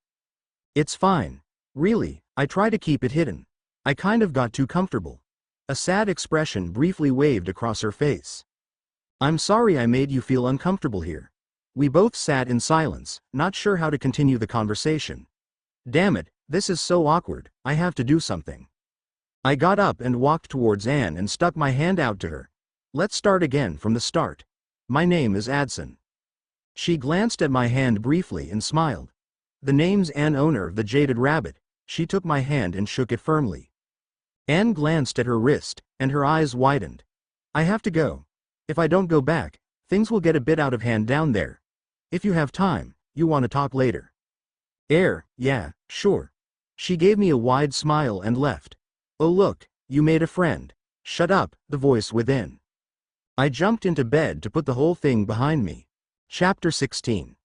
It's fine. Really, I try to keep it hidden. I kind of got too comfortable. A sad expression briefly waved across her face. I'm sorry I made you feel uncomfortable here. We both sat in silence, not sure how to continue the conversation. Damn it, this is so awkward, I have to do something. I got up and walked towards Anne and stuck my hand out to her. Let's start again from the start. My name is Adson. She glanced at my hand briefly and smiled. The name's Anne, owner of the Jaded Rabbit. She took my hand and shook it firmly. Anne glanced at her wrist, and her eyes widened. I have to go. If I don't go back, things will get a bit out of hand down there. If you have time, you want to talk later. Yeah, sure. She gave me a wide smile and left. Oh look, you made a friend. Shut up, the voice within. I jumped into bed to put the whole thing behind me. Chapter 16.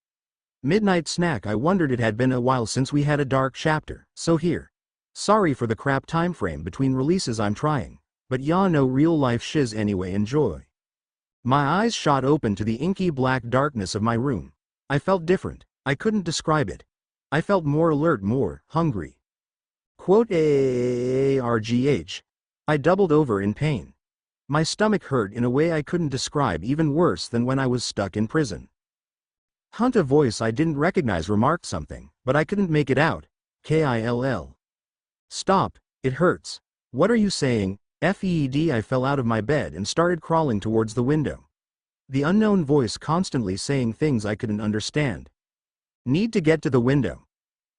Midnight snack. I wondered, it had been a while since we had a dark chapter, so here. Sorry for the crap time frame between releases, I'm trying. But y'all know real life shiz anyway, enjoy. My eyes shot open to the inky black darkness of my room. I felt different. I couldn't describe it. I felt more alert, more hungry. Quote ARGH. I doubled over in pain. My stomach hurt in a way I couldn't describe, even worse than when I was stuck in prison. A voice I didn't recognize remarked something, but I couldn't make it out. KILL. Stop, it hurts. What are you saying? FED. I fell out of my bed and started crawling towards the window. The unknown voice constantly saying things I couldn't understand. Need to get to the window.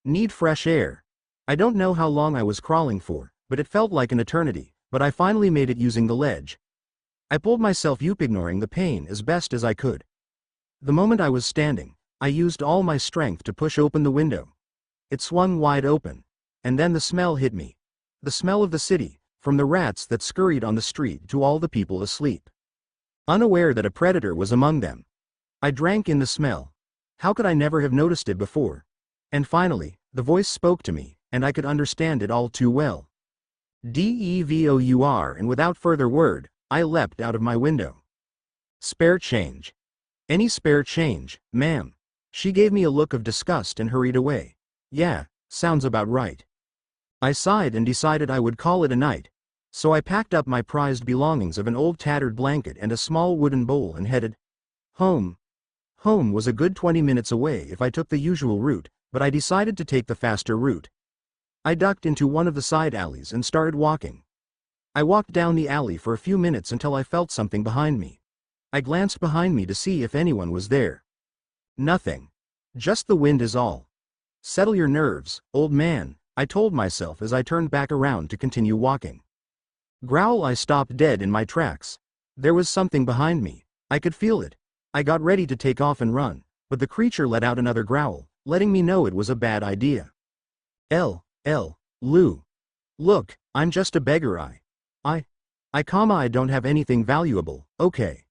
Need fresh air. I don't know how long I was crawling for, but it felt like an eternity, but I finally made it using the ledge. I pulled myself up, ignoring the pain as best as I could. The moment I was standing, I used all my strength to push open the window. It swung wide open, and then the smell hit me. The smell of the city, from the rats that scurried on the street to all the people asleep. Unaware that a predator was among them. I drank in the smell. How could I never have noticed it before? And finally, the voice spoke to me, and I could understand it all too well. DEVOUR, and without further word, I leapt out of my window. Spare change. Any spare change, ma'am? She gave me a look of disgust and hurried away. Yeah, sounds about right. I sighed and decided I would call it a night. So I packed up my prized belongings of an old tattered blanket and a small wooden bowl and headed home. Home was a good 20 minutes away if I took the usual route, but I decided to take the faster route. I ducked into one of the side alleys and started walking. I walked down the alley for a few minutes until I felt something behind me. I glanced behind me to see if anyone was there. Nothing. Just the wind is all. Settle your nerves, old man, I told myself as I turned back around to continue walking. Growl! I stopped dead in my tracks. There was something behind me. I could feel it. I got ready to take off and run, but the creature let out another growl, letting me know it was a bad idea. Lou. Look, I'm just a beggar. I don't have anything valuable, okay.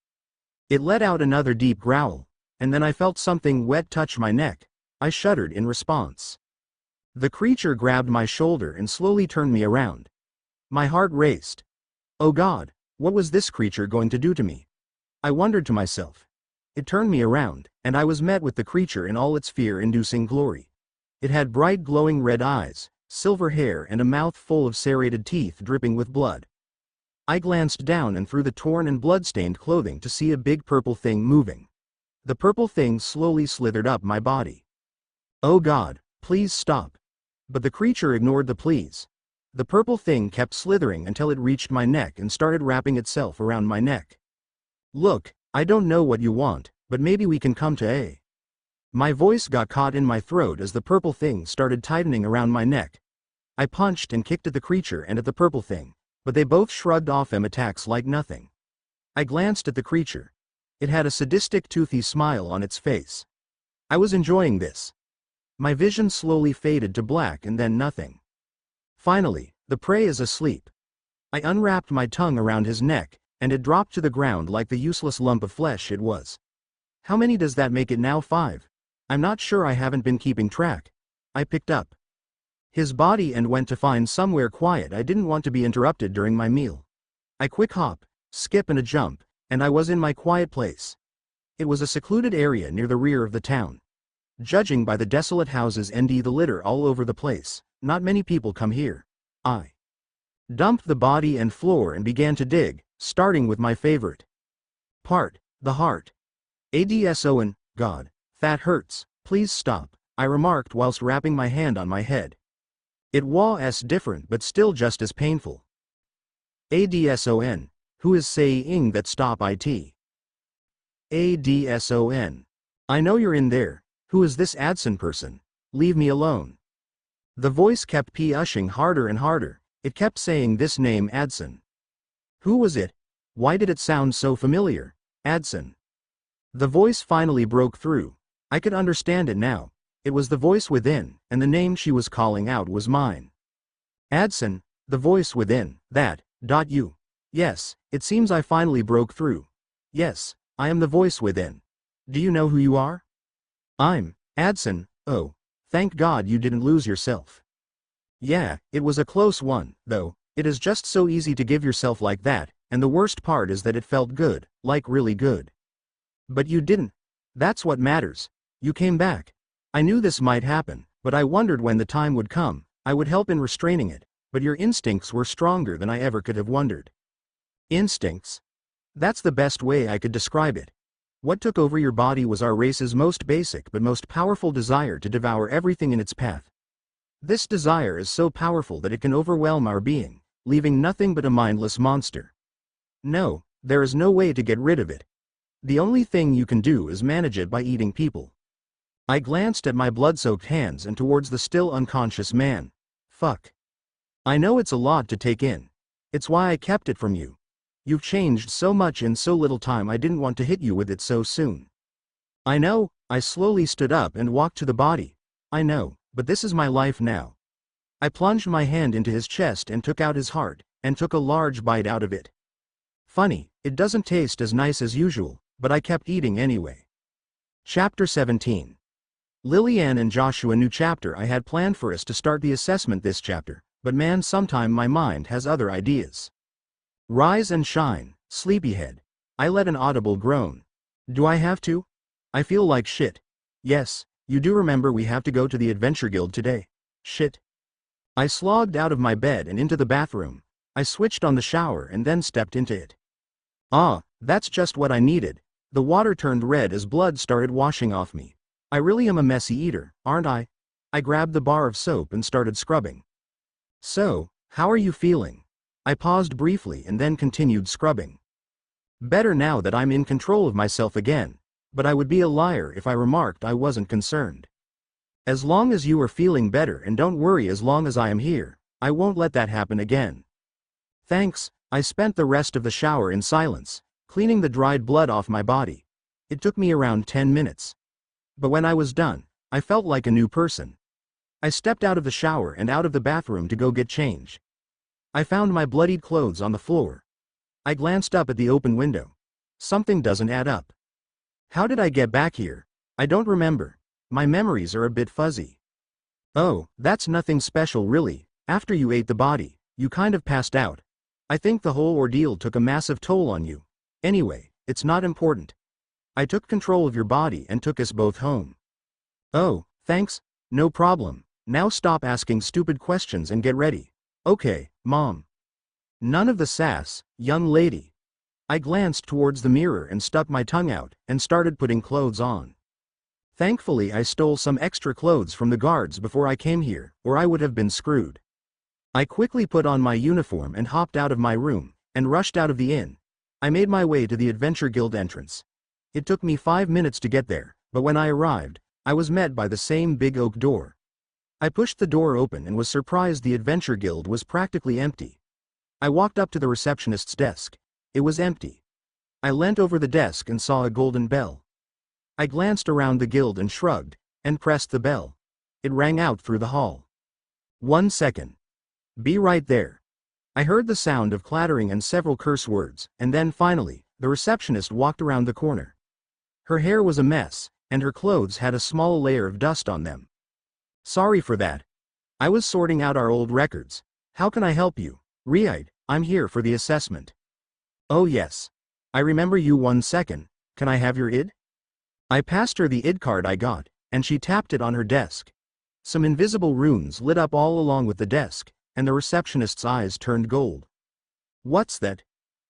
It let out another deep growl, and then I felt something wet touch my neck. I shuddered in response. The creature grabbed my shoulder and slowly turned me around. My heart raced. Oh God, what was this creature going to do to me? I wondered to myself. It turned me around, and I was met with the creature in all its fear-inducing glory. It had bright glowing red eyes, silver hair and a mouth full of serrated teeth dripping with blood. I glanced down and through the torn and blood-stained clothing to see a big purple thing moving. The purple thing slowly slithered up my body. Oh God, please stop. But the creature ignored the pleas. The purple thing kept slithering until it reached my neck and started wrapping itself around my neck. Look, I don't know what you want, but maybe we can come to a. My voice got caught in my throat as the purple thing started tightening around my neck. I punched and kicked at the creature and at the purple thing, but they both shrugged off them attacks like nothing. I glanced at the creature. It had a sadistic toothy smile on its face. I was enjoying this. My vision slowly faded to black and then nothing. Finally, the prey is asleep. I unwrapped my tongue around his neck, and it dropped to the ground like the useless lump of flesh it was. How many does that make it now? 5. I'm not sure, I haven't been keeping track. I picked up his body and went to find somewhere quiet. I didn't want to be interrupted during my meal. I quick hop, skip and a jump, and I was in my quiet place. It was a secluded area near the rear of the town. Judging by the desolate houses and the litter all over the place, not many people come here. I dumped the body and floor and began to dig, starting with my favorite part, the heart. Adson, God, that hurts, please stop, I remarked whilst wrapping my hand on my head. It was different but still just as painful. Adson, who is saying that? Stop it. Adson. I know you're in there. Who is this Adson person? Leave me alone. The voice kept pushing harder and harder. It kept saying this name, Adson. Who was it? Why did it sound so familiar? Adson. The voice finally broke through. I could understand it now. It was the voice within, and the name she was calling out was mine. Adson, the voice within, that, you. Yes, it seems I finally broke through. Yes, I am the voice within. Do you know who you are? I'm Adson. Oh, thank God you didn't lose yourself. Yeah, it was a close one, though. It is just so easy to give yourself like that, and the worst part is that it felt good, like really good. But you didn't. That's what matters. You came back. I knew this might happen, but I wondered when the time would come. I would help in restraining it, but your instincts were stronger than I ever could have wondered. Instincts? That's the best way I could describe it. What took over your body was our race's most basic but most powerful desire to devour everything in its path. This desire is so powerful that it can overwhelm our being, leaving nothing but a mindless monster. No, there is no way to get rid of it. The only thing you can do is manage it by eating people. I glanced at my blood-soaked hands and towards the still unconscious man. Fuck. I know it's a lot to take in. It's why I kept it from you. You've changed so much in so little time. I didn't want to hit you with it so soon. I know. I slowly stood up and walked to the body. I know, but this is my life now. I plunged my hand into his chest and took out his heart, and took a large bite out of it. Funny, it doesn't taste as nice as usual, but I kept eating anyway. Chapter 17. Lillian and Joshua. New chapter. I had planned for us to start the assessment this chapter, but man, sometime my mind has other ideas. Rise and shine, sleepyhead. I let an audible groan. Do I have to? I feel like shit. Yes, you do remember we have to go to the Adventure Guild today. Shit. I slogged out of my bed and into the bathroom. I switched on the shower and then stepped into it. Ah, that's just what I needed. The water turned red as blood started washing off me. I really am a messy eater, aren't I? I grabbed the bar of soap and started scrubbing. So, how are you feeling? I paused briefly and then continued scrubbing. Better now that I'm in control of myself again, but I would be a liar if I remarked I wasn't concerned. As long as you are feeling better, and don't worry, as long as I am here, I won't let that happen again. Thanks, I spent the rest of the shower in silence, cleaning the dried blood off my body. It took me around 10 minutes. But when I was done, I felt like a new person. I stepped out of the shower and out of the bathroom to go get change. I found my bloodied clothes on the floor. I glanced up at the open window. Something doesn't add up. How did I get back here? I don't remember. My memories are a bit fuzzy. Oh, that's nothing special really. After you ate the body, you kind of passed out. I think the whole ordeal took a massive toll on you. Anyway, it's not important. I took control of your body and took us both home. Oh, thanks, no problem. Now stop asking stupid questions and get ready. Okay, Mom. None of the sass, young lady. I glanced towards the mirror and stuck my tongue out and started putting clothes on. Thankfully I stole some extra clothes from the guards before I came here, or I would have been screwed. I quickly put on my uniform and hopped out of my room, and rushed out of the inn. I made my way to the Adventure Guild entrance. It took me 5 minutes to get there, but when I arrived, I was met by the same big oak door. I pushed the door open and was surprised the Adventure Guild was practically empty. I walked up to the receptionist's desk. It was empty. I leant over the desk and saw a golden bell. I glanced around the guild and shrugged, and pressed the bell. It rang out through the hall. 1 second. Be right there. I heard the sound of clattering and several curse words, and then finally, the receptionist walked around the corner. Her hair was a mess, and her clothes had a small layer of dust on them. Sorry for that. I was sorting out our old records. How can I help you? Riite, I'm here for the assessment. Oh yes. I remember you. 1 second, can I have your ID? I passed her the ID card I got, and she tapped it on her desk. Some invisible runes lit up all along with the desk, and the receptionist's eyes turned gold. What's that?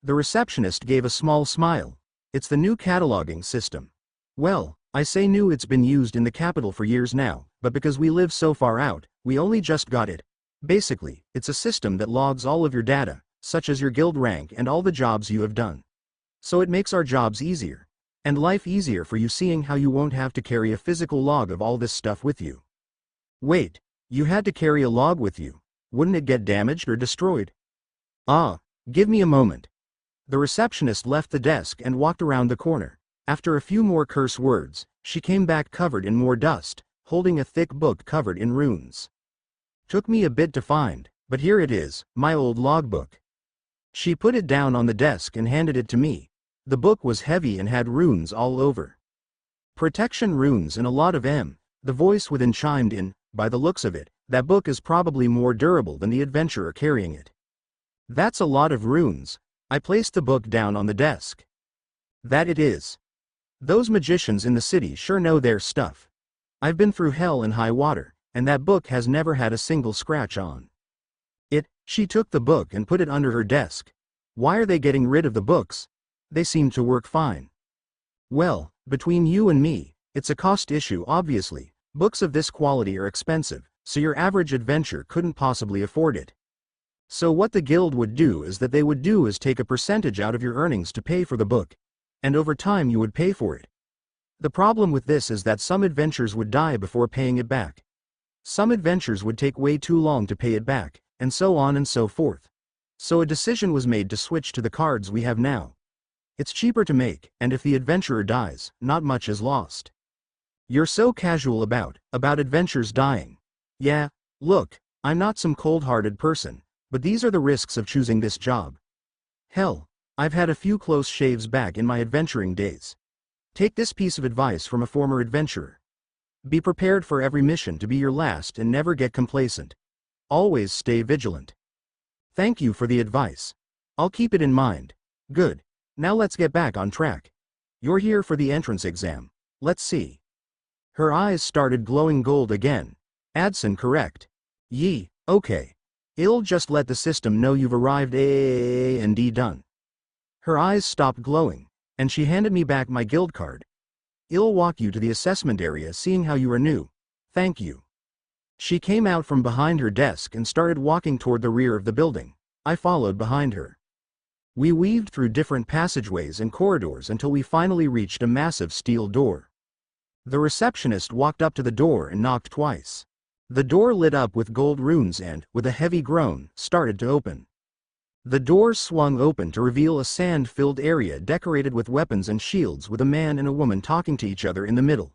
The receptionist gave a small smile. It's the new cataloging system. Well, I say new, it's been used in the capital for years now, but because we live so far out, we only just got it. Basically, it's a system that logs all of your data, such as your guild rank and all the jobs you have done. So it makes our jobs easier. And life easier for you, seeing how you won't have to carry a physical log of all this stuff with you. Wait, you had to carry a log with you? Wouldn't it get damaged or destroyed? Ah, give me a moment. The receptionist left the desk and walked around the corner. After a few more curse words, she came back covered in more dust, holding a thick book covered in runes. Took me a bit to find, but here it is, my old logbook. She put it down on the desk and handed it to me. The book was heavy and had runes all over. Protection runes and a lot of M. The voice within chimed in, by the looks of it, that book is probably more durable than the adventurer carrying it. That's a lot of runes. I placed the book down on the desk. That it is. Those magicians in the city sure know their stuff. I've been through hell and high water, and that book has never had a single scratch on it. She took the book and put it under her desk. Why are they getting rid of the books? They seem to work fine. Well, between you and me, it's a cost issue obviously. Books of this quality are expensive, so your average adventurer couldn't possibly afford it. So what the guild would do is take a percentage out of your earnings to pay for the book. And over time you would pay for it. The problem with this is that some adventurers would die before paying it back. Some adventures would take way too long to pay it back, and so on and so forth. So a decision was made to switch to the cards we have now. It's cheaper to make, and if the adventurer dies, not much is lost. You're so casual about adventures dying. Yeah, look, I'm not some cold-hearted person, but these are the risks of choosing this job. Hell, I've had a few close shaves back in my adventuring days. Take this piece of advice from a former adventurer. Be prepared for every mission to be your last and never get complacent. Always stay vigilant. Thank you for the advice. I'll keep it in mind. Good. Now let's get back on track. You're here for the entrance exam. Let's see. Her eyes started glowing gold again. Adson, correct. Yee, okay. It'll just let the system know you've arrived and done. Her eyes stopped glowing, and she handed me back my guild card. I'll walk you to the assessment area, seeing how you are new. Thank you. She came out from behind her desk and started walking toward the rear of the building. I followed behind her. We weaved through different passageways and corridors until we finally reached a massive steel door. The receptionist walked up to the door and knocked twice. The door lit up with gold runes and, with a heavy groan, started to open. The doors swung open to reveal a sand-filled area decorated with weapons and shields with a man and a woman talking to each other in the middle.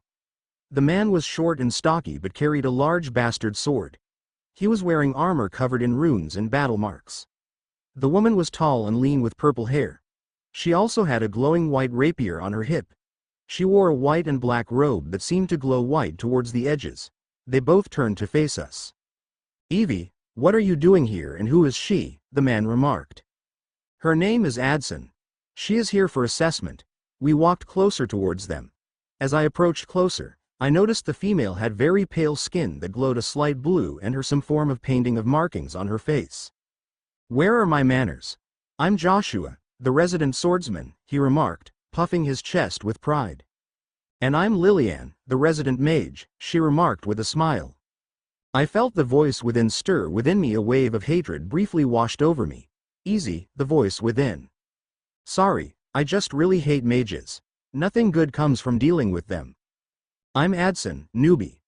The man was short and stocky but carried a large bastard sword. He was wearing armor covered in runes and battle marks. The woman was tall and lean with purple hair. She also had a glowing white rapier on her hip. She wore a white and black robe that seemed to glow white towards the edges. They both turned to face us. "Evie, what are you doing here and who is she?" the man remarked. "Her name is Adson. She is here for assessment." We walked closer towards them. As I approached closer, I noticed the female had very pale skin that glowed a slight blue and her some form of painting of markings on her face. "Where are my manners? I'm Joshua, the resident swordsman," he remarked, puffing his chest with pride. "And I'm Lillian, the resident mage," she remarked with a smile. I felt the voice within stir within me. A wave of hatred briefly washed over me. "Easy," the voice within. "Sorry, I just really hate mages. Nothing good comes from dealing with them. I'm Adson, newbie.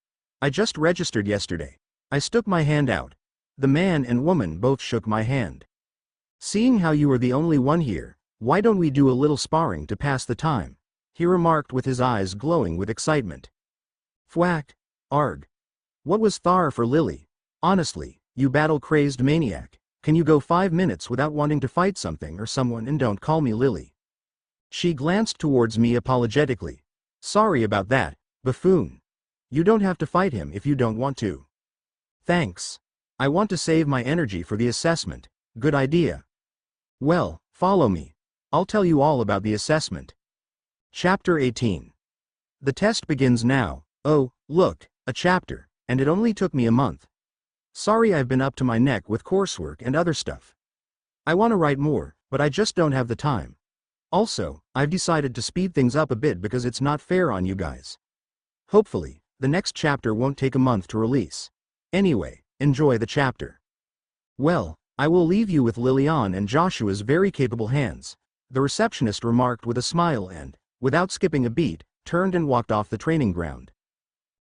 I just registered yesterday." I stuck my hand out. The man and woman both shook my hand. "Seeing how you are the only one here, why don't we do a little sparring to pass the time?" he remarked with his eyes glowing with excitement. Thwack. Arg. What was Thar for Lily? Honestly, you battle-crazed maniac, can you go 5 minutes without wanting to fight something or someone and don't call me Lily? She glanced towards me apologetically. "Sorry about that, buffoon. You don't have to fight him if you don't want to." "Thanks. I want to save my energy for the assessment." "Good idea. Well, follow me. I'll tell you all about the assessment." Chapter 18. The test begins now. Oh, look, a chapter, and it only took me a month. Sorry, I've been up to my neck with coursework and other stuff. I want to write more, but I just don't have the time. Also, I've decided to speed things up a bit because it's not fair on you guys. Hopefully, the next chapter won't take a month to release. Anyway, enjoy the chapter. Well, I will leave you with Lilian and Joshua's very capable hands, the receptionist remarked with a smile and, without skipping a beat, turned and walked off the training ground.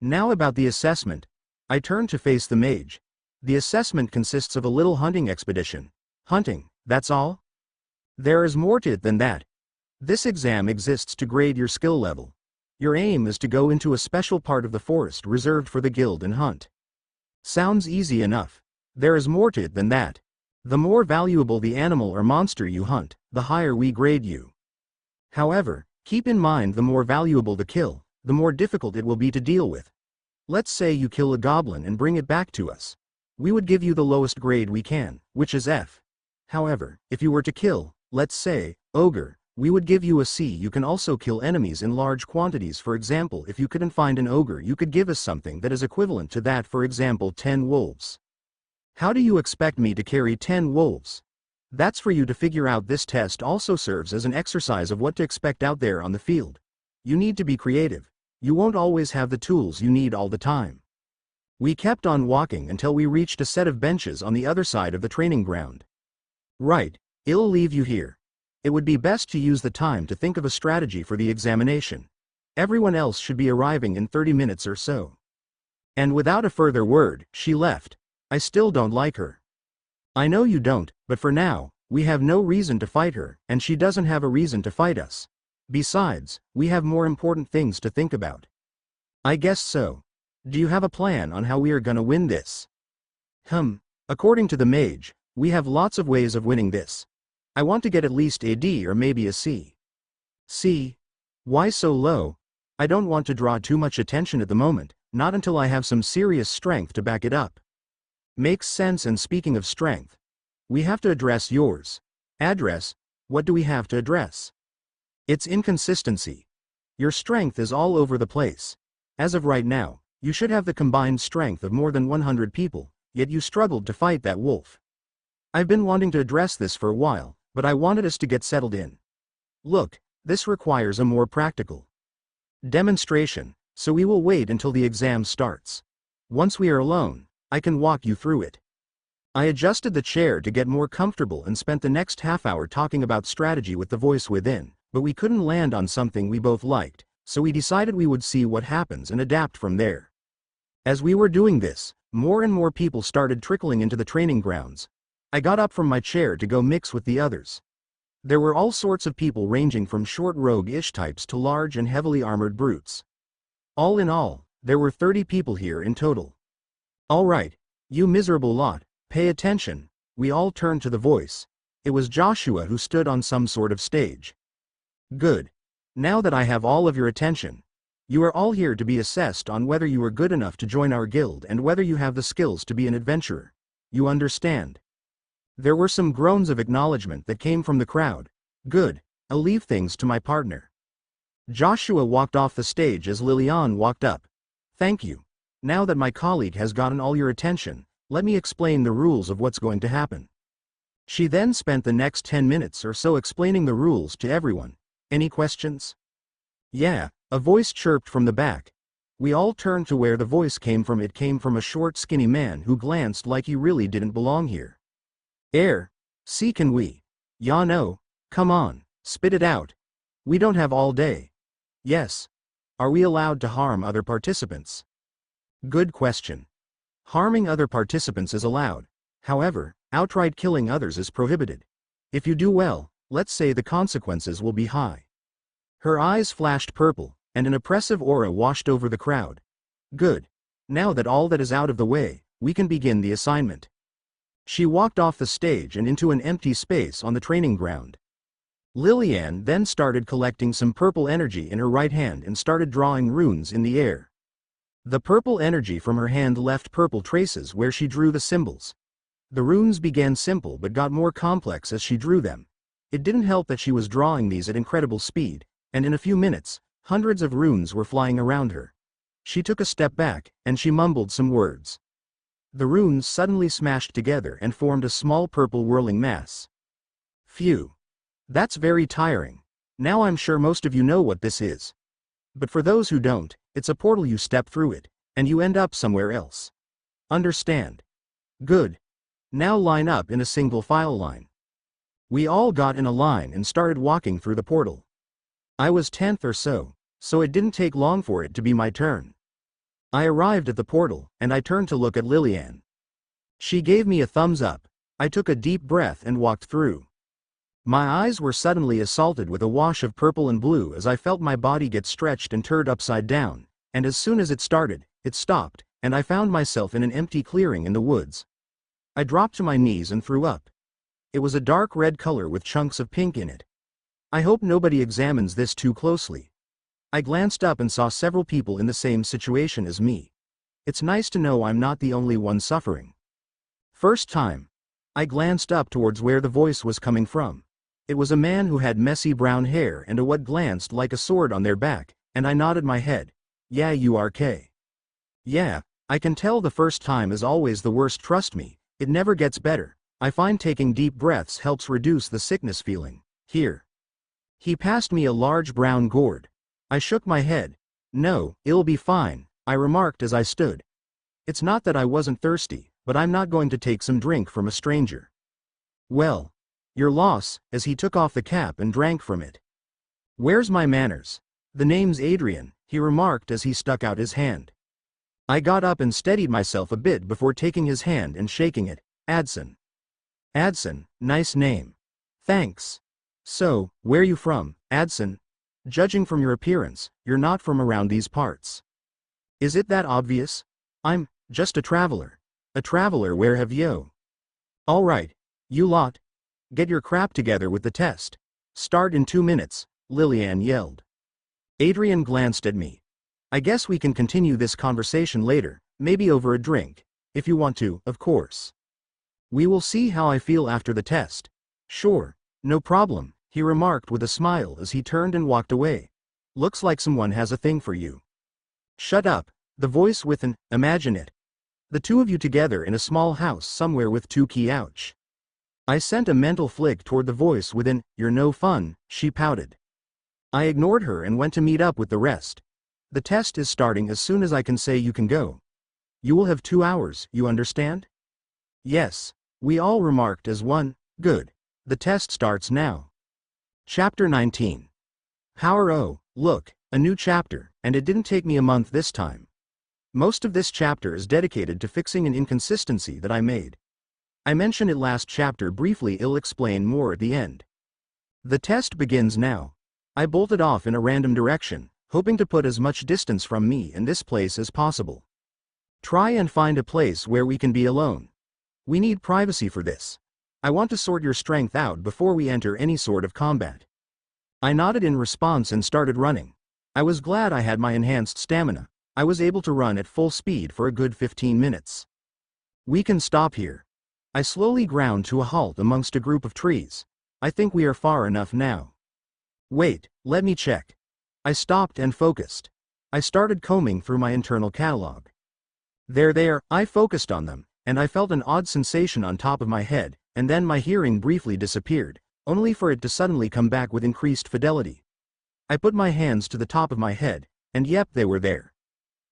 Now about the assessment. I turned to face the mage. The assessment consists of a little hunting expedition. Hunting, that's all? There is more to it than that. This exam exists to grade your skill level. Your aim is to go into a special part of the forest reserved for the guild and hunt. Sounds easy enough. There is more to it than that. The more valuable the animal or monster you hunt, the higher we grade you. However, keep in mind the more valuable the kill, the more difficult it will be to deal with. Let's say you kill a goblin and bring it back to us. We would give you the lowest grade we can, which is F. However, if you were to kill, let's say, ogre, we would give you a C. You can also kill enemies in large quantities. For example, if you couldn't find an ogre, you could give us something that is equivalent to that, for example 10 wolves. How do you expect me to carry 10 wolves? That's for you to figure out. This test also serves as an exercise of what to expect out there on the field. You need to be creative. You won't always have the tools you need all the time. We kept on walking until we reached a set of benches on the other side of the training ground. Right, I'll leave you here. It would be best to use the time to think of a strategy for the examination. Everyone else should be arriving in 30 minutes or so. And without a further word, she left. I still don't like her. I know you don't, but for now, we have no reason to fight her, and she doesn't have a reason to fight us. Besides, we have more important things to think about. I guess so. Do you have a plan on how we are gonna win this? According to the mage, we have lots of ways of winning this. I want to get at least a D or maybe a C. C? Why so low? I don't want to draw too much attention at the moment, not until I have some serious strength to back it up. Makes sense. And speaking of strength, we have to address yours. Address? What do we have to address? It's inconsistency. Your strength is all over the place. As of right now, you should have the combined strength of more than 100 people, yet you struggled to fight that wolf. I've been wanting to address this for a while, but I wanted us to get settled in. Look, this requires a more practical demonstration, so we will wait until the exam starts. Once we are alone, I can walk you through it. I adjusted the chair to get more comfortable and spent the next half hour talking about strategy with the voice within, but we couldn't land on something we both liked, so we decided we would see what happens and adapt from there. As we were doing this, more and more people started trickling into the training grounds. I got up from my chair to go mix with the others. There were all sorts of people ranging from short rogue-ish types to large and heavily armored brutes. All in all, there were 30 people here in total. All right, you miserable lot, pay attention. We all turned to the voice. It was Joshua who stood on some sort of stage. Good. Now that I have all of your attention, you are all here to be assessed on whether you are good enough to join our guild and whether you have the skills to be an adventurer. You understand? There were some groans of acknowledgement that came from the crowd. Good. I'll leave things to my partner. Joshua walked off the stage as Lilian walked up. Thank you. Now that my colleague has gotten all your attention, let me explain the rules of what's going to happen. She then spent the next 10 minutes or so explaining the rules to everyone. Any questions? Yeah, a voice chirped from the back. We all turned to where the voice came from. It came from a short skinny man who glanced like he really didn't belong here. See, can we? Ya know, come on, spit it out. We don't have all day. Yes. Are we allowed to harm other participants? Good question. Harming other participants is allowed. However, outright killing others is prohibited. If you do well, let's say the consequences will be high. Her eyes flashed purple, and an oppressive aura washed over the crowd. Good. Now that all that is out of the way, we can begin the assignment. She walked off the stage and into an empty space on the training ground. Lilian then started collecting some purple energy in her right hand and started drawing runes in the air. The purple energy from her hand left purple traces where she drew the symbols. The runes began simple but got more complex as she drew them. It didn't help that she was drawing these at incredible speed, and in a few minutes, hundreds of runes were flying around her. She took a step back, and she mumbled some words. The runes suddenly smashed together and formed a small purple whirling mass. Phew. That's very tiring. Now I'm sure most of you know what this is. But for those who don't, it's a portal. You step through it, and you end up somewhere else. Understand? Good. Now line up in a single file line. We all got in a line and started walking through the portal. I was 10th or so it didn't take long for it to be my turn. I arrived at the portal, and I turned to look at Lilian. She gave me a thumbs up. I took a deep breath and walked through. My eyes were suddenly assaulted with a wash of purple and blue as I felt my body get stretched and turned upside down, and as soon as it started, it stopped, and I found myself in an empty clearing in the woods. I dropped to my knees and threw up. It was a dark red color with chunks of pink in it. I hope nobody examines this too closely. I glanced up and saw several people in the same situation as me. It's nice to know I'm not the only one suffering. First time. I glanced up towards where the voice was coming from. It was a man who had messy brown hair and a what glanced like a sword on their back, and I nodded my head. Yeah, you are K. Yeah, I can tell the first time is always the worst. Trust me, it never gets better. I find taking deep breaths helps reduce the sickness feeling. Here. He passed me a large brown gourd. I shook my head. No, it'll be fine, I remarked as I stood. It's not that I wasn't thirsty, but I'm not going to take some drink from a stranger. Well, your loss, as he took off the cap and drank from it. Where's my manners? The name's Adrian, he remarked as he stuck out his hand. I got up and steadied myself a bit before taking his hand and shaking it. Adson. Adson, nice name. Thanks. So, where you from, Adson? Judging from your appearance, you're not from around these parts. Is it that obvious? I'm just a traveler. A traveler. Where have you? All right, you lot. Get your crap together with the test. Start in 2 minutes, Lilian yelled. Adrian glanced at me. I guess we can continue this conversation later, maybe over a drink. If you want to, of course. We will see how I feel after the test. Sure, no problem, he remarked with a smile as he turned and walked away. Looks like someone has a thing for you. Shut up, the voice with an, imagine it. The two of you together in a small house somewhere with 2 key. Ouch. I sent a mental flick toward the voice with an, you're no fun, she pouted. I ignored her and went to meet up with the rest. The test is starting as soon as I can say you can go. You will have 2 hours, you understand? Yes, we all remarked as one. Good. The test starts now. Chapter 19. Power. Oh, look, a new chapter, and it didn't take me a month this time. Most of this chapter is dedicated to fixing an inconsistency that I made. I mentioned it last chapter briefly, I'll explain more at the end. The test begins now. I bolted off in a random direction, hoping to put as much distance from me and this place as possible. Try and find a place where we can be alone. We need privacy for this. I want to sort your strength out before we enter any sort of combat. I nodded in response and started running. I was glad I had my enhanced stamina. I was able to run at full speed for a good 15 minutes. We can stop here. I slowly ground to a halt amongst a group of trees. I think we are far enough now. Wait, let me check. I stopped and focused. I started combing through my internal catalog. There, I focused on them, and I felt an odd sensation on top of my head, and then my hearing briefly disappeared, only for it to suddenly come back with increased fidelity. I put my hands to the top of my head, and yep, they were there.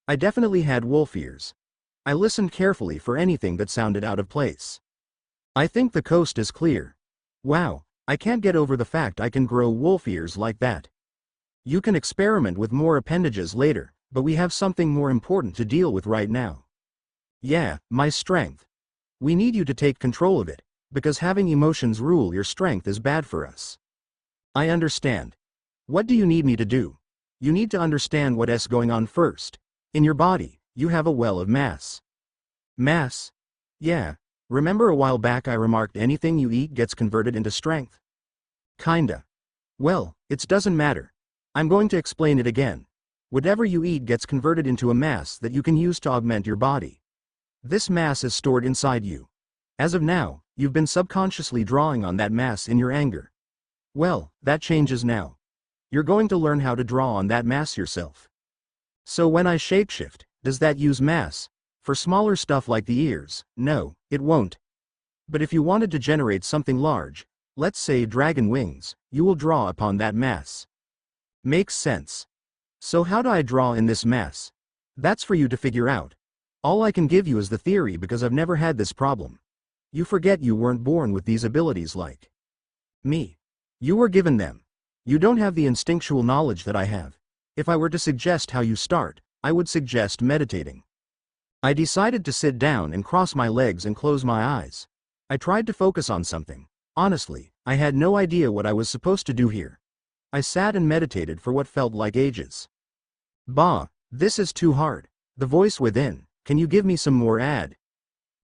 I definitely had wolf ears. I listened carefully for anything that sounded out of place. I think the coast is clear. Wow, I can't get over the fact I can grow wolf ears like that. You can experiment with more appendages later, but we have something more important to deal with right now. Yeah, my strength. We need you to take control of it, because having emotions rule your strength is bad for us. I understand. What do you need me to do? You need to understand what's going on first. In your body, you have a well of mass. Mass? Yeah. Remember a while back I remarked anything you eat gets converted into strength? Kinda. Well, it doesn't matter. I'm going to explain it again. Whatever you eat gets converted into a mass that you can use to augment your body. This mass is stored inside you. As of now, you've been subconsciously drawing on that mass in your anger. Well, that changes now. You're going to learn how to draw on that mass yourself. So when I shapeshift, does that use mass? For smaller stuff like the ears, no, it won't. But if you wanted to generate something large, let's say dragon wings, you will draw upon that mass. Makes sense. So how do I draw in this mass? That's for you to figure out. All I can give you is the theory because I've never had this problem. You forget you weren't born with these abilities like me. You were given them. You don't have the instinctual knowledge that I have. If I were to suggest how you start, I would suggest meditating. I decided to sit down and cross my legs and close my eyes. I tried to focus on something. Honestly, I had no idea what I was supposed to do here. I sat and meditated for what felt like ages. Bah, this is too hard. The voice within, can you give me some more ad?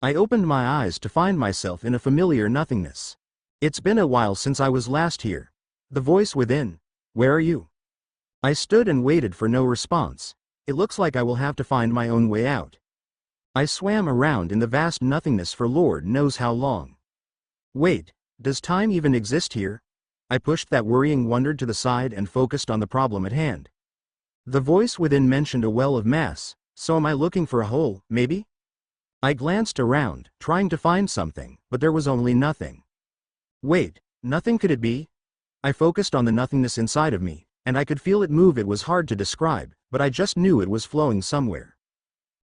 I opened my eyes to find myself in a familiar nothingness. It's been a while since I was last here. The voice within, where are you? I stood and waited for no response. It looks like I will have to find my own way out. I swam around in the vast nothingness for Lord knows how long. Wait, does time even exist here? I pushed that worrying wonder to the side and focused on the problem at hand. The voice within mentioned a well of mass, so am I looking for a hole, maybe? I glanced around, trying to find something, but there was only nothing. Wait, nothing could it be? I focused on the nothingness inside of me, and I could feel it move. It was hard to describe, but I just knew it was flowing somewhere.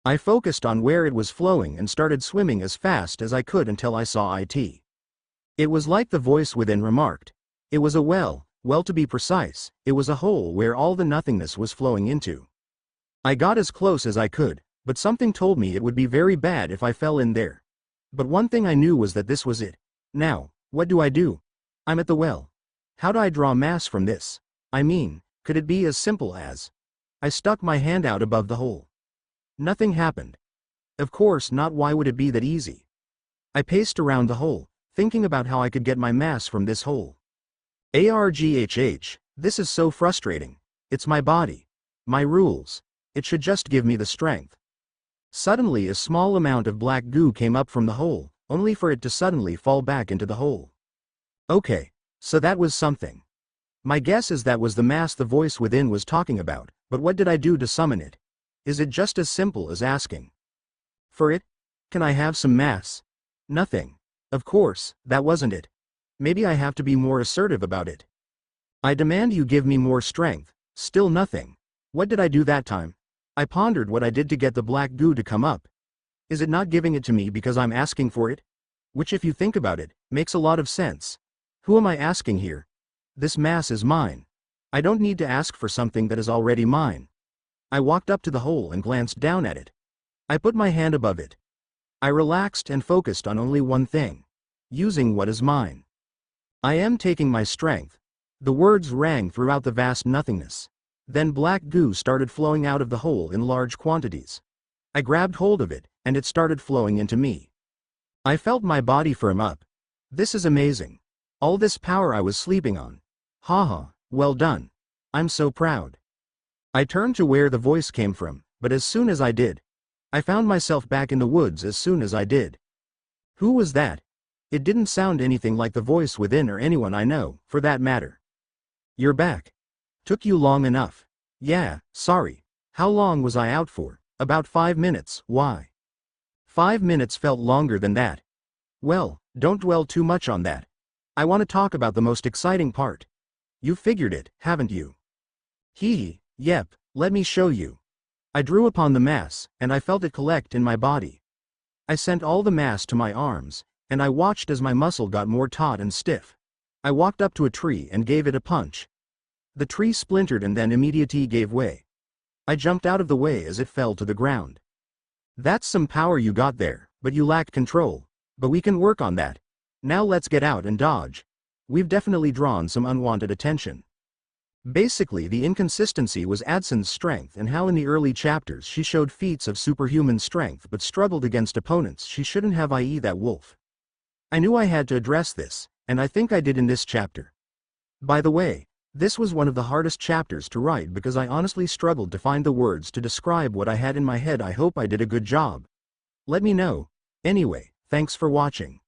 I focused on where it was flowing and started swimming as fast as I could until I saw it. It was like the voice within remarked. It was a well to be precise, it was a hole where all the nothingness was flowing into. I got as close as I could, but something told me it would be very bad if I fell in there. But one thing I knew was that this was it. Now, what do I do? I'm at the well. How do I draw mass from this? I mean, could it be as simple as... I stuck my hand out above the hole. Nothing happened. Of course not. Why would it be that easy? I paced around the hole, thinking about how I could get my mass from this hole. Arghh, this is so frustrating. It's my body. My rules. It should just give me the strength. Suddenly a small amount of black goo came up from the hole, only for it to suddenly fall back into the hole. Okay, so that was something. My guess is that was the mass the voice within was talking about, but what did I do to summon it? Is it just as simple as asking for it? Can I have some mass? Nothing. Of course, that wasn't it. Maybe I have to be more assertive about it. I demand you give me more strength. Still nothing. What did I do that time? I pondered what I did to get the black goo to come up. Is it not giving it to me because I'm asking for it? Which, if you think about it, makes a lot of sense. Who am I asking here? This mass is mine. I don't need to ask for something that is already mine. I walked up to the hole and glanced down at it. I put my hand above it. I relaxed and focused on only one thing. Using what is mine. I am taking my strength. The words rang throughout the vast nothingness. Then black goo started flowing out of the hole in large quantities. I grabbed hold of it, and it started flowing into me. I felt my body firm up. This is amazing. All this power I was sleeping on. Haha, well done. I'm so proud. I turned to where the voice came from, but as soon as I did, I found myself back in the woods as soon as I did. Who was that? It didn't sound anything like the voice within or anyone I know, for that matter. You're back. Took you long enough. Yeah, sorry. How long was I out for? About 5 minutes, why? 5 minutes felt longer than that. Well, don't dwell too much on that. I want to talk about the most exciting part. You figured it, haven't you? Yep, let me show you. I drew upon the mass, and I felt it collect in my body. I sent all the mass to my arms, and I watched as my muscle got more taut and stiff. I walked up to a tree and gave it a punch. The tree splintered and then immediately gave way. I jumped out of the way as it fell to the ground. That's some power you got there, but you lacked control. But we can work on that. Now let's get out and dodge. We've definitely drawn some unwanted attention. Basically, the inconsistency was Adson's strength and how in the early chapters she showed feats of superhuman strength but struggled against opponents she shouldn't have, i.e. that wolf. I knew I had to address this, and I think I did in this chapter. By the way, this was one of the hardest chapters to write because I honestly struggled to find the words to describe what I had in my head. I hope I did a good job. Let me know. Anyway, thanks for watching.